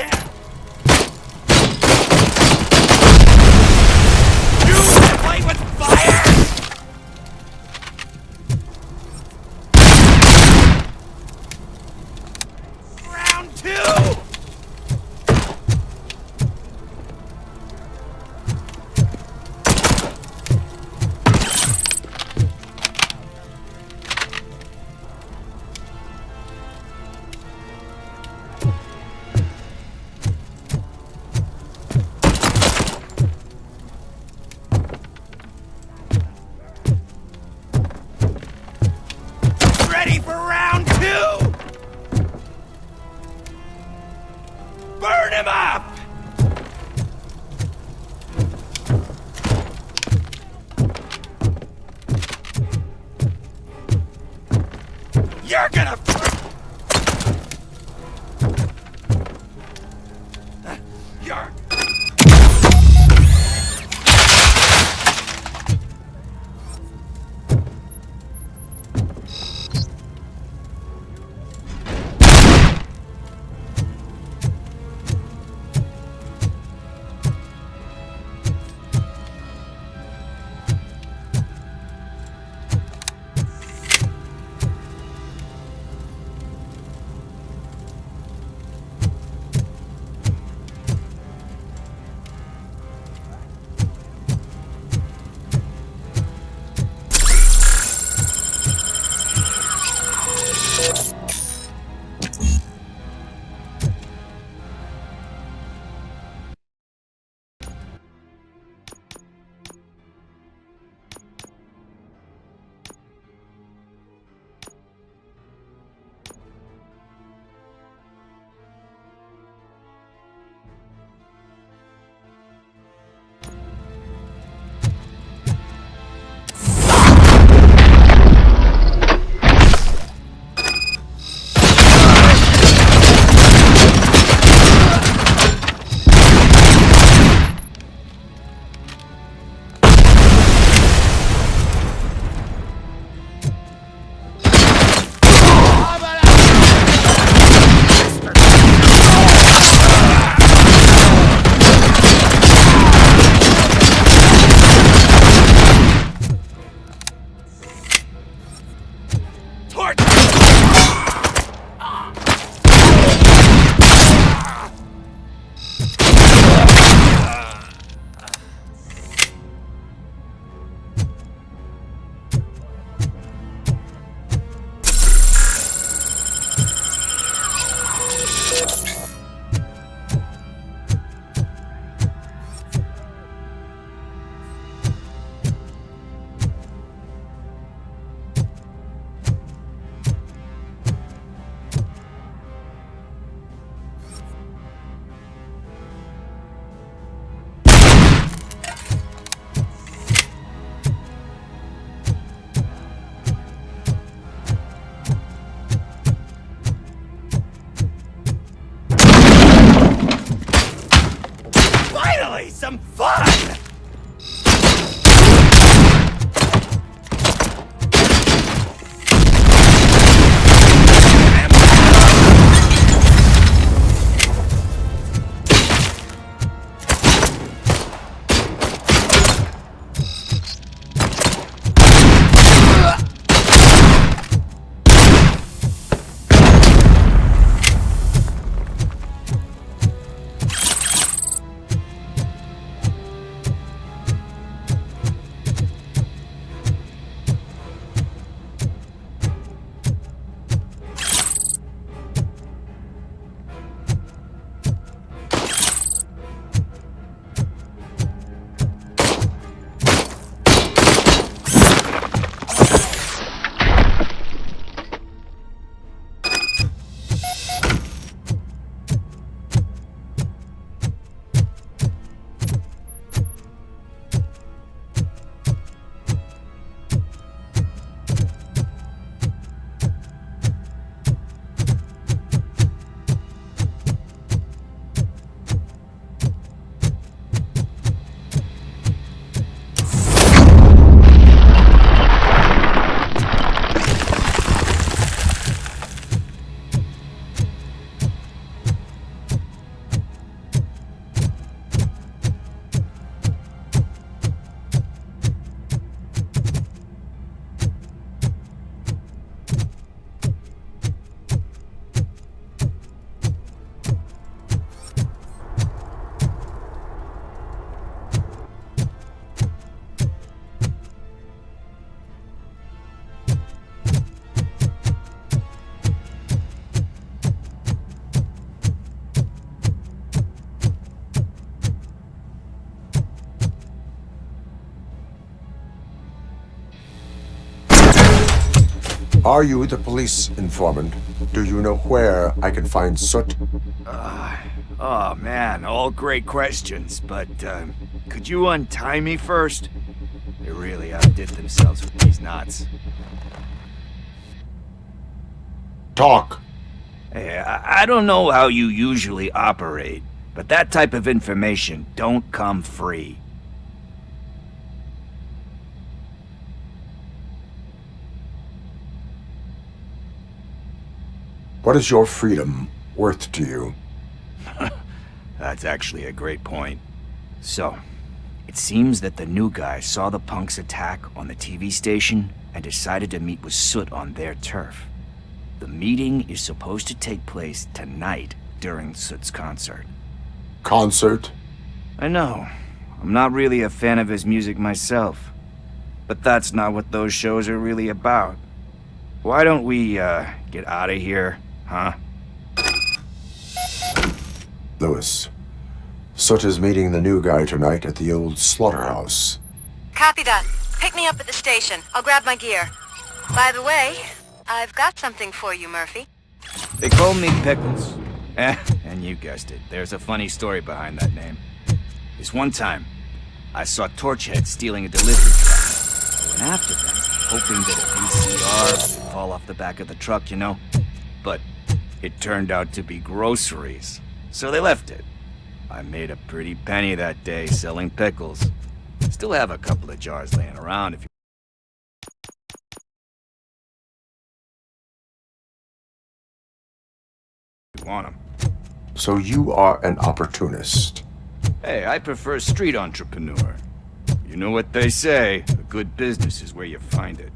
contact! You play with fire! Round 2! Ready for round 2? Burn him up! You're gonna... You're... Finally, some fun! Are you the police informant? Do you know where I can find Soot? Oh man, all great questions, but could you untie me first? They really outdid themselves with these knots. Talk. Hey, I don't know how you usually operate, but that type of information don't come free. What is your freedom worth to you? That's actually a great point. So, it seems that the new guy saw the punks' attack on the TV station and decided to meet with Soot on their turf. The meeting is supposed to take place tonight during Soot's concert. Concert? I know. I'm not really a fan of his music myself. But that's not what those shows are really about. Why don't we, get out of here, huh? Lewis, Soot is meeting the new guy tonight at the old slaughterhouse. Copy that. Pick me up at the station. I'll grab my gear. By the way, I've got something for you, Murphy. They call me Pickles. And you guessed it. There's a funny story behind that name. This one time, I saw Torchhead stealing a delivery truck. I went after them, hoping that a VCR would fall off the back of the truck, you know? But it turned out to be groceries. So they left it. I made a pretty penny that day selling pickles. Still have a couple of jars laying around if you want them. So you are an opportunist. Hey, I prefer street entrepreneur. You know what they say, a good business is where you find it.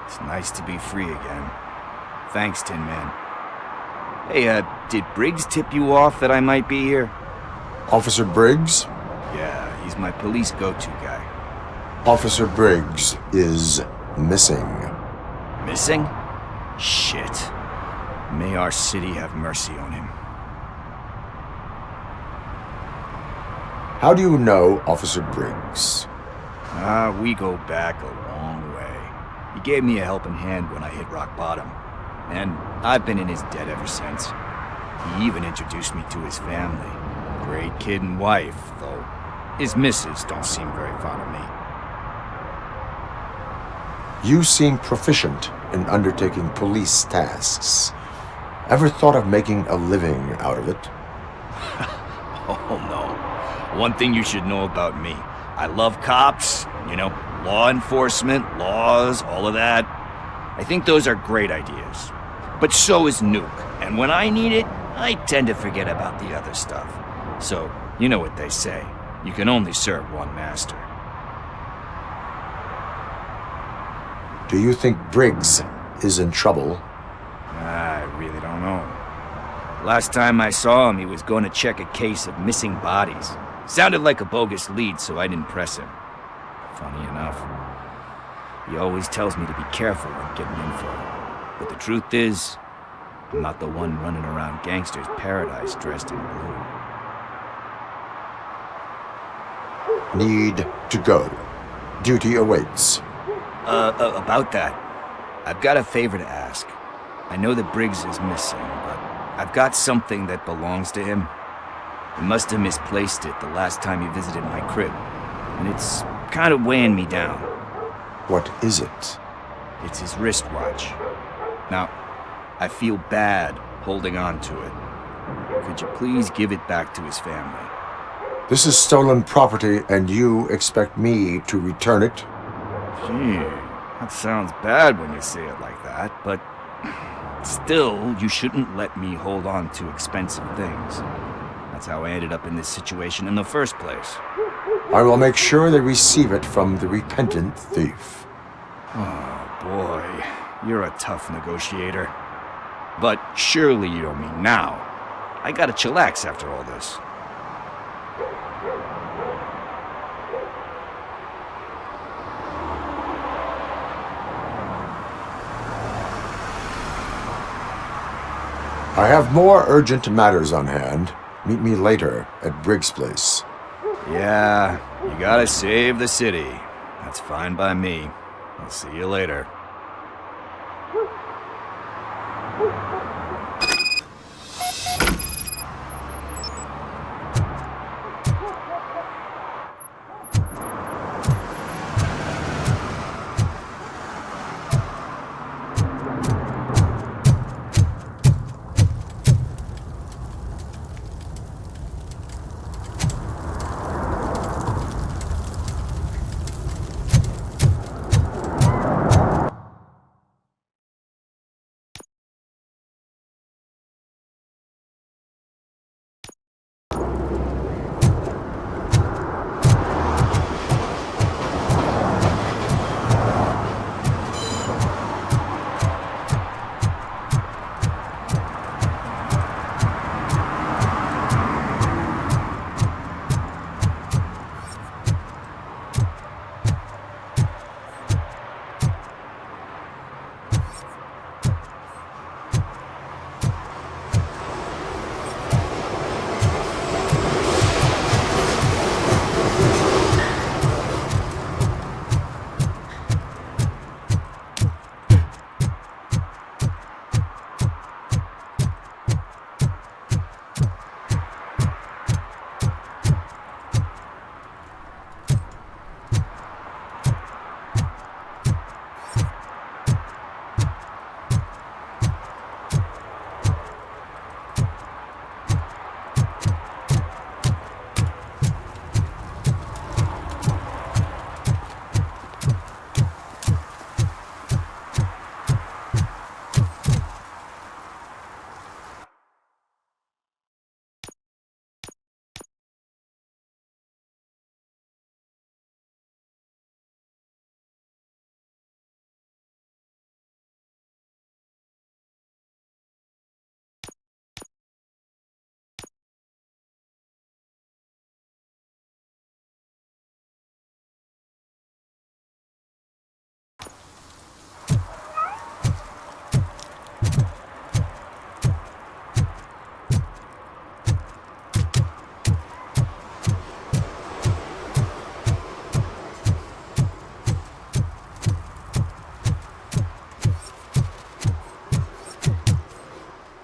It's nice to be free again. Thanks, Tin Man. Hey, did Briggs tip you off that I might be here? Officer Briggs? Yeah, he's my police go-to guy. Officer Briggs is missing. Missing? Shit. May our city have mercy on him. How do you know Officer Briggs? We go back a long way. He gave me a helping hand when I hit rock bottom. And I've been in his debt ever since. He even introduced me to his family. Great kid and wife, though his missus don't seem very fond of me. You seem proficient in undertaking police tasks. Ever thought of making a living out of it? Oh no. One thing you should know about me. I love cops, you know, law enforcement, laws, all of that. I think those are great ideas. But so is Nuke, and when I need it, I tend to forget about the other stuff. So, you know what they say. You can only serve one master. Do you think Briggs is in trouble? I really don't know. Last time I saw him, he was going to check a case of missing bodies. Sounded like a bogus lead, so I didn't press him. Funny enough. He always tells me to be careful when getting info. But the truth is, I'm not the one running around Gangster's Paradise dressed in blue. Need to go. Duty awaits. About that, I've got a favor to ask. I know that Briggs is missing, but I've got something that belongs to him. He must have misplaced it the last time he visited my crib, and it's kind of weighing me down. What is it? It's his wristwatch. Now, I feel bad holding on to it. Could you please give it back to his family? This is stolen property, and you expect me to return it? Gee, that sounds bad when you say it like that, but still, you shouldn't let me hold on to expensive things. That's how I ended up in this situation in the first place. I will make sure they receive it from the repentant thief. Oh, boy. You're a tough negotiator. But surely you don't mean now. I gotta chillax after all this. I have more urgent matters on hand. Meet me later at Briggs' place. Yeah, you gotta save the city. That's fine by me. I'll see you later.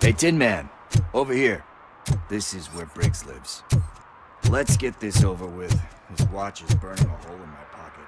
Hey, Tin Man, over here. This is where Briggs lives. Let's get this over with. His watch is burning a hole in my pocket.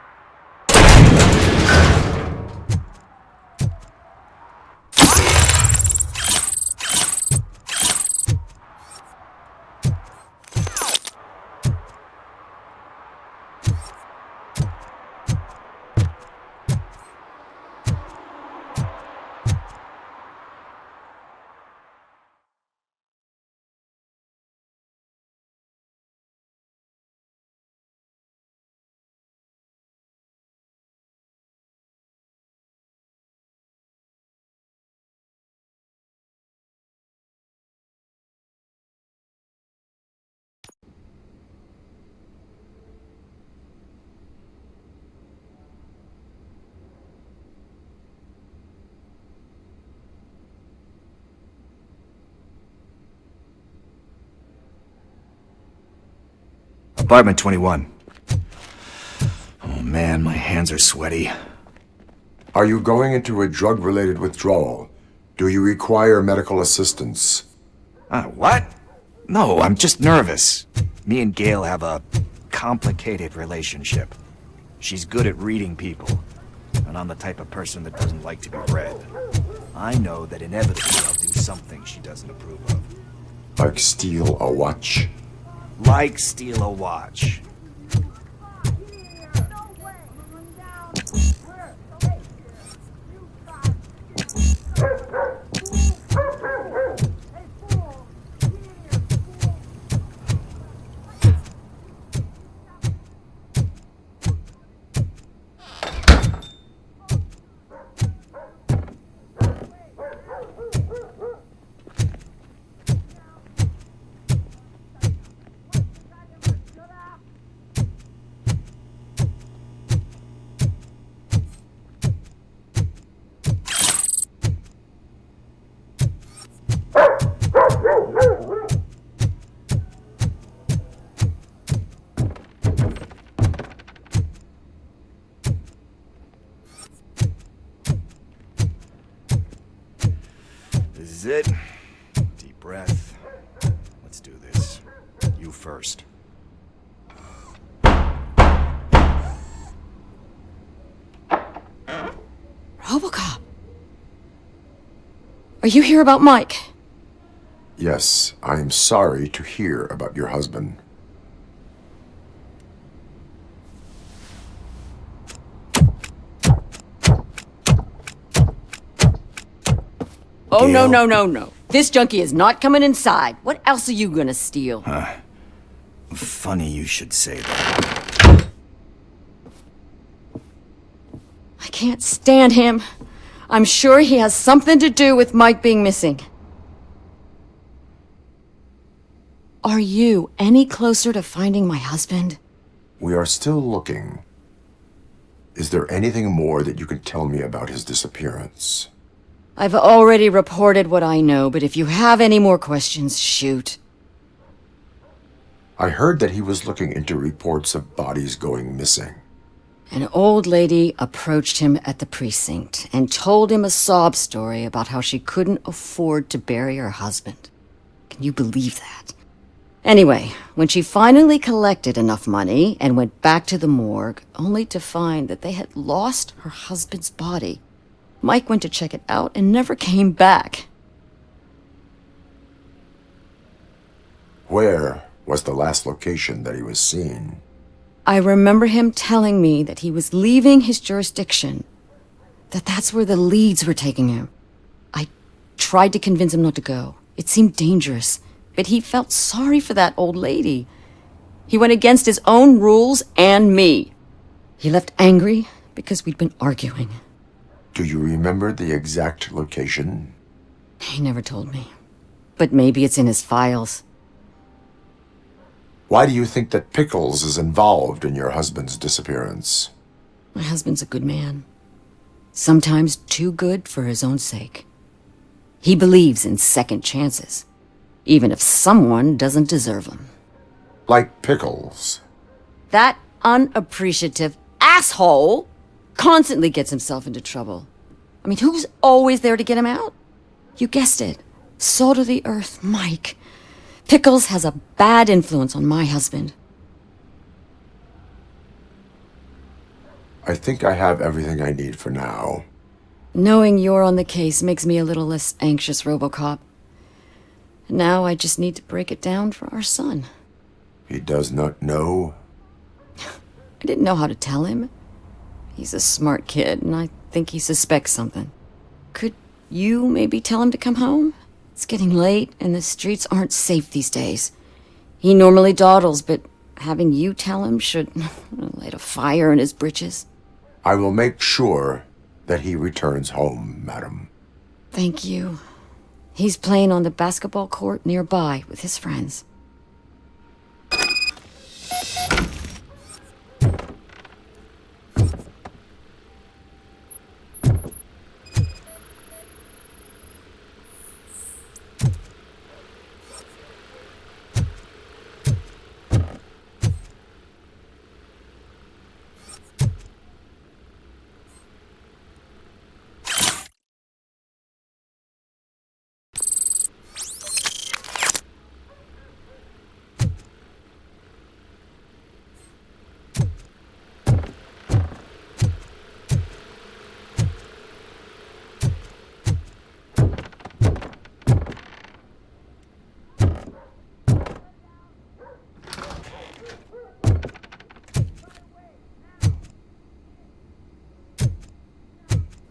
Apartment 21. Oh man, my hands are sweaty. Are you going into a drug-related withdrawal? Do you require medical assistance? What? No, I'm just nervous. Me and Gail have a complicated relationship. She's good at reading people, and I'm the type of person that doesn't like to be read. I know that inevitably I'll do something she doesn't approve of. Like steal a watch? Like steal a watch. This is it. Deep breath. Let's do this. You first. RoboCop! Are you here about Mike? Yes, I am sorry to hear about your husband. Oh, no, no, no, no. This junkie is not coming inside. What else are you gonna steal? Funny you should say that. I can't stand him. I'm sure he has something to do with Mike being missing. Are you any closer to finding my husband? We are still looking. Is there anything more that you can tell me about his disappearance? I've already reported what I know, but if you have any more questions, shoot. I heard that he was looking into reports of bodies going missing. An old lady approached him at the precinct and told him a sob story about how she couldn't afford to bury her husband. Can you believe that? Anyway, when she finally collected enough money and went back to the morgue, only to find that they had lost her husband's body, Mike went to check it out and never came back. Where was the last location that he was seen? I remember him telling me that he was leaving his jurisdiction, that that's where the leads were taking him. I tried to convince him not to go. It seemed dangerous, but he felt sorry for that old lady. He went against his own rules and me. He left angry because we'd been arguing. Do you remember the exact location? He never told me, but maybe it's in his files. Why do you think that Pickles is involved in your husband's disappearance? My husband's a good man. Sometimes too good for his own sake. He believes in second chances, even if someone doesn't deserve them. Like Pickles. That unappreciative asshole constantly gets himself into trouble. I mean, who's always there to get him out? You guessed it. Salt of the earth, Mike. Pickles has a bad influence on my husband. I think I have everything I need for now. Knowing you're on the case makes me a little less anxious, RoboCop. Now I just need to break it down for our son. He does not know? I didn't know how to tell him. He's a smart kid, and I think he suspects something. Could you maybe tell him to come home? It's getting late, and the streets aren't safe these days. He normally dawdles, but having you tell him should light a fire in his britches. I will make sure that he returns home, madam. Thank you. He's playing on the basketball court nearby with his friends.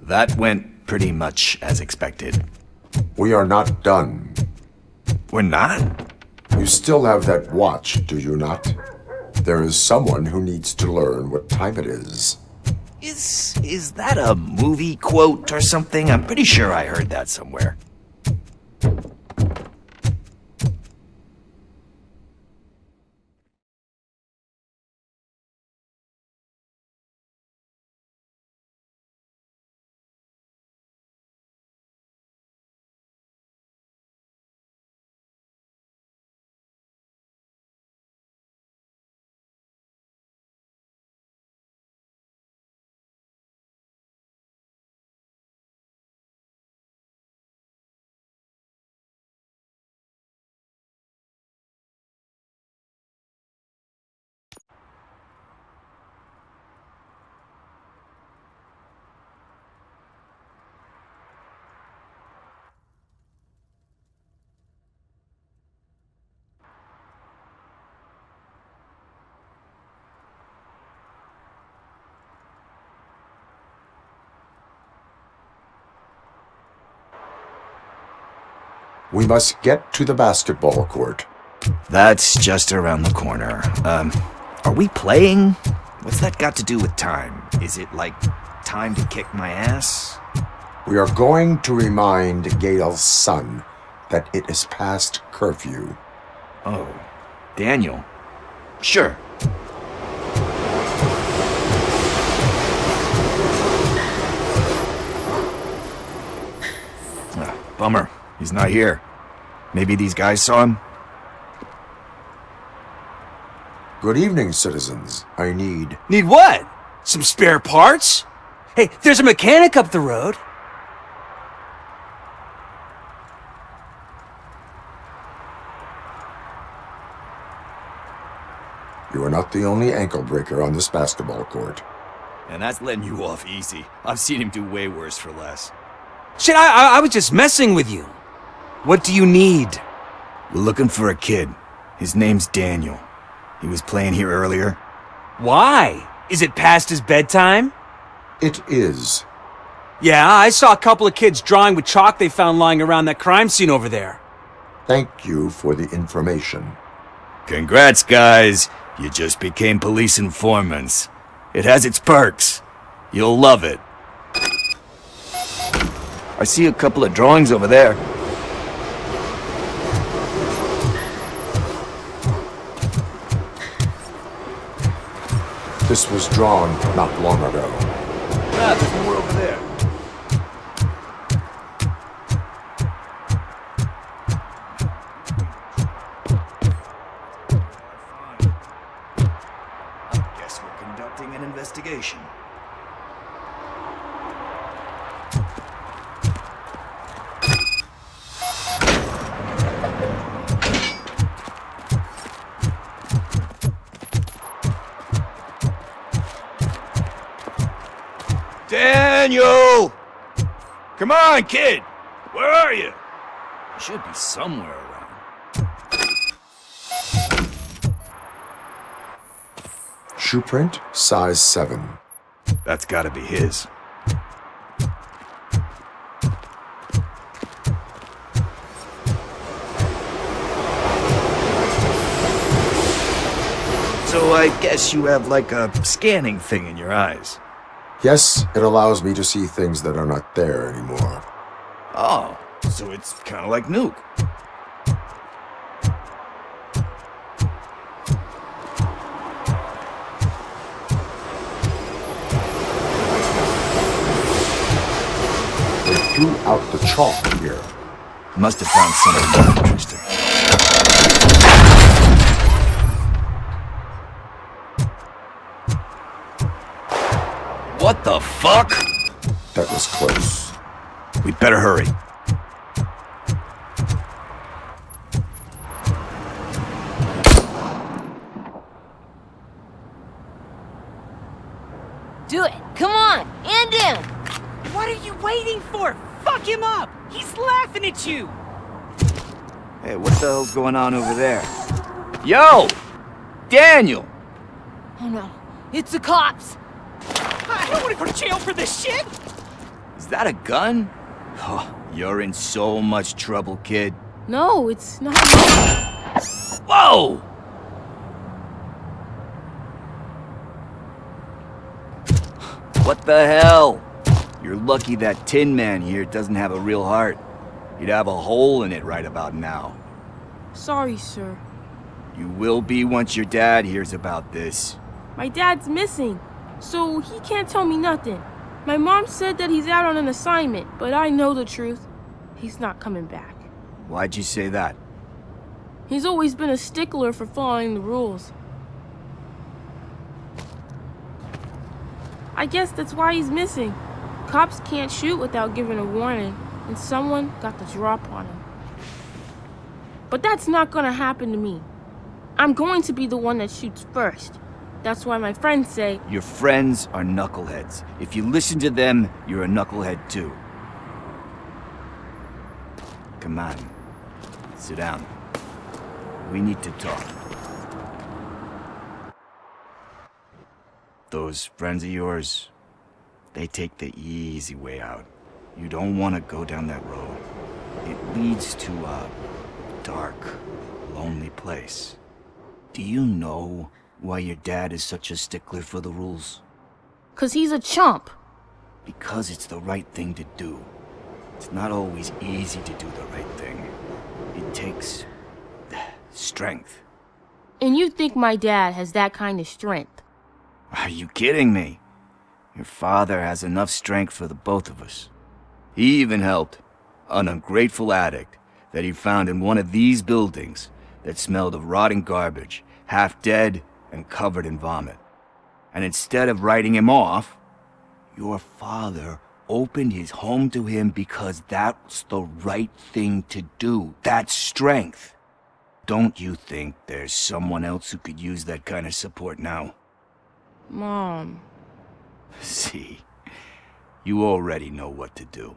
That went pretty much as expected. We are not done. We're not? You still have that watch, do you not? There is someone who needs to learn what time it is. Is that a movie quote or something? I'm pretty sure I heard that somewhere. We must get to the basketball court. That's just around the corner. Are we playing? What's that got to do with time? Is it like time to kick my ass? We are going to remind Gail's son that it is past curfew. Oh, Daniel. Sure. Bummer. He's not here. Maybe these guys saw him? Good evening, citizens. I need... Need what? Some spare parts? Hey, there's a mechanic up the road. You are not the only ankle breaker on this basketball court. And that's letting you off easy. I've seen him do way worse for less. Shit, I was just messing with you. What do you need? We're looking for a kid. His name's Daniel. He was playing here earlier. Why? Is it past his bedtime? It is. Yeah, I saw a couple of kids drawing with chalk they found lying around that crime scene over there. Thank you for the information. Congrats, guys. You just became police informants. It has its perks. You'll love it. I see a couple of drawings over there. This was drawn not long ago. Ah, there's more over there. I guess we're conducting an investigation. Daniel! Come on, kid! Where are you? You should be somewhere around. Shoe print, size 7. That's gotta be his. So I guess you have like a scanning thing in your eyes. Yes, it allows me to see things that are not there anymore. Oh, so it's kind of like Nuke. They threw out the chalk here. Must have found something more interesting. What the fuck? That was close. We'd better hurry. Do it! Come on! And down! What are you waiting for? Fuck him up! He's laughing at you! Hey, what the hell's going on over there? Yo! Daniel! Oh no, it's the cops! I don't want to go to jail for this shit! that a gun? Oh, you're in so much trouble, kid. No, it's not. Whoa! What the hell? You're lucky that Tin Man here doesn't have a real heart. He'd have a hole in it right about now. Sorry, sir. You will be once your dad hears about this. My dad's missing, so he can't tell me nothing. My mom said that he's out on an assignment, but I know the truth. He's not coming back. Why'd you say that? He's always been a stickler for following the rules. I guess that's why he's missing. Cops can't shoot without giving a warning, and someone got the drop on him. But that's not gonna happen to me. I'm going to be the one that shoots first. That's why my friends say... Your friends are knuckleheads. If you listen to them, you're a knucklehead too. Come on. Sit down. We need to talk. Those friends of yours, they take the easy way out. You don't want to go down that road. It leads to a dark, lonely place. Do you know why your dad is such a stickler for the rules? 'Cause he's a chump. Because it's the right thing to do. It's not always easy to do the right thing. It takes strength. And you think my dad has that kind of strength? Are you kidding me? Your father has enough strength for the both of us. He even helped an ungrateful addict that he found in one of these buildings that smelled of rotting garbage, half dead and covered in vomit. And instead of writing him off, your father opened his home to him because that's the right thing to do. That's strength. Don't you think there's someone else who could use that kind of support now? Mom. See, you already know what to do.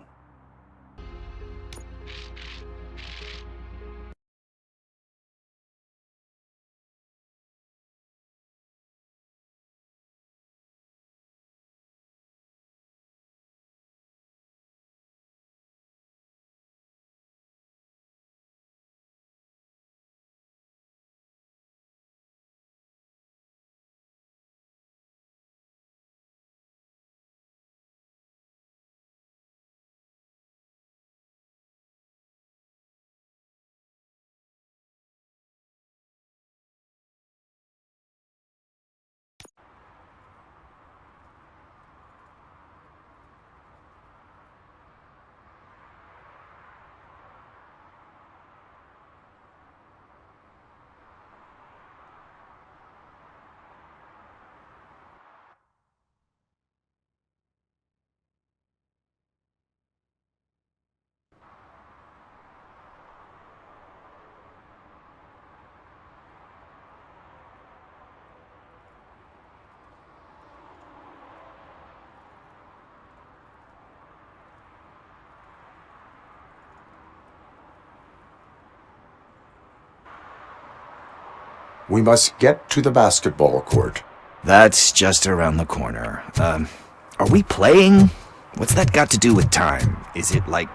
We must get to the basketball court. That's just around the corner. Are we playing? What's that got to do with time? Is it like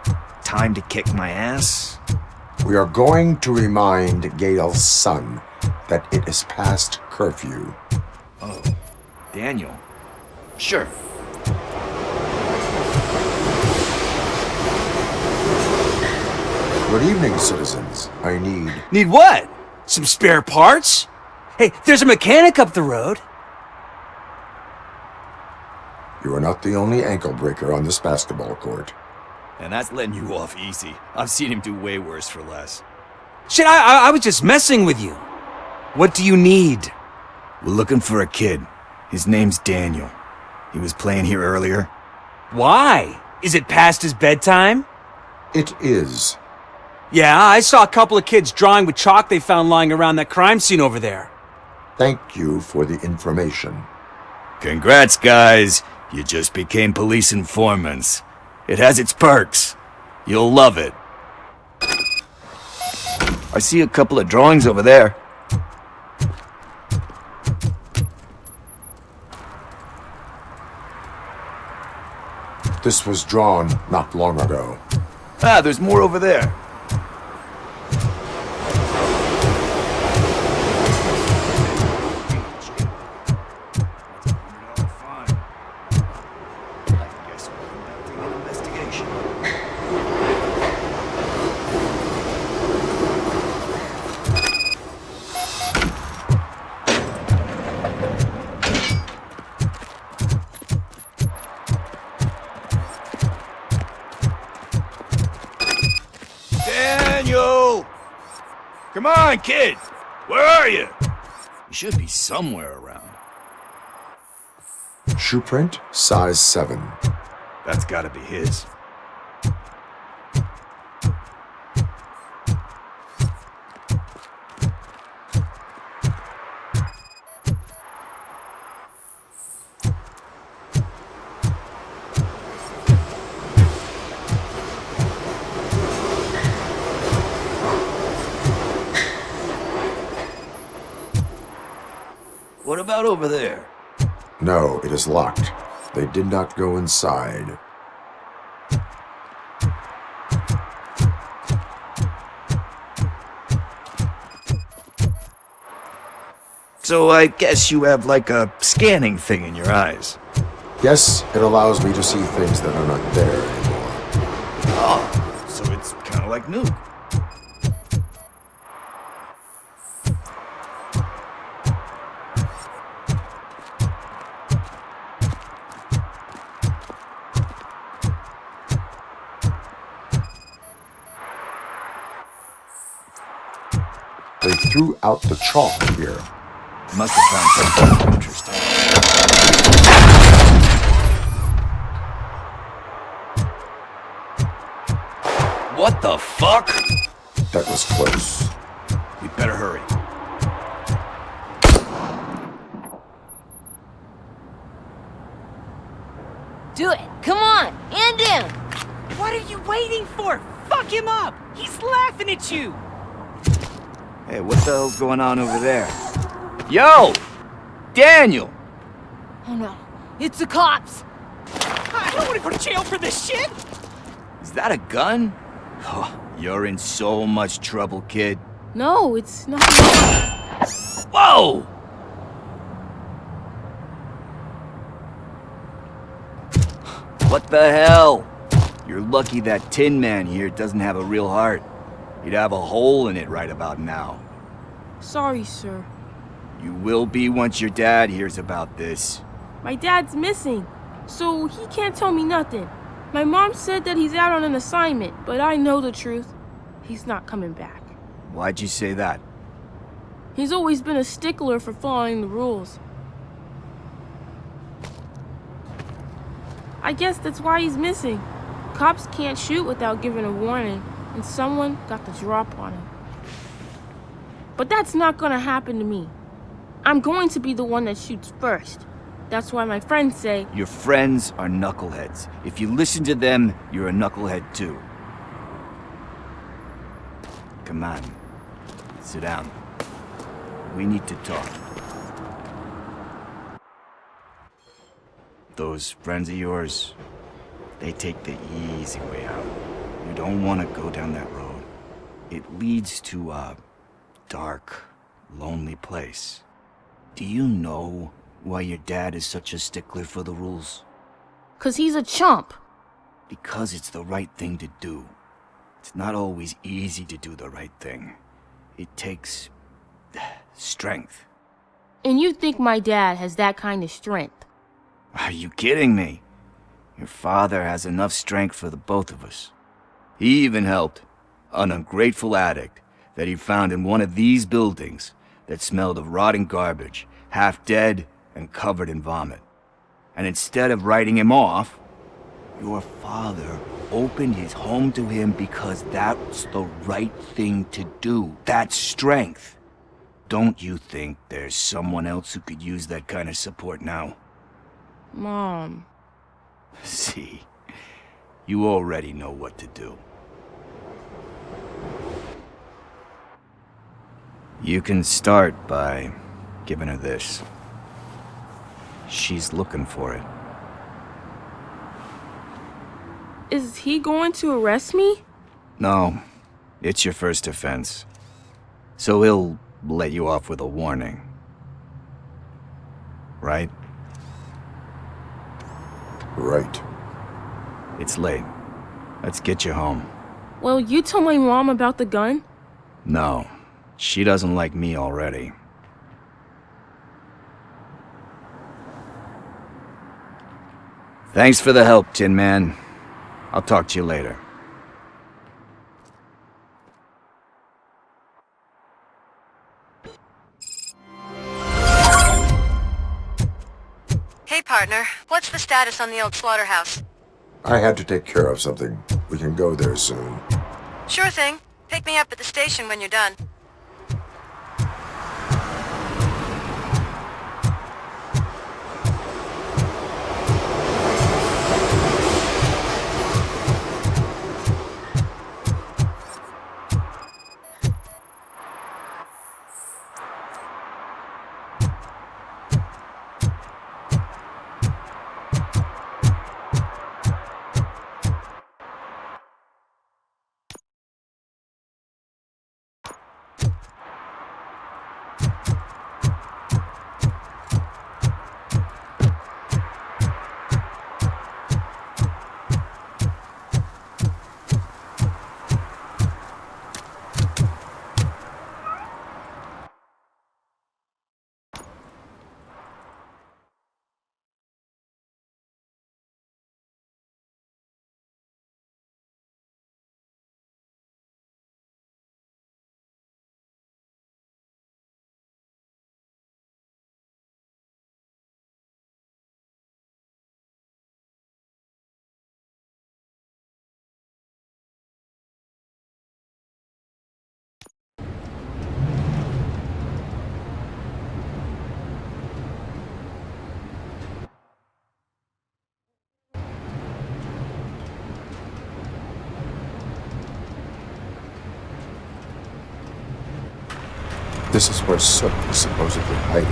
time to kick my ass? We are going to remind Gail's son that it is past curfew. Oh, Daniel. Sure. Good evening, citizens. I need... Need what? Some spare parts? Hey, there's a mechanic up the road. You are not the only ankle breaker on this basketball court. And that's letting you off easy. I've seen him do way worse for less. Shit, I was just messing with you. What do you need? We're looking for a kid. His name's Daniel. He was playing here earlier. Why? Is it past his bedtime? It is. Yeah, I saw a couple of kids drawing with chalk they found lying around that crime scene over there. Thank you for the information. Congrats, guys. You just became police informants. It has its perks. You'll love it. I see a couple of drawings over there. This was drawn not long ago. Ah, there's more over there. Daniel! Come on, kid! Where are you? You should be somewhere around. Shoe print, size 7. That's gotta be his. What about over there? No, it is locked. They did not go inside. So I guess you have like a scanning thing in your eyes. Yes, it allows me to see things that are not there anymore. Oh, so it's kind of like Nuke. They threw out the chalk here. Must have found something interesting. What the fuck? That was close. We better hurry. Do it! Come on! And in! What are you waiting for? Fuck him up! He's laughing at you! Hey, what the hell's going on over there? Yo! Daniel! Oh no, it's the cops! I don't want to go to jail for this shit! Is that a gun? Oh, you're in so much trouble, kid. No, it's not. Whoa! What the hell? You're lucky that Tin Man here doesn't have a real heart. He'd have a hole in it right about now. Sorry, sir. You will be once your dad hears about this. My dad's missing, so he can't tell me nothing. My mom said that he's out on an assignment, but I know the truth. He's not coming back. Why'd you say that? He's always been a stickler for following the rules. I guess that's why he's missing. Cops can't shoot without giving a warning, and someone got the drop on him. But that's not gonna happen to me. I'm going to be the one that shoots first. That's why my friends say... Your friends are knuckleheads. If you listen to them, you're a knucklehead too. Come on. Sit down. We need to talk. Those friends of yours, they take the easy way out. You don't want to go down that road. It leads to a dark, lonely place. Do you know why your dad is such a stickler for the rules? 'Cause he's a chump. Because it's the right thing to do. It's not always easy to do the right thing. It takes strength. And you think my dad has that kind of strength? Are you kidding me? Your father has enough strength for the both of us. He even helped an ungrateful addict that he found in one of these buildings that smelled of rotting garbage, half dead and covered in vomit. And instead of writing him off, your father opened his home to him because that's the right thing to do. That's strength. Don't you think there's someone else who could use that kind of support now? Mom. See, you already know what to do. You can start by giving her this. She's looking for it. Is he going to arrest me? No, it's your first offense. So he'll let you off with a warning. Right? Right. It's late. Let's get you home. Well, you told my mom about the gun? No, she doesn't like me already. Thanks for the help, Tin Man. I'll talk to you later. Hey, partner. What's the status on the old slaughterhouse? I had to take care of something. We can go there soon. Sure thing. Pick me up at the station when you're done. This is where Sook is supposedly hiding.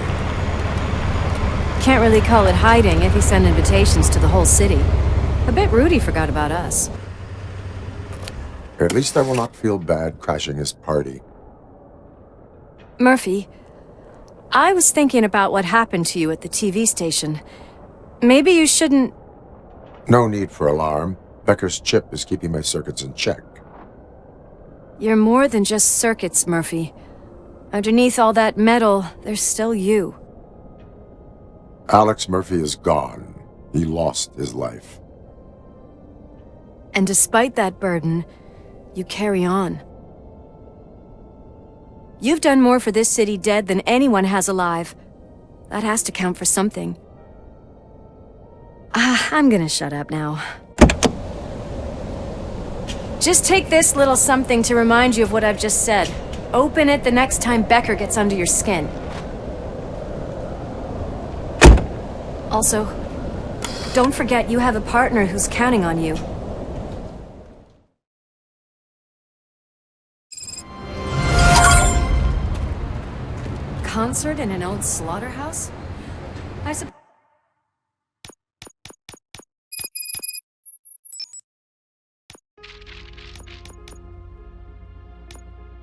Can't really call it hiding if he sent invitations to the whole city. A bit rude he forgot about us. At least I will not feel bad crashing his party. Murphy, I was thinking about what happened to you at the TV station. Maybe you shouldn't... No need for alarm. Becker's chip is keeping my circuits in check. You're more than just circuits, Murphy. Underneath all that metal, there's still you. Alex Murphy is gone. He lost his life. And despite that burden, you carry on. You've done more for this city dead than anyone has alive. That has to count for something. I'm gonna shut up now. Just take this little something to remind you of what I've just said. Open it the next time Becker gets under your skin. Also, don't forget you have a partner who's counting on you. Concert in an old slaughterhouse? I suppose.